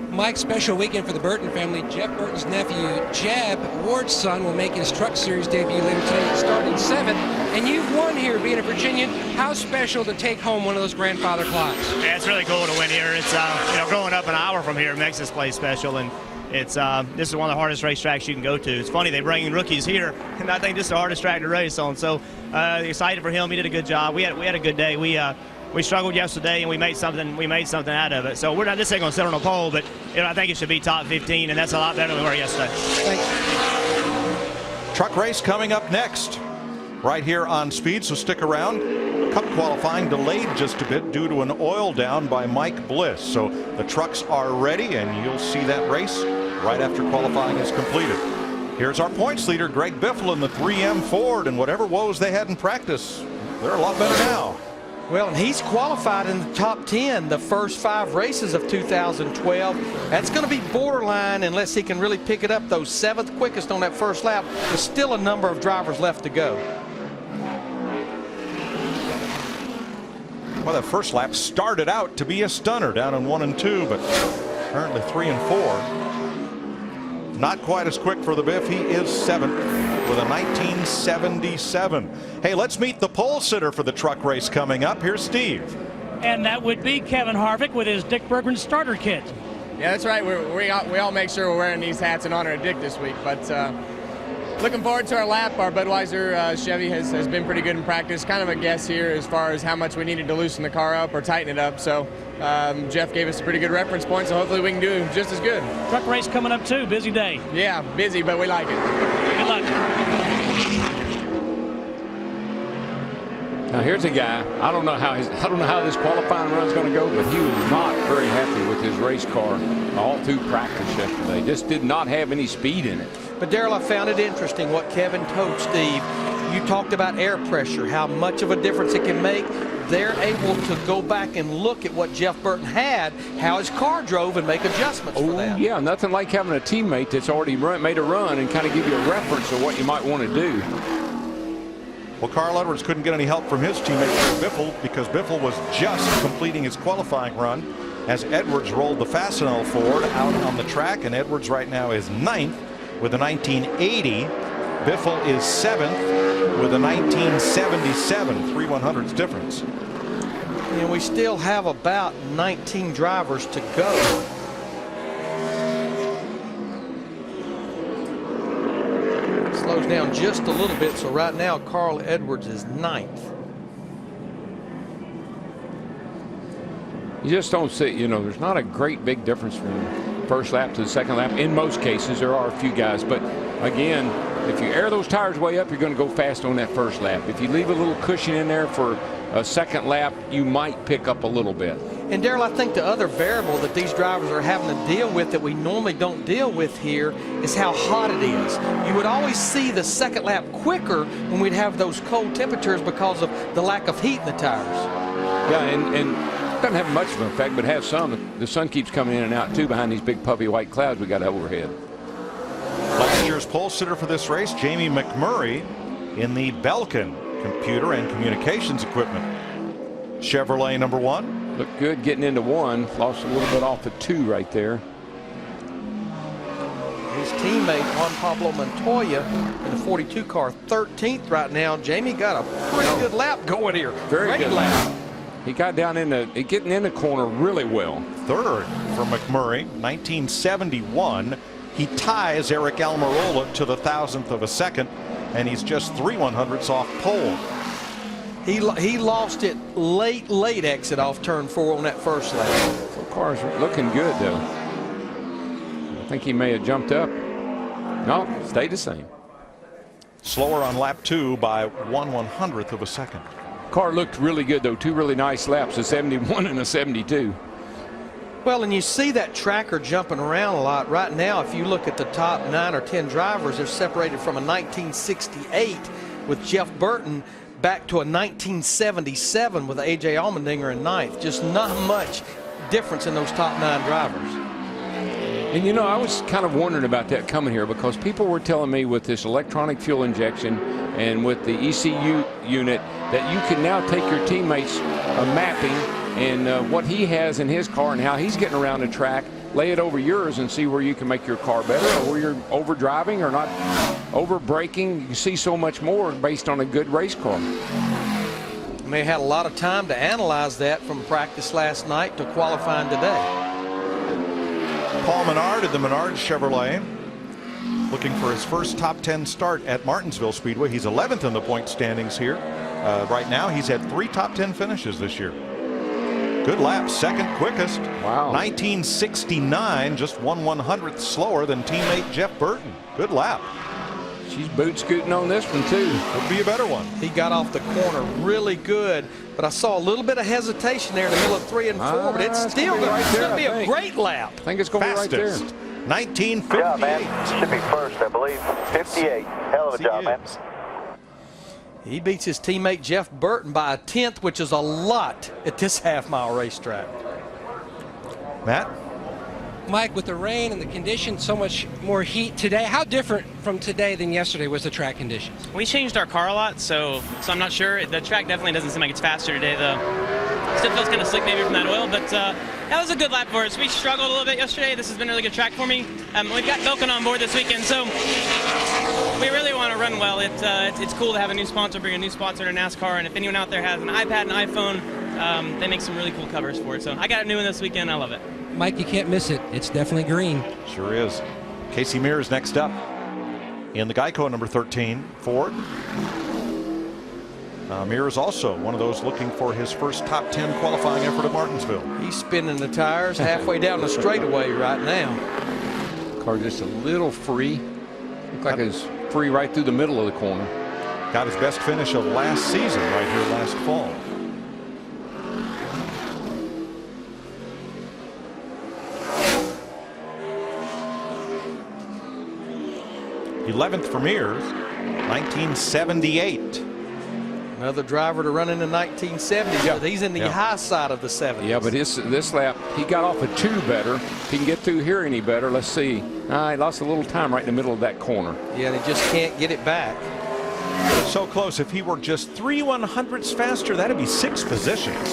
Mike, special weekend for the Burton family. Jeff Burton's nephew, Jeb Ward's son, will make his Truck Series debut later today, starting 7th. And you've won here, being a Virginian. How special to take home one of those grandfather clocks? Yeah, it's really cool to win here. It's growing up an hour from here makes this place special, and it's this is one of the hardest racetracks you can go to. It's funny they bring in rookies here, and I think this is the hardest track to race on. So excited for him. He did a good job. We had a good day. We struggled yesterday, and we made something out of it. So we're not just going to sit on a pole, but I think it should be top 15, and that's a lot better than we were yesterday. Thanks. Truck race coming up next, right here on Speed. So stick around. Cup qualifying delayed just a bit due to an oil down by Mike Bliss. So the trucks are ready, and you'll see that race right after qualifying is completed. Here's our points leader, Greg Biffle, in the 3M Ford, and whatever woes they had in practice, they're a lot better now. Well, and he's qualified in the top 10 the first 5 races of 2012. That's going to be borderline unless he can really pick it up. Those 7th quickest on that first lap. There's still a number of drivers left to go. Well, that first lap started out to be a stunner down in 1 and 2, but currently 3 and 4. Not quite as quick for the Biff. He is 7th with a 1977. Hey, let's meet the pole sitter for the truck race coming up. Here's Steve. And that would be Kevin Harvick with his Dick Bergman starter kit. Yeah, that's right. We all make sure we're wearing these hats in honor of Dick this week. But looking forward to our lap. Our Budweiser Chevy has been pretty good in practice. Kind of a guess here as far as how much we needed to loosen the car up or tighten it up. So Jeff gave us a pretty good reference point, so hopefully we can do just as good. Truck race coming up too. Busy day. Yeah, busy, but we like it. Good luck. Now here's a guy. I don't know how this qualifying run's going to go, but he was not very happy with his race car all through practice yesterday. Just did not have any speed in it. But Darrell, I found it interesting what Kevin told Steve. You talked about air pressure, how much of a difference it can make. They're able to go back and look at what Jeff Burton had, how his car drove, and make adjustments for that. Yeah, nothing like having a teammate that's already made a run and kind of give you a reference of what you might want to do. Well, Carl Edwards couldn't get any help from his teammate Biffle because Biffle was just completing his qualifying run as Edwards rolled the Fastenal Ford out on the track, and Edwards right now is 9th with a 1980. Biffle is 7th with a 1977. 3 100ths difference. And we still have about 19 drivers to go. Slows down just a little bit, so right now Carl Edwards is 9th. You just don't see, there's not a great big difference from the first lap to the second lap. In most cases, there are a few guys, but again, if you air those tires way up, you're going to go fast on that first lap. If you leave a little cushion in there for a second lap, you might pick up a little bit. And Darrell, I think the other variable that these drivers are having to deal with that we normally don't deal with here is how hot it is. You would always see the second lap quicker when we'd have those cold temperatures because of the lack of heat in the tires. Yeah, and it doesn't have much of an effect, but it has some. The sun keeps coming in and out, too, behind these big puffy white clouds we got overhead. Last year's pole sitter for this race, Jamie McMurray, in the Belkin computer and communications equipment. Chevrolet number 1. Looked good getting into 1. Lost a little bit off at 2 right there. His teammate Juan Pablo Montoya in the 42 car, 13th right now. Jamie got a pretty good lap going here. Very good lap. He got down getting in the corner really well. 3rd for McMurray, 1971. He ties Eric Almirola to the 1,000th of a second. and he's just 3/100ths off pole. He lost it late exit off turn 4 on that first lap. So car's looking good, though. I think he may have jumped up. No, stayed the same. Slower on lap 2 by 1/100th of a second. Car looked really good, though. 2 really nice laps, a 71 and a 72. Well, and you see that tracker jumping around a lot. Right now, if you look at the top 9 or 10 drivers, they're separated from a 1968 with Jeff Burton back to a 1977 with A.J. Allmendinger in 9th. Just not much difference in those top 9 drivers. And you know, I was kind of wondering about that coming here because people were telling me with this electronic fuel injection and with the ECU unit that you can now take your teammates' mapping and what he has in his car and how he's getting around the track, lay it over yours and see where you can make your car better or where you're over driving or not over braking. You can see so much more based on a good race car. And they had a lot of time to analyze that from practice last night to qualifying today. Paul Menard at the Menard Chevrolet, looking for his first top 10 start at Martinsville Speedway. He's 11th in the point standings here. Right now, he's had 3 top 10 finishes this year. Good lap, second quickest. Wow. 1969, just 1/100th slower than teammate Jeff Burton. Good lap. She's boot scooting on this one, too. Could be a better one. He got off the corner really good, but I saw a little bit of hesitation there in the middle of 3 and 4, but it's still going to be a great lap. I think it's going to be right there. 1958. Yeah, man. Should be first, I believe. 58. Hell of a job, man. He beats his teammate Jeff Burton by a 10th, which is a lot at this half-mile racetrack. Matt? Mike, with the rain and the conditions, so much more heat today. How different from today than yesterday was the track conditions? We changed our car a lot, so I'm not sure. The track definitely doesn't seem like it's faster today, though. Still feels kind of slick maybe from that oil, but that was a good lap for us. We struggled a little bit yesterday. This has been a really good track for me. We've got Belkin on board this weekend, so we really want to run well. It's cool to have a new sponsor, bring a new sponsor to NASCAR, and if anyone out there has an iPad and iPhone, they make some really cool covers for it. So I got a new one this weekend. I love it. Mike, you can't miss it. It's definitely green. Sure is. Casey Mears next up in the Geico number 13 Ford. Mears also one of those looking for his first top 10 qualifying effort at Martinsville. He's spinning the tires halfway down the straightaway right now. Car just a little free. Looked like it's free right through the middle of the corner. Got his best finish of last season right here last fall. '11th for Mears, 1978. Another driver to run in the 1970s. Yeah. He's in the high side of the 70s. Yeah, but this lap, he got off a 2 better. If he can get through here any better, let's see. He lost a little time right in the middle of that corner. Yeah, and he just can't get it back. So close. If he were just 3/100ths faster, that'd be 6 positions.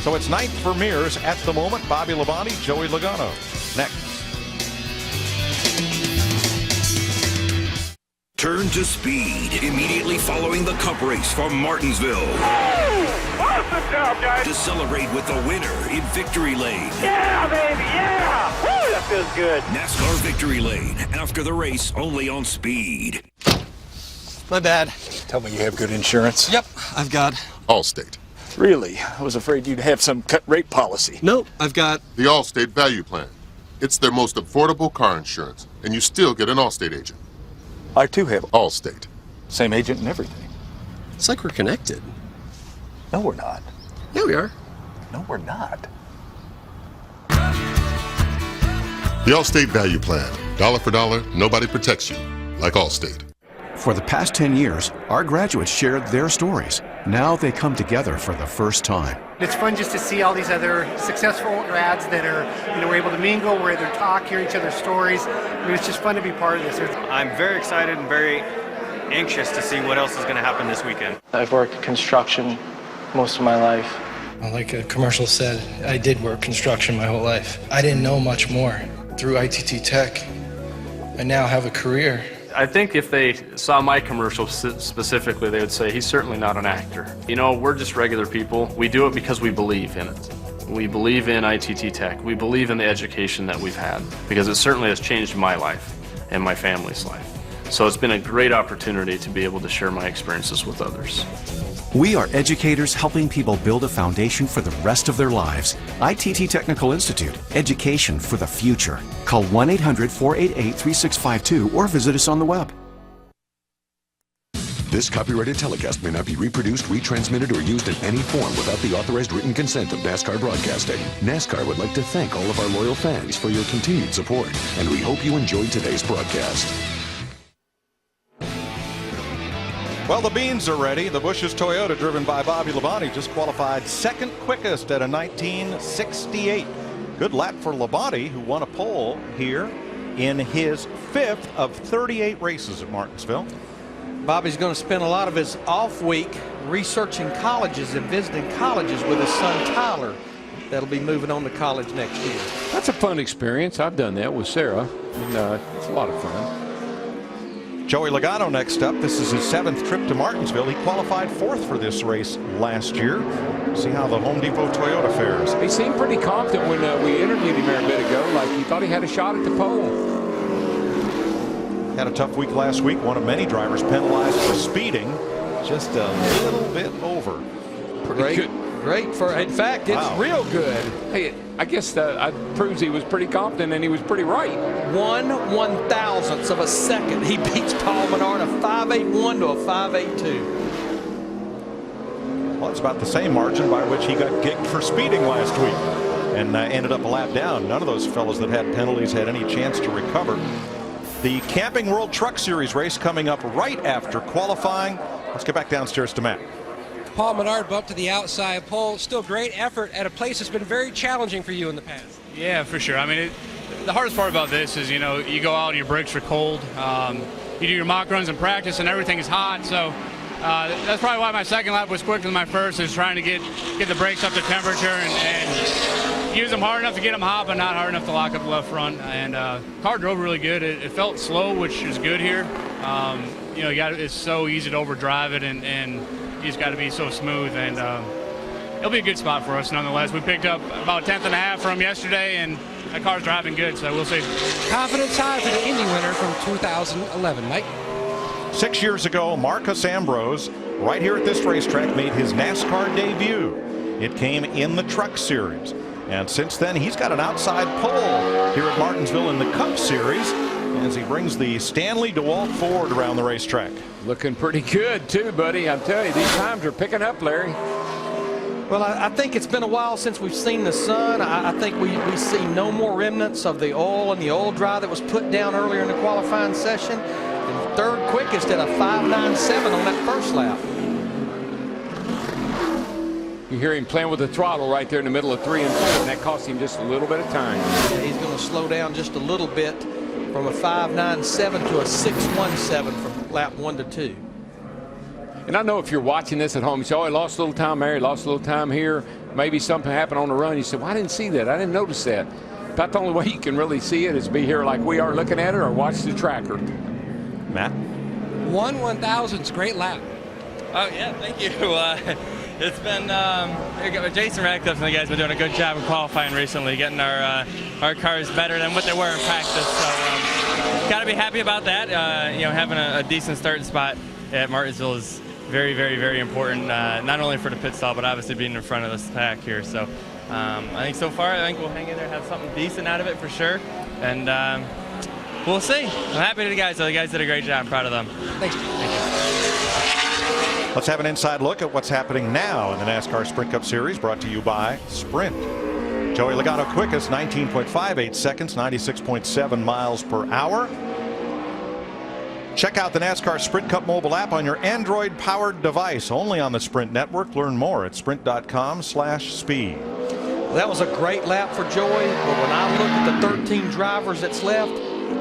So it's 9th for Mears at the moment. Bobby Labonte, Joey Logano. Next. Turn to speed immediately following the Cup race from Martinsville. Awesome job, guys. To celebrate with the winner in Victory Lane. Yeah, baby, yeah. Woo, that feels good. NASCAR Victory Lane after the race only on Speed. My bad. Tell me you have good insurance. Yep, I've got Allstate. Really? I was afraid you'd have some cut rate policy. Nope, I've got the Allstate Value Plan. It's their most affordable car insurance, and you still get an Allstate agent. I too have Allstate. Same agent and everything. It's like we're connected. No, we're not. Yeah, we are. No, we're not. The Allstate Value Plan. Dollar for dollar, nobody protects you like Allstate. For the past 10 years, our graduates shared their stories. Now they come together for the first time. It's fun just to see all these other successful grads that are, we're able to mingle, we're able to talk, hear each other's stories. It's just fun to be part of this. I'm very excited and very anxious to see what else is going to happen this weekend. I've worked construction most of my life. Like a commercial said, I did work construction my whole life. I didn't know much more. Through ITT Tech, I now have a career. I think if they saw my commercial specifically, they would say he's certainly not an actor. We're just regular people. We do it because we believe in it. We believe in ITT Tech. We believe in the education that we've had because it certainly has changed my life and my family's life. So it's been a great opportunity to be able to share my experiences with others. We are educators helping people build a foundation for the rest of their lives. ITT Technical Institute, education for the future. Call 1-800-488-3652 or visit us on the web. This copyrighted telecast may not be reproduced, retransmitted, or used in any form without the authorized written consent of NASCAR Broadcasting. NASCAR would like to thank all of our loyal fans for your continued support, and we hope you enjoyed today's broadcast. Well, the beans are ready. The Bush's Toyota, driven by Bobby Labonte, just qualified second quickest at a 1968. Good lap for Labonte, who won a pole here in his 5th of 38 races at Martinsville. Bobby's going to spend a lot of his off week researching colleges and visiting colleges with his son Tyler. That'll be moving on to college next year. That's a fun experience. I've done that with Sarah, and it's a lot of fun. Joey Logano next up. This is his 7th trip to Martinsville. He qualified 4th for this race last year. See how the Home Depot Toyota fares. He seemed pretty confident when we interviewed him there a bit ago, like he thought he had a shot at the pole. Had a tough week last week. One of many drivers penalized for speeding, just a little bit over. Great for, in fact, it's real good. Hey, I guess that proves he was pretty confident, and he was pretty right. 1/1000th of a second. He beats Paul Menard, a 5.81 to a 5.82. Well, it's about the same margin by which he got kicked for speeding last week, and ended up a lap down. None of those fellows that had penalties had any chance to recover. The Camping World Truck Series race coming up right after qualifying. Let's get back downstairs to Matt. Paul Menard bumped to the outside pole. Still great effort at a place that's been very challenging for you in the past. Yeah, for sure. I mean, the hardest part about this is, you know, you go out and your brakes are cold. You do your mock runs in practice and everything is hot. So that's probably why my second lap was quicker than my first, is trying to get the brakes up to temperature and use them hard enough to get them hot, but not hard enough to lock up the left front. And car drove really good. It felt slow, which is good here. You know, it's so easy to overdrive it, and you just got to be so smooth. And it'll be a good spot for us nonetheless. We picked up about a 1/10 and a half from yesterday, and that car's driving good, so we'll see. Confidence high for the Indy winner from 2011, Mike. 6 years ago, Marcus Ambrose, right here at this racetrack, made his NASCAR debut. It came in the Truck Series. And since then, he's got an outside pole here at Martinsville in the Cup Series as he brings the Stanley DeWalt Ford around the racetrack. Looking pretty good, too, buddy. I'm telling you, these times are picking up, Larry. Well, I think it's been a while since we've seen the sun. I think we see no more remnants of the oil and the oil dry that was put down earlier in the qualifying session. And 3rd quickest at a 5.97 on that first lap. You hear him playing with the throttle right there in the middle of 3 and 4, and that cost him just a little bit of time. Yeah, he's going to slow down just a little bit from a 5.97 to a 6.17 from lap 1 to 2. And I know if you're watching this at home, you say, oh, he lost a little time there, he lost a little time here. Maybe something happened on the run. You say, well, I didn't see that. I didn't notice that. About the only way you can really see it is be here like we are looking at it, or watch the tracker. Matt? 1/1000's great lap. Oh, yeah, thank you. It's been Jason Radcliffe and the guys have been doing a good job of qualifying recently, getting our cars better than what they were in practice. So got to be happy about that. You know, having a decent starting spot at Martinsville is very, very, very important. Not only for the pit stall, but obviously being in front of this pack here. So I think so far, I think we'll hang in there, have something decent out of it for sure, and we'll see. I'm happy to the guys. So the guys did a great job. I'm proud of them. Thanks. Thank you. Let's have an inside look at what's happening now in the NASCAR Sprint Cup Series, brought to you by Sprint. Joey Logano quickest, 19.58 seconds, 96.7 miles per hour. Check out the NASCAR Sprint Cup mobile app on your Android-powered device, only on the Sprint network. Learn more at sprint.com/speed. That was a great lap for Joey, but when I look at the 13 drivers that's left,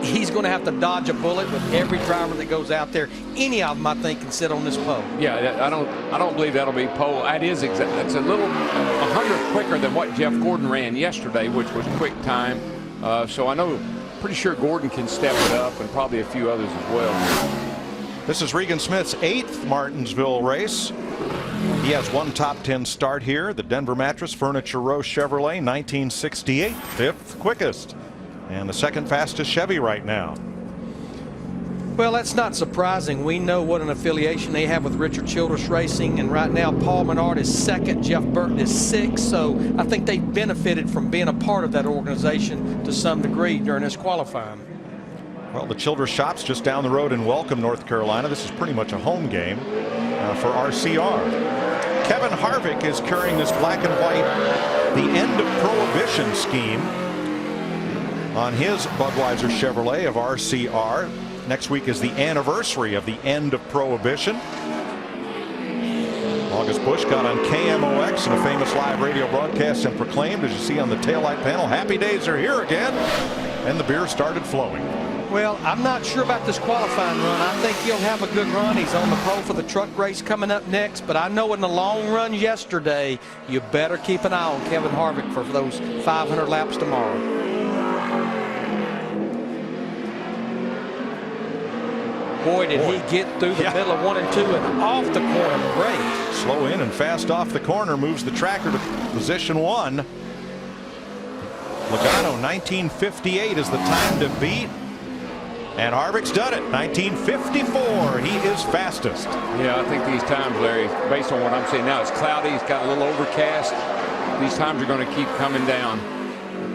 he's going to have to dodge a bullet with every driver that goes out there. Any of them, I think, can sit on this pole. Yeah, I don't believe that'll be pole. That's a little 100 quicker than what Jeff Gordon ran yesterday, which was quick time. So I know, pretty sure Gordon can step it up, and probably a few others as well. This is Regan Smith's 8th Martinsville race. He has one top 10 start here. The Denver Mattress Furniture Row Chevrolet, 1968, 5th quickest, and the 2nd fastest Chevy right now. Well, that's not surprising. We know what an affiliation they have with Richard Childress Racing, and right now Paul Menard is second, Jeff Burton is sixth, so I think they benefited from being a part of that organization to some degree during this qualifying. Well, the Childress shop's just down the road in Welcome, North Carolina. This is pretty much a home game for RCR. Kevin Harvick is carrying this black and white, the end of Prohibition scheme on his Budweiser Chevrolet of RCR. Next week is the anniversary of the end of Prohibition. August Busch got on KMOX in a famous live radio broadcast and proclaimed, as you see on the taillight panel, happy days are here again. And the beer started flowing. Well, I'm not sure about this qualifying run. I think he'll have a good run. He's on the pole for the truck race coming up next. But I know in the long run yesterday, you better keep an eye on Kevin Harvick for those 500 laps tomorrow. Boy, did he get through the middle of 1 and 2 and off the corner. Great. Slow in and fast off the corner, moves the tracker to position 1. Logano, 1958 is the time to beat. And Harvick's done it. 1954. He is fastest. Yeah, I think these times, Larry, based on what I'm seeing now, it's cloudy. It's got a little overcast. These times are going to keep coming down.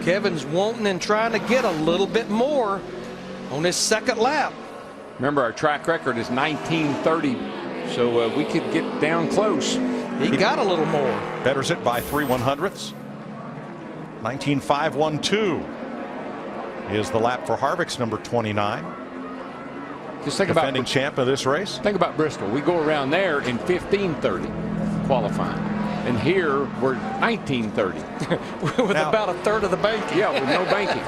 Kevin's wanting and trying to get a little bit more on his second lap. Remember, our track record is 1930, so we could get down close. He got a little more. Betters it by 3/100ths. 19.512 is the lap for Harvick's number 29. Just think defending champ of this race. Think about Bristol. We go around there in 15:30 qualifying. And here we're 19:30. With now, about a third of the banking. Yeah, with no banking.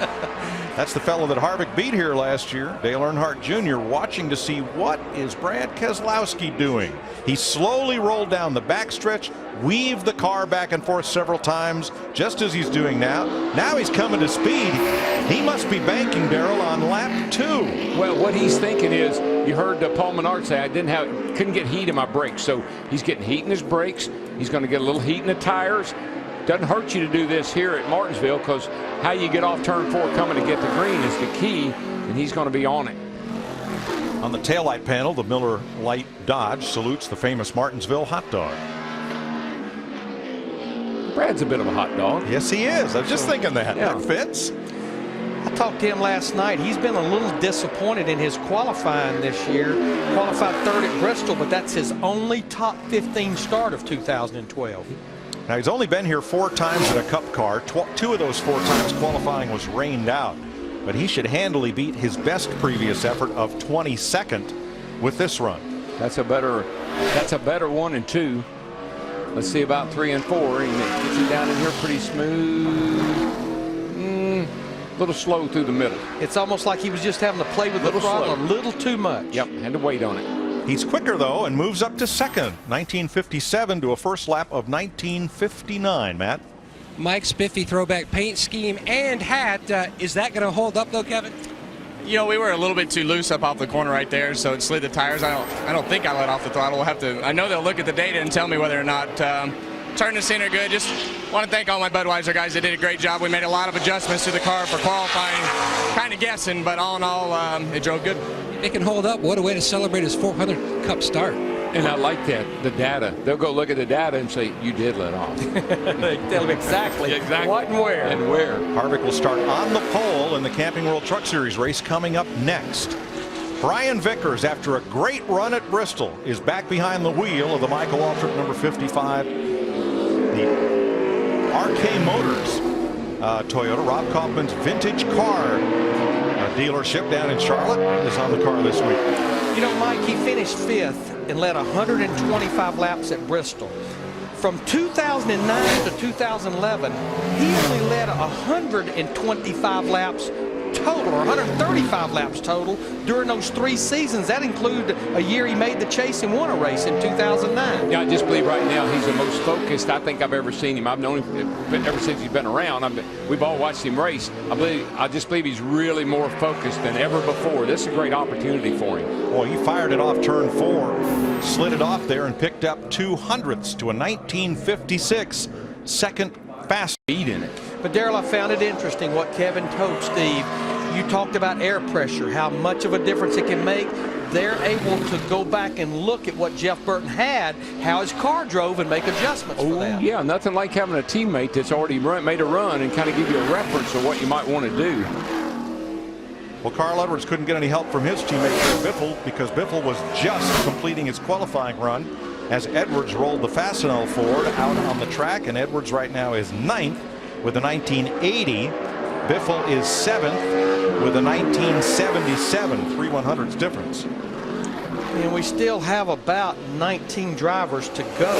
That's the fellow that Harvick beat here last year, Dale Earnhardt Jr., watching to see what is Brad Keselowski doing. He slowly rolled down the backstretch, weaved the car back and forth several times, just as he's doing now. Now he's coming to speed. He must be banking, Darrell, on lap 2. Well, what he's thinking is, you heard Paul Menard say, couldn't get heat in my brakes. So he's getting heat in his brakes. He's going to get a little heat in the tires. Doesn't hurt you to do this here at Martinsville, because how you get off turn 4 coming to get the green is the key, and he's going to be on it. On the taillight panel, the Miller Lite Dodge salutes the famous Martinsville hot dog. Brad's a bit of a hot dog. Yes, he is. I was just thinking that. Yeah. That fits. I talked to him last night. He's been a little disappointed in his qualifying this year. Qualified third at Bristol, but that's his only top 15 start of 2012. Now, he's only been here 4 times in a Cup car. 2 of those 4 times qualifying was rained out. But he should handily beat his best previous effort of 22nd with this run. That's a better 1 and 2. Let's see about 3 and 4. He gets it down in here pretty smooth. A little slow through the middle. It's almost like he was just having to play with the throttle a little too much. Yep, had to wait on it. He's quicker, though, and moves up to second. 1957 to a first lap of 1959, Matt. Mike, spiffy throwback paint scheme and hat. Is that going to hold up, though, Kevin? You know, we were a little bit too loose up off the corner right there, so it slid the tires. I don't think I let off the throttle. We'll have to. I know they'll look at the data and tell me whether or not turn the center good. Just want to thank all my Budweiser guys. They did a great job. We made a lot of adjustments to the car for qualifying. Kind of guessing, but all in all, it drove good. It can hold up. What a way to celebrate his 400 Cup start. And I like that, the data. They'll go look at the data and say, you did let off. They tell him exactly what and where. And where. Harvick will start on the pole in the Camping World Truck Series race coming up next. Brian Vickers, after a great run at Bristol, is back behind the wheel of the Michael Waltrip number 55. The RK Motors Toyota, Rob Kaufman's vintage car dealership down in Charlotte, is on the car this week. You know, Mike, he finished 5th and led 125 laps at Bristol. From 2009 to 2011, he only led 125 laps total, or 135 laps total during those 3 seasons. That included a year he made the chase and won a race in 2009. Yeah, I just believe right now he's the most focused I think I've ever seen him. I've known him ever since he's been around. We've all watched him race. I just believe he's really more focused than ever before. This is a great opportunity for him. Well, he fired it off turn 4, slid it off there, and picked up 2/100ths to a 1956 second fast speed in it. But Darrell, I found it interesting what Kevin told Steve. You talked about air pressure, how much of a difference it can make. They're able to go back and look at what Jeff Burton had, how his car drove, and make adjustments for that. Yeah, nothing like having a teammate that's already made a run and kind of give you a reference of what you might want to do. Well, Carl Edwards couldn't get any help from his teammate Biffle because Biffle was just completing his qualifying run as Edwards rolled the Fastenal Ford out on the track, and Edwards right now is 9th with a 1980. Biffle is 7th with a 1977, 3/100ths difference. And we still have about 19 drivers to go.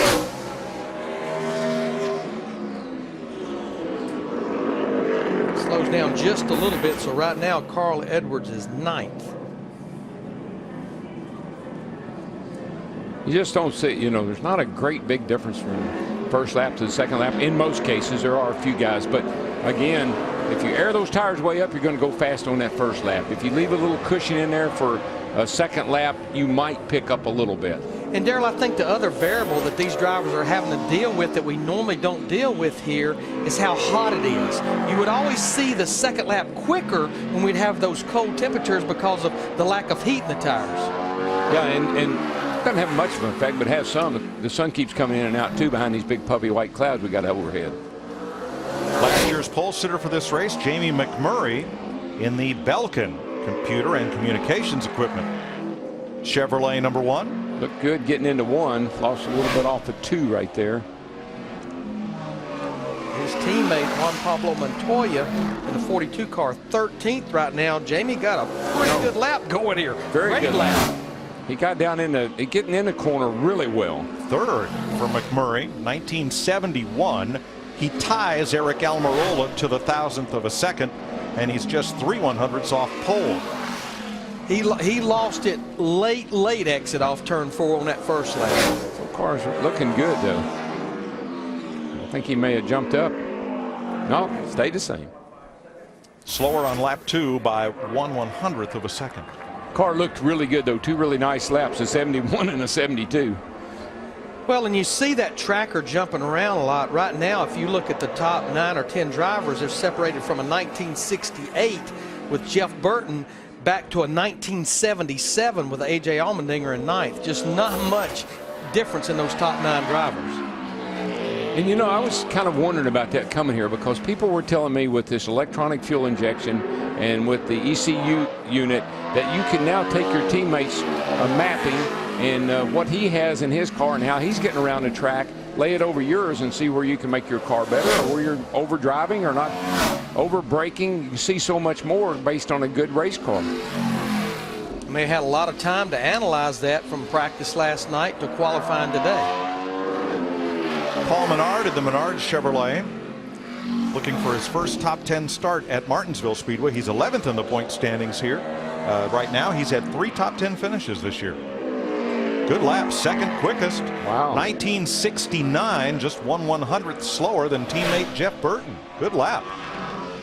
Slows down just a little bit, so right now Carl Edwards is 9th. You just don't see, there's not a great big difference from first lap to the second lap. In most cases, there are a few guys, but again, if you air those tires way up, you're going to go fast on that first lap. If you leave a little cushion in there for a second lap, you might pick up a little bit. And Darrell, I think the other variable that these drivers are having to deal with that we normally don't deal with here is how hot it is. You would always see the second lap quicker when we'd have those cold temperatures because of the lack of heat in the tires. Yeah, and it doesn't have much of an effect, but it has some. The sun keeps coming in and out, too, behind these big puffy white clouds we got overhead. Last year's pole sitter for this race, Jamie McMurray, in the Belkin computer and communications equipment. Chevrolet number 1. Looked good getting into 1. Lost a little bit off of 2 right there. His teammate Juan Pablo Montoya in the 42 car, 13th right now. Jamie got a pretty good lap going here. Very good lap. He got down getting in the corner really well. 3rd for McMurray, 1971. He ties Eric Almirola to the 1,000th of a second, and he's just 3/100ths off pole. He lost it late exit off turn 4 on that first lap. So car's looking good, though. I think he may have jumped up. No, stayed the same. Slower on lap 2 by 1/100th of a second. Car looked really good, though. 2 really nice laps, a 71 and a 72. Well, and you see that tracker jumping around a lot. Right now, if you look at the top 9 or 10 drivers, they're separated from a 1968 with Jeff Burton back to a 1977 with A.J. Allmendinger in 9th. Just not much difference in those top 9 drivers. And I was kind of wondering about that coming here because people were telling me with this electronic fuel injection and with the ECU unit that you can now take your teammates mapping and what he has in his car and how he's getting around the track, lay it over yours and see where you can make your car better or where you're over driving or not over braking. You see so much more based on a good race car. They had a lot of time to analyze that from practice last night to qualifying today. Paul Menard at the Menard Chevrolet, looking for his first top 10 start at Martinsville Speedway. He's 11th in the point standings here. Right now, he's had 3 top 10 finishes this year. Good lap, 2nd quickest. Wow. 1969, just 1/100th slower than teammate Jeff Burton. Good lap.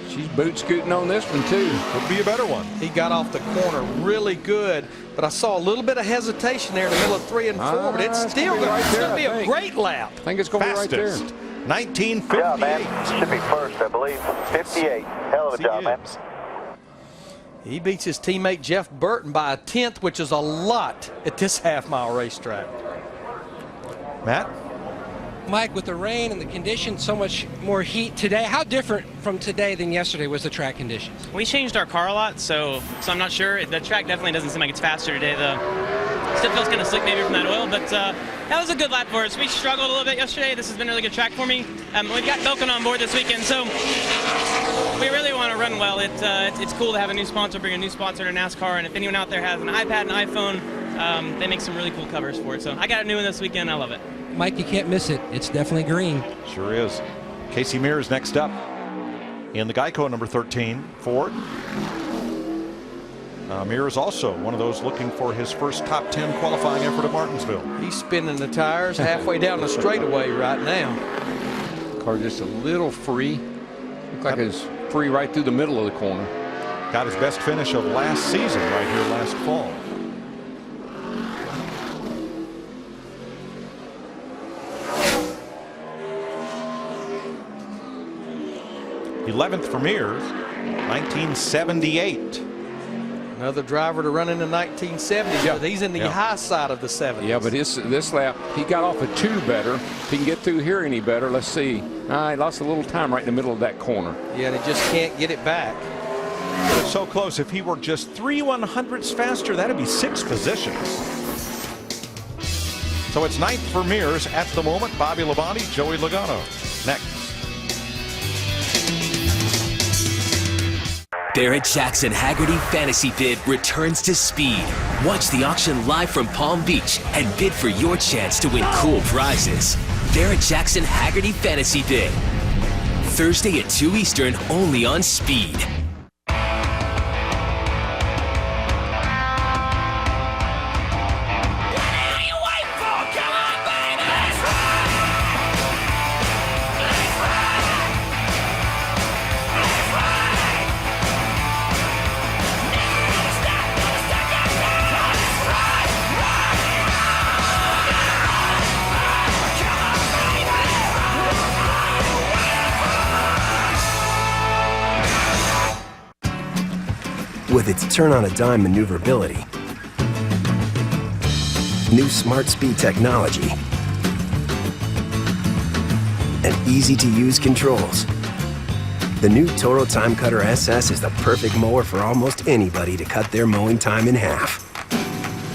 She's boot scooting on this one, too. Could be a better one. He got off the corner really good, but I saw a little bit of hesitation there in the middle of 3 and 4, but it's still going to be a great lap. I think it's going to be right there. 1958. Yeah, man. Should be first, I believe. 58. Hell of a job, man. He beats his teammate Jeff Burton by a 10th, which is a lot at this half-mile racetrack. Matt? Mike, with the rain and the conditions, so much more heat today. How different from today than yesterday was the track conditions? We changed our car a lot, so I'm not sure. The track definitely doesn't seem like it's faster today. Still feels kind of slick maybe from that oil, but that was a good lap for us. We struggled a little bit yesterday. This has been a really good track for me. We've got Belkin on board this weekend, so we really want to run well. It's cool to have a new sponsor, bring a new sponsor to NASCAR, and if anyone out there has an iPad and iPhone, they make some really cool covers for it. So I got a new one this weekend. I love it. Mike, you can't miss it. It's definitely green. Sure is. Casey Mears next up in the Geico number 13 Ford. Mears also one of those looking for his first top 10 qualifying effort at Martinsville. He's spinning the tires halfway down the straightaway right now. Car just a little free. Looked like it's free right through the middle of the corner. Got his best finish of last season right here last fall. '11th for Mears. 1978. Another driver to run in the 1970s, but he's in the high side of the 70s. Yeah, but this lap, he got off a 2 better. If he can get through here any better, let's see. He lost a little time right in the middle of that corner. Yeah, and he just can't get it back. But it's so close. If he were just 3/100ths faster, that'd be 6 positions. So it's 9th for Mears at the moment. Bobby Labonte, Joey Logano. Next. Barrett-Jackson Hagerty Fantasy Bid returns to Speed. Watch the auction live from Palm Beach and bid for your chance to win cool prizes. Barrett-Jackson Hagerty Fantasy Bid. Thursday at 2 Eastern, only on Speed. With its turn-on-a-dime maneuverability, new Smart Speed technology, and easy-to-use controls, the new Toro Time Cutter SS is the perfect mower for almost anybody to cut their mowing time in half.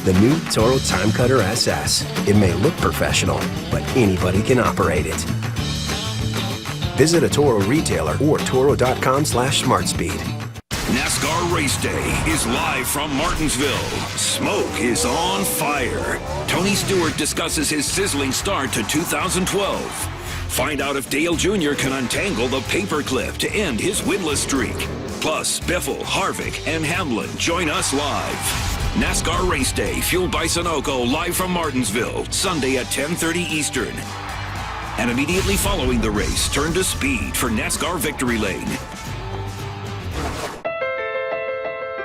The new Toro Time Cutter SS. It may look professional, but anybody can operate it. Visit a Toro retailer or toro.com/smartspeed. NASCAR Race Day is live from Martinsville. Smoke is on fire. Tony Stewart discusses his sizzling start to 2012. Find out if Dale Jr. can untangle the paperclip to end his winless streak. Plus, Biffle, Harvick, and Hamlin join us live. NASCAR Race Day, fueled by Sunoco, live from Martinsville, Sunday at 10:30 Eastern. And immediately following the race, turn to Speed for NASCAR Victory Lane.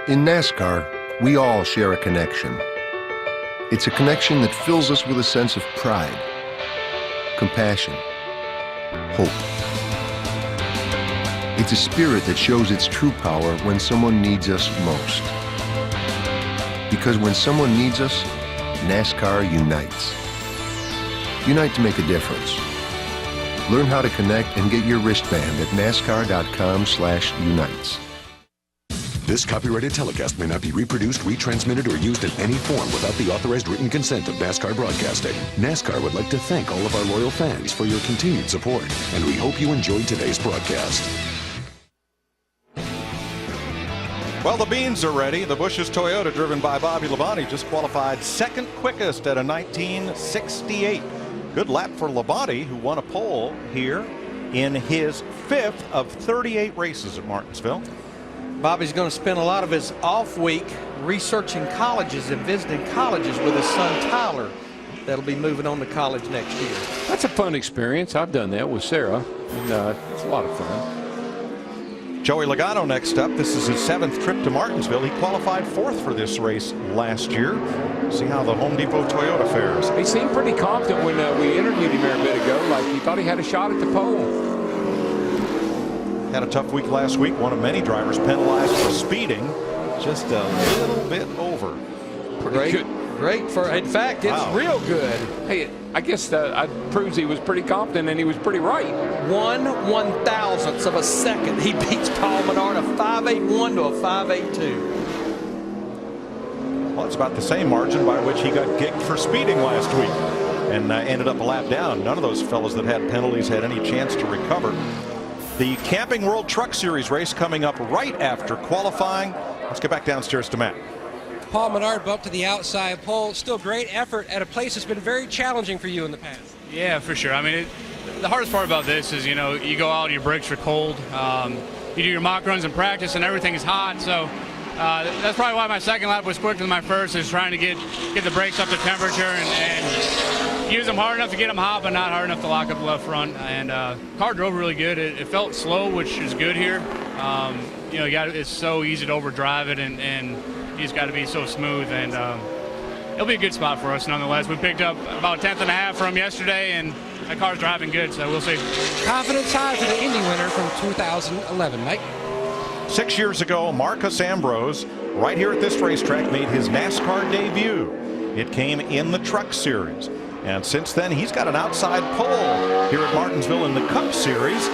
In NASCAR, we all share a connection. It's a connection that fills us with a sense of pride, compassion, hope. It's a spirit that shows its true power when someone needs us most. Because when someone needs us, NASCAR unites. Unite to make a difference. Learn how to connect and get your wristband at nascar.com/unites. This copyrighted telecast may not be reproduced, retransmitted, or used in any form without the authorized written consent of NASCAR Broadcasting. NASCAR would like to thank all of our loyal fans for your continued support, and we hope you enjoyed today's broadcast. Well, the beans are ready. The Busch's Toyota, driven by Bobby Labonte, just qualified second quickest at a 1968. Good lap for Labonte, who won a pole here in his 5th of 38 races at Martinsville. Bobby's going to spend a lot of his off week researching colleges and visiting colleges with his son Tyler. That'll be moving on to college next year. That's a fun experience. I've done that with Sarah, and it's a lot of fun. Joey Logano next up. This is his 7th trip to Martinsville. He qualified 4th for this race last year. See how the Home Depot Toyota fares. He seemed pretty confident when we interviewed him there a bit ago, like he thought he had a shot at the pole. Had a tough week last week. One of many drivers penalized for speeding, just a little bit over. Great for, in fact, it's real good. Hey, I guess that proves he was pretty confident and he was pretty right. 1/1000th of a second. He beats Paul Menard, a 5.81 to a 5.82. Well, it's about the same margin by which he got kicked for speeding last week and ended up a lap down. None of those fellows that had penalties had any chance to recover. The Camping World Truck Series race coming up right after qualifying. Let's get back downstairs to Matt. Paul Menard bumped to the outside pole. Still great effort at a place that's been very challenging for you in the past. Yeah, for sure. I mean, the hardest part about this is, you know, you go out and your brakes are cold. You do your mock runs in practice and everything is hot. So that's probably why my second lap was quicker than my first, is trying to get the brakes up to temperature and use them hard enough to get them hot, but not hard enough to lock up the left front. And car drove really good. It felt slow, which is good here. You know, it's so easy to overdrive it, and you just got to be so smooth. And it'll be a good spot for us nonetheless. We picked up about 1/10.5 from yesterday, and that car's driving good, so we'll see. Confidence high for the Indy winner from 2011, Mike. 6 years ago, Marcus Ambrose, right here at this racetrack, made his NASCAR debut. It came in the Truck Series. And since then, he's got an outside pole here at Martinsville in the Cup Series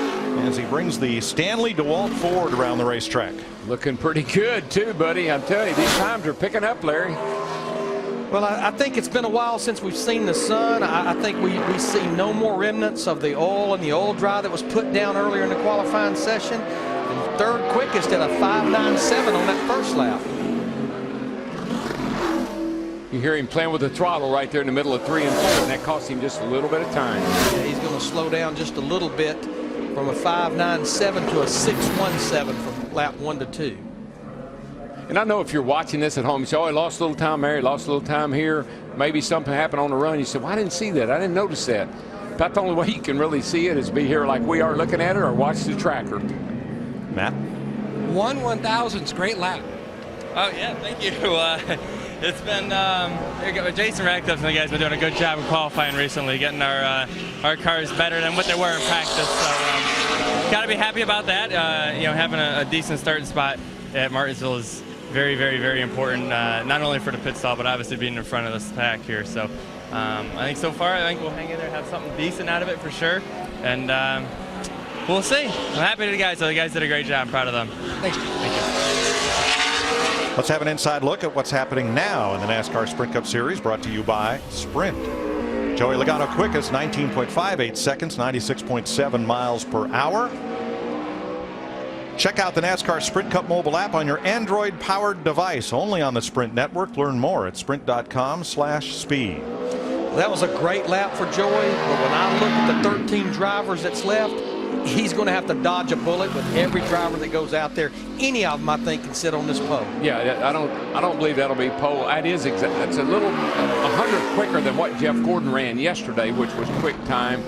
as he brings the Stanley DeWalt Ford around the racetrack. Looking pretty good, too, buddy. I'm telling you, these times are picking up, Larry. Well, I think it's been a while since we've seen the sun. I think we see no more remnants of the oil and the oil dry that was put down earlier in the qualifying session. And third quickest at a 5.97 on that first lap. You hear him playing with the throttle right there in the middle of 3 and 4, and that cost him just a little bit of time. Yeah, he's going to slow down just a little bit from a 5.97 to a 6.17 from lap 1 to 2. And I know if you're watching this at home, you say, oh, he lost a little time there, he lost a little time here. Maybe something happened on the run. You say, well, I didn't see that. I didn't notice that. About the only way you can really see it is be here like we are looking at it or watch the tracker. Matt? 1/1000's great lap. Oh, yeah, thank you. It's been, Jason Radcliffe and the guys have been doing a good job of qualifying recently, getting our cars better than what they were in practice. So, got to be happy about that. Having a decent starting spot at Martinsville is very, very, very important, not only for the pit stop, but obviously being in front of this pack here. So I think so far, we'll hang in there and have something decent out of it for sure. And we'll see. I'm happy to the guys. So the guys did a great job. I'm proud of them. Thanks. Thank you. Let's have an inside look at what's happening now in the NASCAR Sprint Cup Series, brought to you by Sprint. Joey Logano quickest, 19.58 seconds, 96.7 miles per hour. Check out the NASCAR Sprint Cup mobile app on your Android-powered device, only on the Sprint network. Learn more at sprint.com/speed. That was a great lap for Joey, but when I look at the 13 drivers that's left, he's going to have to dodge a bullet with every driver that goes out there. Any of them, I think, can sit on this pole. Yeah, I don't believe that'll be pole. That's a little 100 quicker than what Jeff Gordon ran yesterday, which was quick time.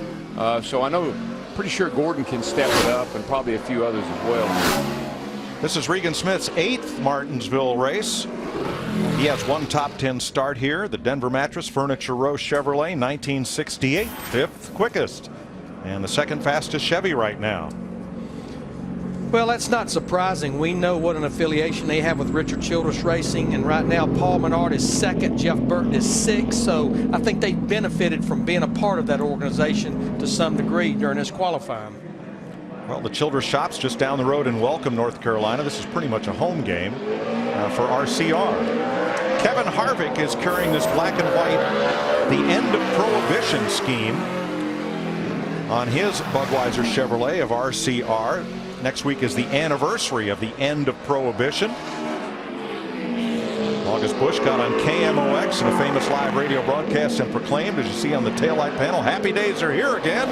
So I know. Pretty sure Gordon can step it up, and probably a few others as well. This is Regan Smith's 8th Martinsville race. He has one top 10 start here. The Denver Mattress Furniture Row Chevrolet, 1968, 5th quickest, and the second fastest Chevy right now. Well, that's not surprising. We know what an affiliation they have with Richard Childress Racing, and right now Paul Menard is 2nd, Jeff Burton is 6th, so I think they benefited from being a part of that organization to some degree during this qualifying. Well, the Childress shop's just down the road in Welcome, North Carolina. This is pretty much a home game for RCR. Kevin Harvick is carrying this black and white, the end of Prohibition scheme on his Budweiser Chevrolet of RCR. Next week is the anniversary of the end of Prohibition. August Busch got on KMOX in a famous live radio broadcast and proclaimed, as you see on the taillight panel, happy days are here again.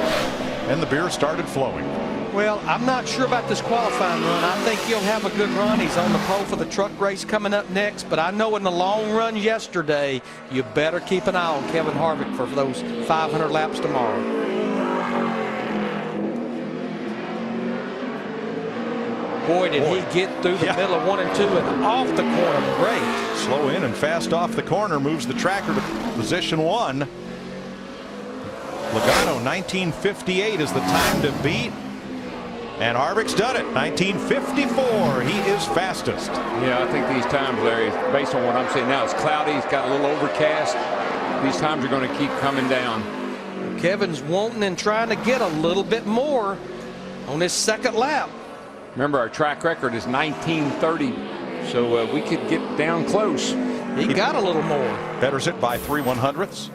And the beer started flowing. Well, I'm not sure about this qualifying run. I think he'll have a good run. He's on the pole for the truck race coming up next. But I know in the long run yesterday, you better keep an eye on Kevin Harvick for those 500 laps tomorrow. Boy, did he get through the middle of 1 and 2 and off the corner. Great. Slow in and fast off the corner, moves the tracker to position 1. Logano, 1958 is the time to beat. And Harvick's done it. 1954. He is fastest. Yeah, I think these times, Larry, based on what I'm seeing now, it's cloudy. It's got a little overcast. These times are going to keep coming down. Kevin's wanting and trying to get a little bit more on his second lap. Remember, our track record is 1930, so we could get down close. He got a little more. Betters it by 3/100ths.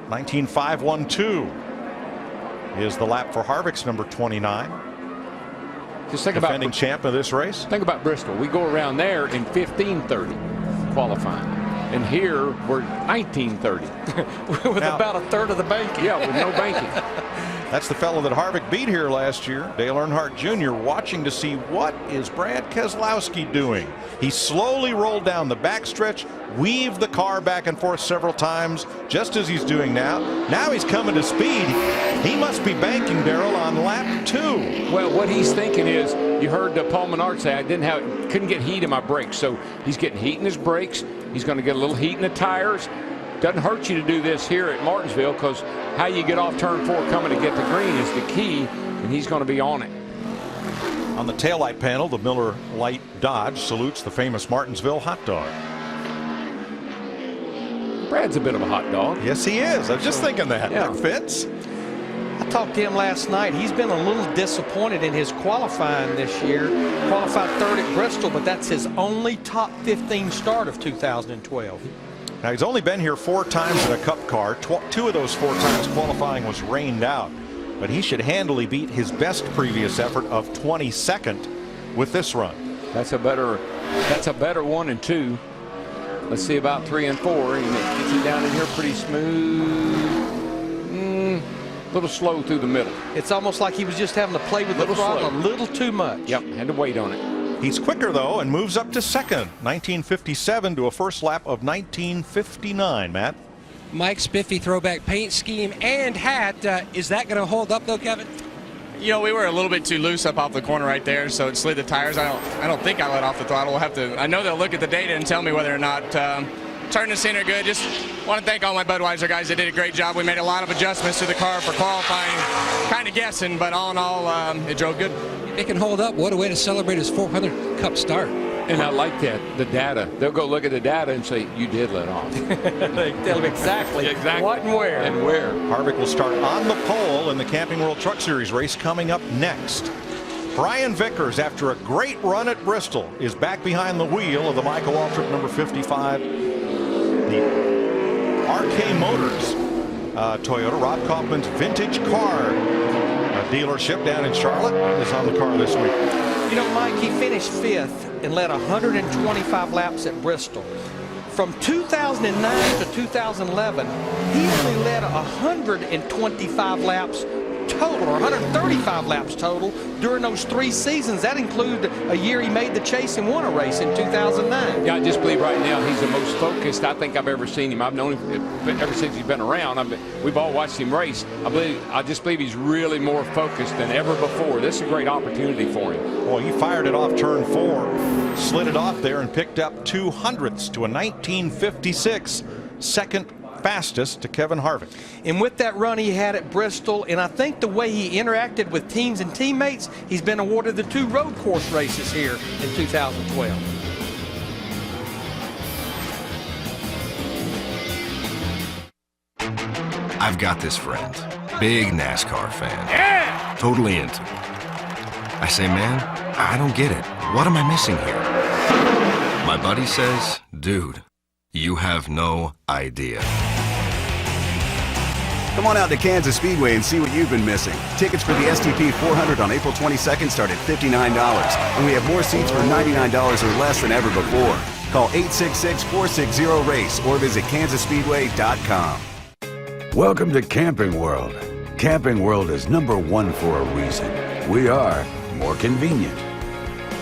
19.512 is the lap for Harvick's number 29. Just think defending champ of this race. Think about Bristol. We go around there in 15:30 qualifying. And here we're 19:30. With now, about a third of the banking. Yeah, with no banking. That's the fellow that Harvick beat here last year, Dale Earnhardt Jr., watching to see what is Brad Keselowski doing. He slowly rolled down the backstretch, weaved the car back and forth several times, just as he's doing now. Now he's coming to speed. He must be banking, Darrell, on lap 2. Well, what he's thinking is, you heard Paul Menard say, I couldn't get heat in my brakes. So he's getting heat in his brakes. He's going to get a little heat in the tires. Doesn't hurt you to do this here at Martinsville, because how you get off turn 4 coming to get the green is the key, and he's going to be on it. On the taillight panel, the Miller Lite Dodge salutes the famous Martinsville hot dog. Brad's a bit of a hot dog. Yes, he is. I was just thinking that. Yeah. That fits. I talked to him last night. He's been a little disappointed in his qualifying this year. Qualified third at Bristol, but that's his only top 15 start of 2012. Now, he's only been here 4 times in a Cup car. 2 of those 4 times qualifying was rained out. But he should handily beat his best previous effort of 22nd with this run. That's a better 1 and 2. Let's see about 3 and 4. He gets it down in here pretty smooth. A little slow through the middle. It's almost like he was just having to play with the throttle a little too much. Yep, had to wait on it. He's quicker, though, and moves up to second. 1957 to a first lap of 1959, Matt. Mike's spiffy throwback paint scheme and hat. Is that going to hold up, though, Kevin? You know, we were a little bit too loose up off the corner right there, so it slid the tires. I don't think I let off the throttle. We'll have to. I know they'll look at the data and tell me whether or not turn this in are good. Just want to thank all my Budweiser guys. They did a great job. We made a lot of adjustments to the car for qualifying. Kind of guessing, but all in all, it drove good. It can hold up. What a way to celebrate his 400 Cup start. And I like that, the data. They'll go look at the data and say, you did let off. They tell him exactly what and where. And where. Harvick will start on the pole in the Camping World Truck Series race coming up next. Brian Vickers, after a great run at Bristol, is back behind the wheel of the Michael Waltrip number 55. The RK Motors Toyota, Rob Kaufman's vintage car dealership down in Charlotte, is on the car this week. You know, Mike, he finished 5th and led 125 laps at Bristol. From 2009 to 2011, he only led 125 laps total, or 135 laps total during those 3 seasons. That included a year he made the chase and won a race in 2009. Yeah, I just believe right now he's the most focused I think I've ever seen him. I've known him ever since he's been around. We've all watched him race. I just believe he's really more focused than ever before. This is a great opportunity for him. Well, he fired it off turn 4, slid it off there, and picked up 200ths to a 1956 second fastest to Kevin Harvick. And with that run he had at Bristol, and I think the way he interacted with teams and teammates, he's been awarded the 2 road course races here in 2012. I've got this friend, big NASCAR fan. Yeah! Totally into it. I say, man, I don't get it. What am I missing here? My buddy says, dude, you have no idea. Come on out to Kansas Speedway and see what you've been missing. Tickets for the STP 400 on April 22nd start at $59, and we have more seats for $99 or less than ever before. Call 866-460-RACE or visit kansasspeedway.com. Welcome to Camping World. Camping World is #1 for a reason. We are more convenient,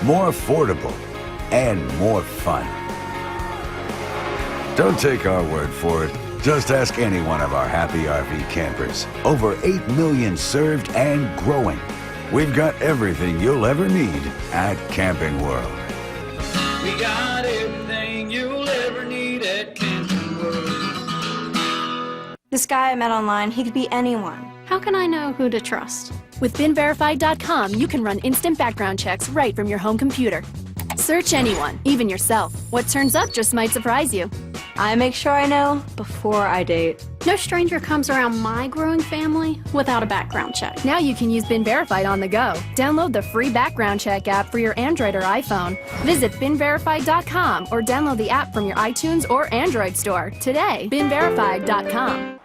more affordable, and more fun. Don't take our word for it. Just ask any one of our happy RV campers. Over 8 million served and growing. We've got everything you'll ever need at Camping World. We got everything you'll ever need at Camping World. This guy I met online, he could be anyone. How can I know who to trust? With BeenVerified.com, you can run instant background checks right from your home computer. Search anyone, even yourself. What turns up just might surprise you. I make sure I know before I date. No stranger comes around my growing family without a background check. Now you can use BeenVerified on the go. Download the free background check app for your Android or iPhone. Visit BeenVerified.com or download the app from your iTunes or Android store today. BeenVerified.com.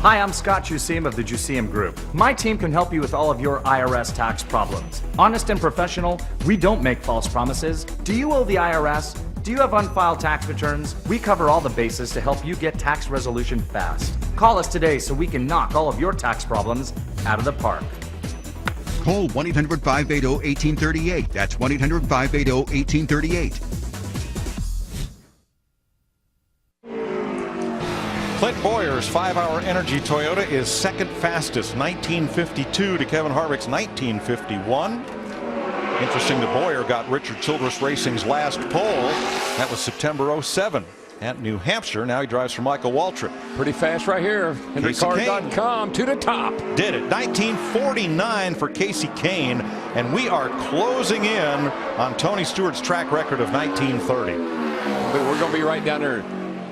Hi, I'm Scott Juseum of the Juseum Group. My team can help you with all of your IRS tax problems. Honest and professional, we don't make false promises. Do you owe the IRS? Do you have unfiled tax returns? We cover all the bases to help you get tax resolution fast. Call us today so we can knock all of your tax problems out of the park. Call 1-800-580-1838. That's 1-800-580-1838. Clint Boyer's 5-hour Energy Toyota is second fastest, 1952 to Kevin Harvick's 1951. Interesting that Boyer got Richard Childress Racing's last pole. That was September '07. at New Hampshire. Now he drives for Michael Waltrip. Pretty fast right here. HenryCars.com to the top. Did it. 1949 for Casey Kane. And we are closing in on Tony Stewart's track record of 1930. But we're going to be right down there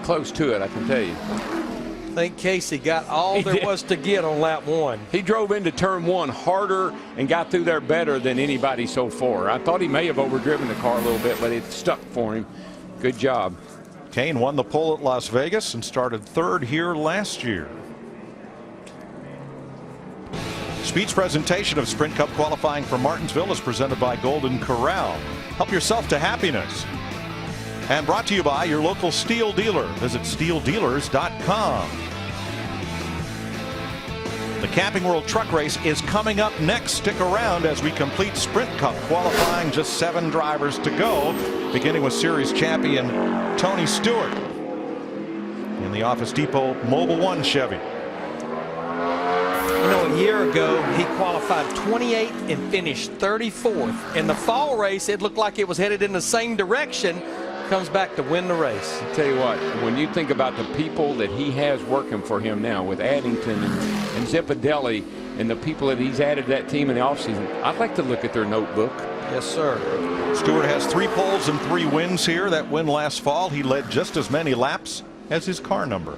close to it, I can tell you. I think Casey got all there was to get on lap 1. He drove into turn 1 harder and got through there better than anybody so far. I thought he may have overdriven the car a little bit, but it stuck for him. Good job. Kane won the pole at Las Vegas and started 3rd here last year. Speed's presentation of Sprint Cup qualifying for Martinsville is presented by Golden Corral. Help yourself to happiness. And brought to you by your local Steel dealer. Visit steeldealers.com. The Camping World Truck Race is coming up next. Stick around as we complete Sprint Cup qualifying. Just 7 drivers to go, beginning with Series champion Tony Stewart in the Office Depot Mobil 1 Chevy. You know, a year ago, he qualified 28th and finished 34th. In the fall race, it looked like it was headed in the same direction. Comes back to win the race. I'll tell you what, when you think about the people that he has working for him now with Addington and Zipadelli and the people that he's added to that team in the offseason, I'd like to look at their notebook. Yes, sir. Stewart has 3 poles and 3 wins here. That win last fall, he led just as many laps as his car number.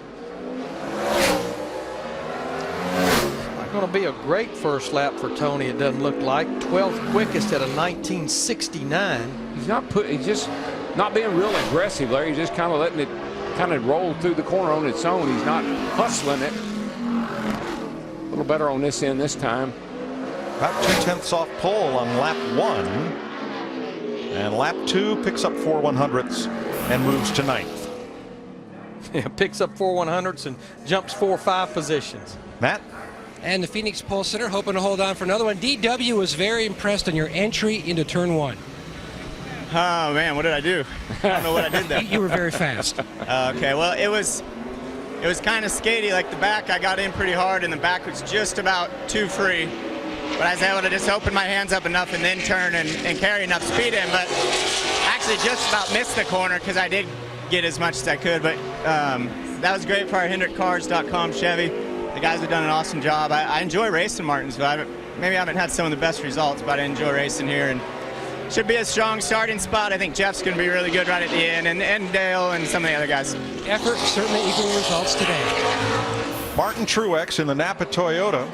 Going to be a great first lap for Tony, it doesn't look like. 12th quickest at a 1969. He's just not being real aggressive, Larry. He's just kind of letting it kind of roll through the corner on its own. He's not hustling it. A little better on this end this time. About 2/10 off pole on lap 1. And lap 2 picks up 4 100ths and moves to 9th. Yeah, picks up 4 100ths and jumps 4 or 5 positions. Matt? And the Phoenix pole sitter hoping to hold on for another one. DW was very impressed on your entry into turn 1. Oh man, what did I do? I don't know what I did there. You were very fast. Okay, well it was kind of skatey. Like the back, I got in pretty hard, and the back was just about too free. But I was able to just open my hands up enough and then turn and carry enough speed in. But actually, just about missed the corner because I did get as much as I could. But that was great for our HendrickCars.com Chevy. The guys have done an awesome job. I enjoy racing Martinsville. Maybe I haven't had some of the best results, but I enjoy racing here. And should be a strong starting spot. I think Jeff's going to be really good right at the end, and Dale and some of the other guys. Effort certainly equal results today. Martin Truex in the Napa Toyota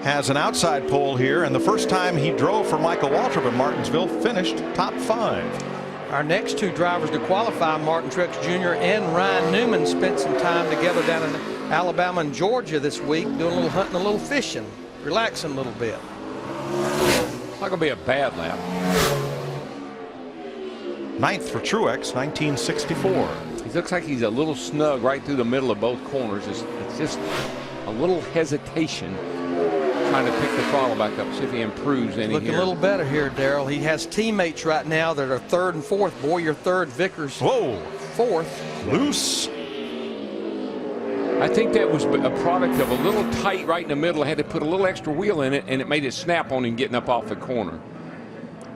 has an outside pole here, and the first time he drove for Michael Waltrip in Martinsville finished top 5. Our next 2 drivers to qualify, Martin Truex Jr. and Ryan Newman, spent some time together down in Alabama and Georgia this week, doing a little hunting, a little fishing, relaxing a little bit. Not going to be a bad lap. 9th for Truex, 1964. He looks like he's a little snug right through the middle of both corners. It's just a little hesitation trying to pick the throttle back up, see if he improves any Looking here. a little better here, Darrell. He has teammates right now that are 3rd and 4th. Boyer 3rd, Vickers 4th. Loose. I think that was a product of a little tight right in the middle. I had to put a little extra wheel in it, and it made it snap on him getting up off the corner.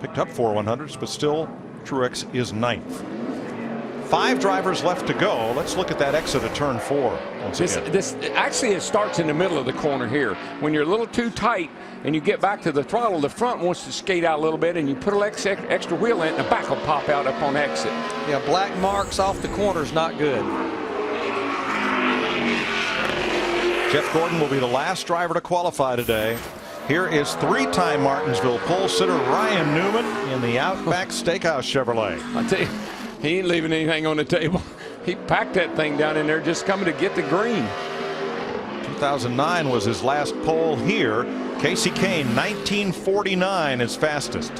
Picked up 4 100ths, but still Truex is 9th. 5 drivers left to go. Let's look at that exit of turn 4. This actually, it starts in the middle of the corner here. When you're a little too tight and you get back to the throttle, the front wants to skate out a little bit, and you put an extra wheel in it, and the back will pop out up on exit. Yeah, black marks off the corner is not good. Jeff Gordon will be the last driver to qualify today. Here is 3-time Martinsville pole sitter Ryan Newman in the Outback Steakhouse Chevrolet. I tell you, he ain't leaving anything on the table. He packed that thing down in there just coming to get the green. 2009 was his last pole here. Casey Kane, 1949, is fastest.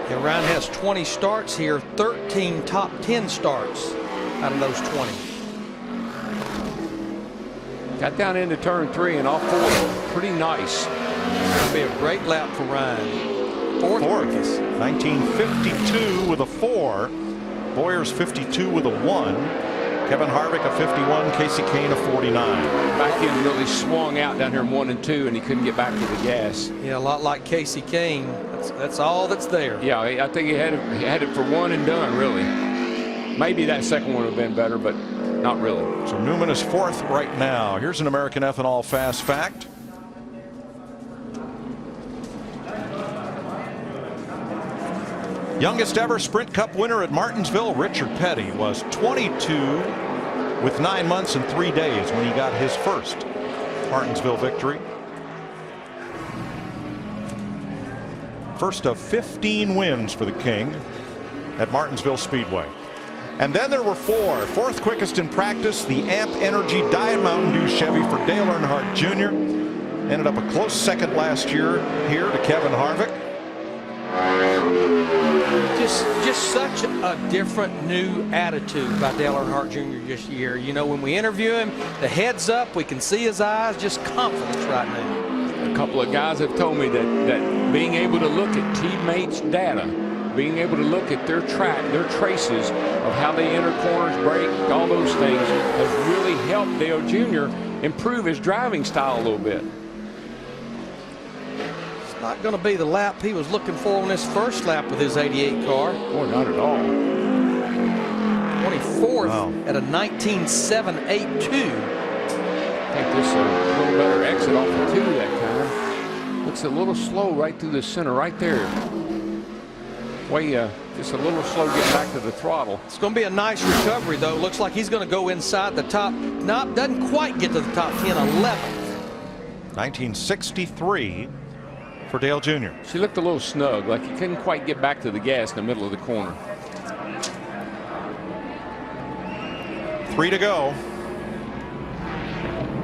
Yeah, Ryan has 20 starts here, 13 top 10 starts out of those 20. Got down into turn 3 and off 4. Pretty nice. It'll be a great lap for Ryan. 4th. 1952 with a 4. Boyer's 52 with a 1. Kevin Harvick a 51. Casey Kane a 49. Back end really swung out down here in 1 and 2, and he couldn't get back to the gas. Yeah, a lot like Casey Kane. That's all that's there. Yeah, I think he had it for one and done, really. Maybe that second one would have been better, but not really. So Newman is 4th right now. Here's an American Ethanol fast fact. Youngest ever Sprint Cup winner at Martinsville, Richard Petty, was 22 with 9 months and 3 days when he got his first Martinsville victory. First of 15 wins for the King at Martinsville Speedway. And then there were 4. 4th quickest in practice, the Amp Energy Diet Mountain Dew Chevy for Dale Earnhardt Jr. Ended up a close second last year here to Kevin Harvick. Just such a different new attitude by Dale Earnhardt Jr. this year. You know, when we interview him, the head's up, we can see his eyes, just confidence right now. A couple of guys have told me that being able to look at teammates' data, being able to look at their traces of how they enter corners, brake, all those things, has really helped Dale Jr. improve his driving style a little bit. Not going to be the lap he was looking for on his first lap with his 88 car. Or not at all. 24th at a 19.782. I think this is a little better exit off the 2 that time. Looks a little slow right through the center, right there. Just a little slow getting back to the throttle. It's going to be a nice recovery, though. Looks like he's going to go inside the top. No, doesn't quite get to the top 10, 11th. 1963. For Dale Jr. She looked a little snug, like he couldn't quite get back to the gas in the middle of the corner. 3 to go.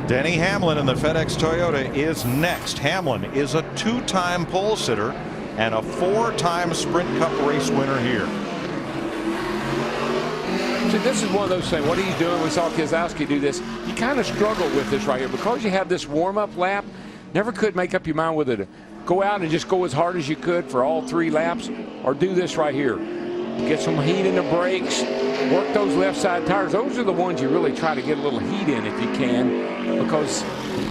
Denny Hamlin in the FedEx Toyota is next. Hamlin is a 2-time pole sitter and a 4-time Sprint Cup race winner here. See, this is one of those things. What are you doing? We saw Keselowski do this. You kind of struggle with this right here because you have this warm-up lap. Never could make up your mind whether to go out and just go as hard as you could for all 3 laps, or do this right here. Get some heat in the brakes, work those left side tires. Those are the ones you really try to get a little heat in if you can, because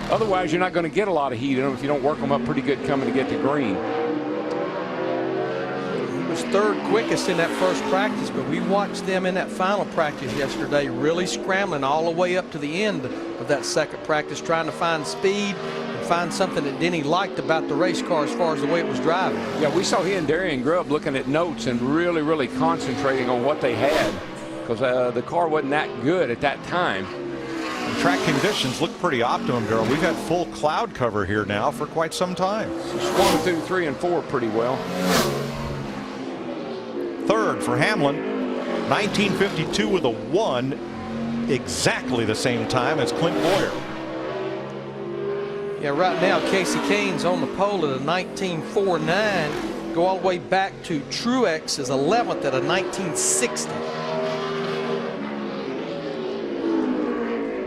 otherwise you're not going to get a lot of heat in them if you don't work them up pretty good coming to get to green. He was 3rd quickest in that first practice, but we watched them in that final practice yesterday really scrambling all the way up to the end of that second practice, trying to find speed, find something that Denny liked about the race car as far as the way it was driving. Yeah, we saw he and Darian Grubb looking at notes and really concentrating on what they had, because the car wasn't that good at that time. The track conditions look pretty optimum, Darrell. We've had full cloud cover here now for quite some time. Swung through 3 and 4 pretty well. 3rd for Hamlin, 1952 with a 1, exactly the same time as Clint Boyer. Yeah, right now Casey Kane's on the pole at a 19.49. Go all the way back to Truex is 11th at a 19.60.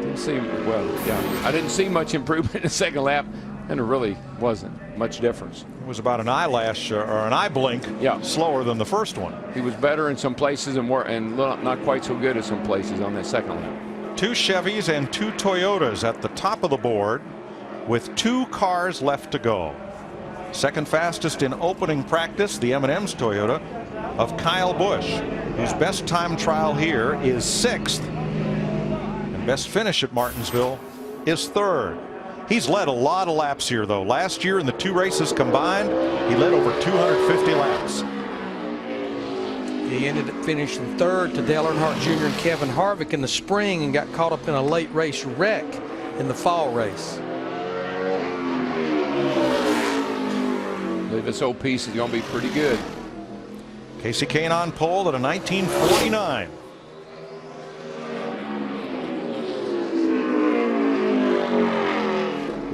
Didn't see, well, yeah, I didn't see much improvement in the second lap, and there really wasn't much difference. It was about an eyelash or an eye blink slower than the first one. He was better in some places and not quite so good at some places on that second lap. 2 Chevys and 2 Toyotas at the top of the board, with 2 cars left to go. Second fastest in opening practice, the M&M's Toyota of Kyle Busch, whose best time trial here is 6th, and best finish at Martinsville is 3rd. He's led a lot of laps here, though. Last year in the 2 races combined, he led over 250 laps. He ended up finishing 3rd to Dale Earnhardt Jr. and Kevin Harvick in the spring, and got caught up in a late race wreck in the fall race. I believe this old piece is going to be pretty good. Casey Kane on pole at a 19.49.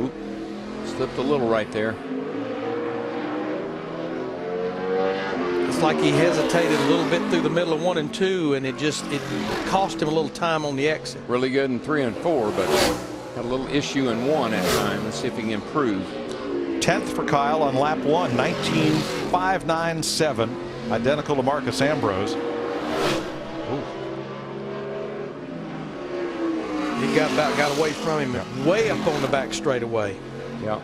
Oop, slipped a little right there. It's like he hesitated a little bit through the middle of 1 and 2, and it cost him a little time on the exit. Really good in 3 and 4, but had a little issue in 1 at time. Let's see if he can improve. 10th for Kyle on lap 1, 19.597, identical to Marcus Ambrose. Ooh. He got away from him, way up on the back straightaway. Yeah.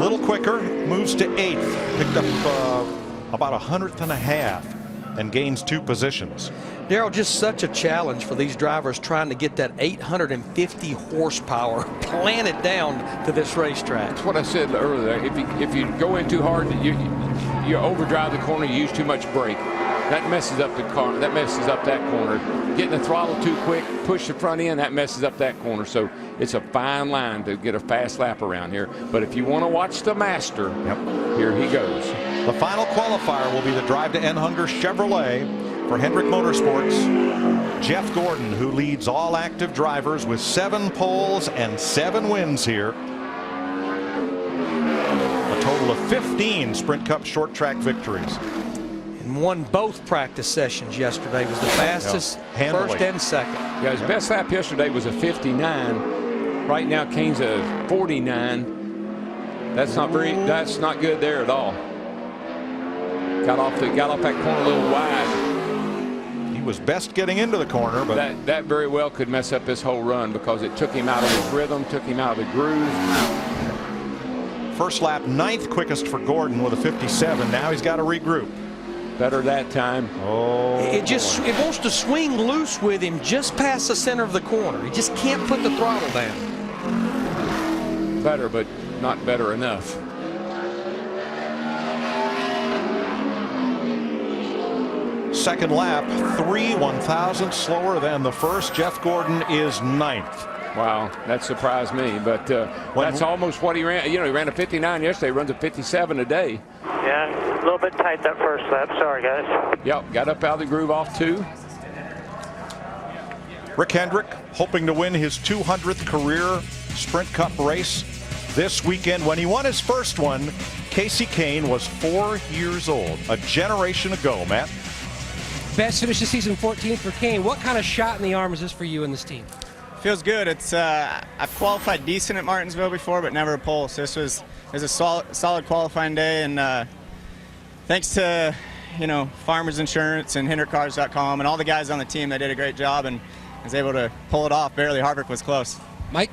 little quicker, moves to 8th, picked up about 1/100 and a half, and gains 2 positions. Darrell, just such a challenge for these drivers trying to get that 850 horsepower planted down to this racetrack. That's what I said earlier. If you go in too hard, you overdrive the corner, you use too much brake. That messes up the car. That messes up that corner. Getting the throttle too quick, push the front end, that messes up that corner. So it's a fine line to get a fast lap around here. But if you want to watch the master, here he goes. The final qualifier will be the Drive to End Hunger Chevrolet for Hendrick Motorsports. Jeff Gordon, who leads all active drivers with 7 poles and 7 wins here. A total of 15 Sprint Cup short track victories. And won both practice sessions yesterday. Was the fastest first and second. Yeah, his best lap yesterday was a 59. Right now, Kane's a 49. That's not good there at all. Got off that corner a little wide. He was best getting into the corner, but that very well could mess up his whole run because it took him out of his rhythm, took him out of the groove. First lap, 9th quickest for Gordon with a 57. Now he's got to regroup. Better that time. Oh, it wants to swing loose with him just past the center of the corner. He just can't put the throttle down. Better, but not better enough. Second lap, 3/1000 slower than the first. Jeff Gordon is 9th. Wow, that surprised me, but that's almost what he ran. You know, he ran a 59 yesterday, runs a 57 today. Yeah, a little bit tight that first lap. Sorry, guys. Yep, got up out of the groove off 2. Rick Hendrick hoping to win his 200th career Sprint Cup race this weekend. When he won his first one, Casey Kane was 4 years old, a generation ago, Matt. Best finish of season 14 for Kane. What kind of shot in the arm is this for you and this team? Feels good. It's I've qualified decent at Martinsville before, but never a pole. So this was a solid qualifying day, and thanks to Farmers Insurance and HendrickCars.com and all the guys on the team, they did a great job and was able to pull it off. Barely. Harvick was close. Mike.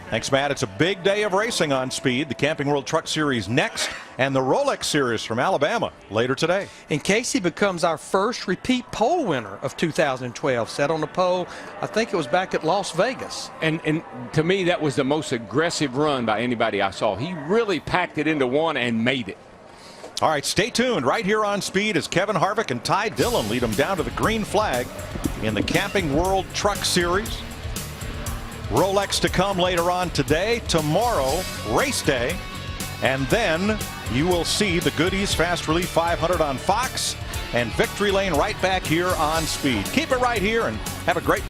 Thanks, Matt. It's a big day of racing on Speed. The Camping World Truck Series next, and the Rolex Series from Alabama later today. And Casey becomes our first repeat pole winner of 2012. Set on the pole, I think it was back at Las Vegas. And to me, that was the most aggressive run by anybody I saw. He really packed it into one and made it. All right, stay tuned. Right here on Speed as Kevin Harvick and Ty Dillon lead them down to the green flag in the Camping World Truck Series. Rolex to come later on today. Tomorrow, race day. And then you will see the Goody's Fast Relief 500 on Fox and Victory Lane right back here on Speed. Keep it right here and have a great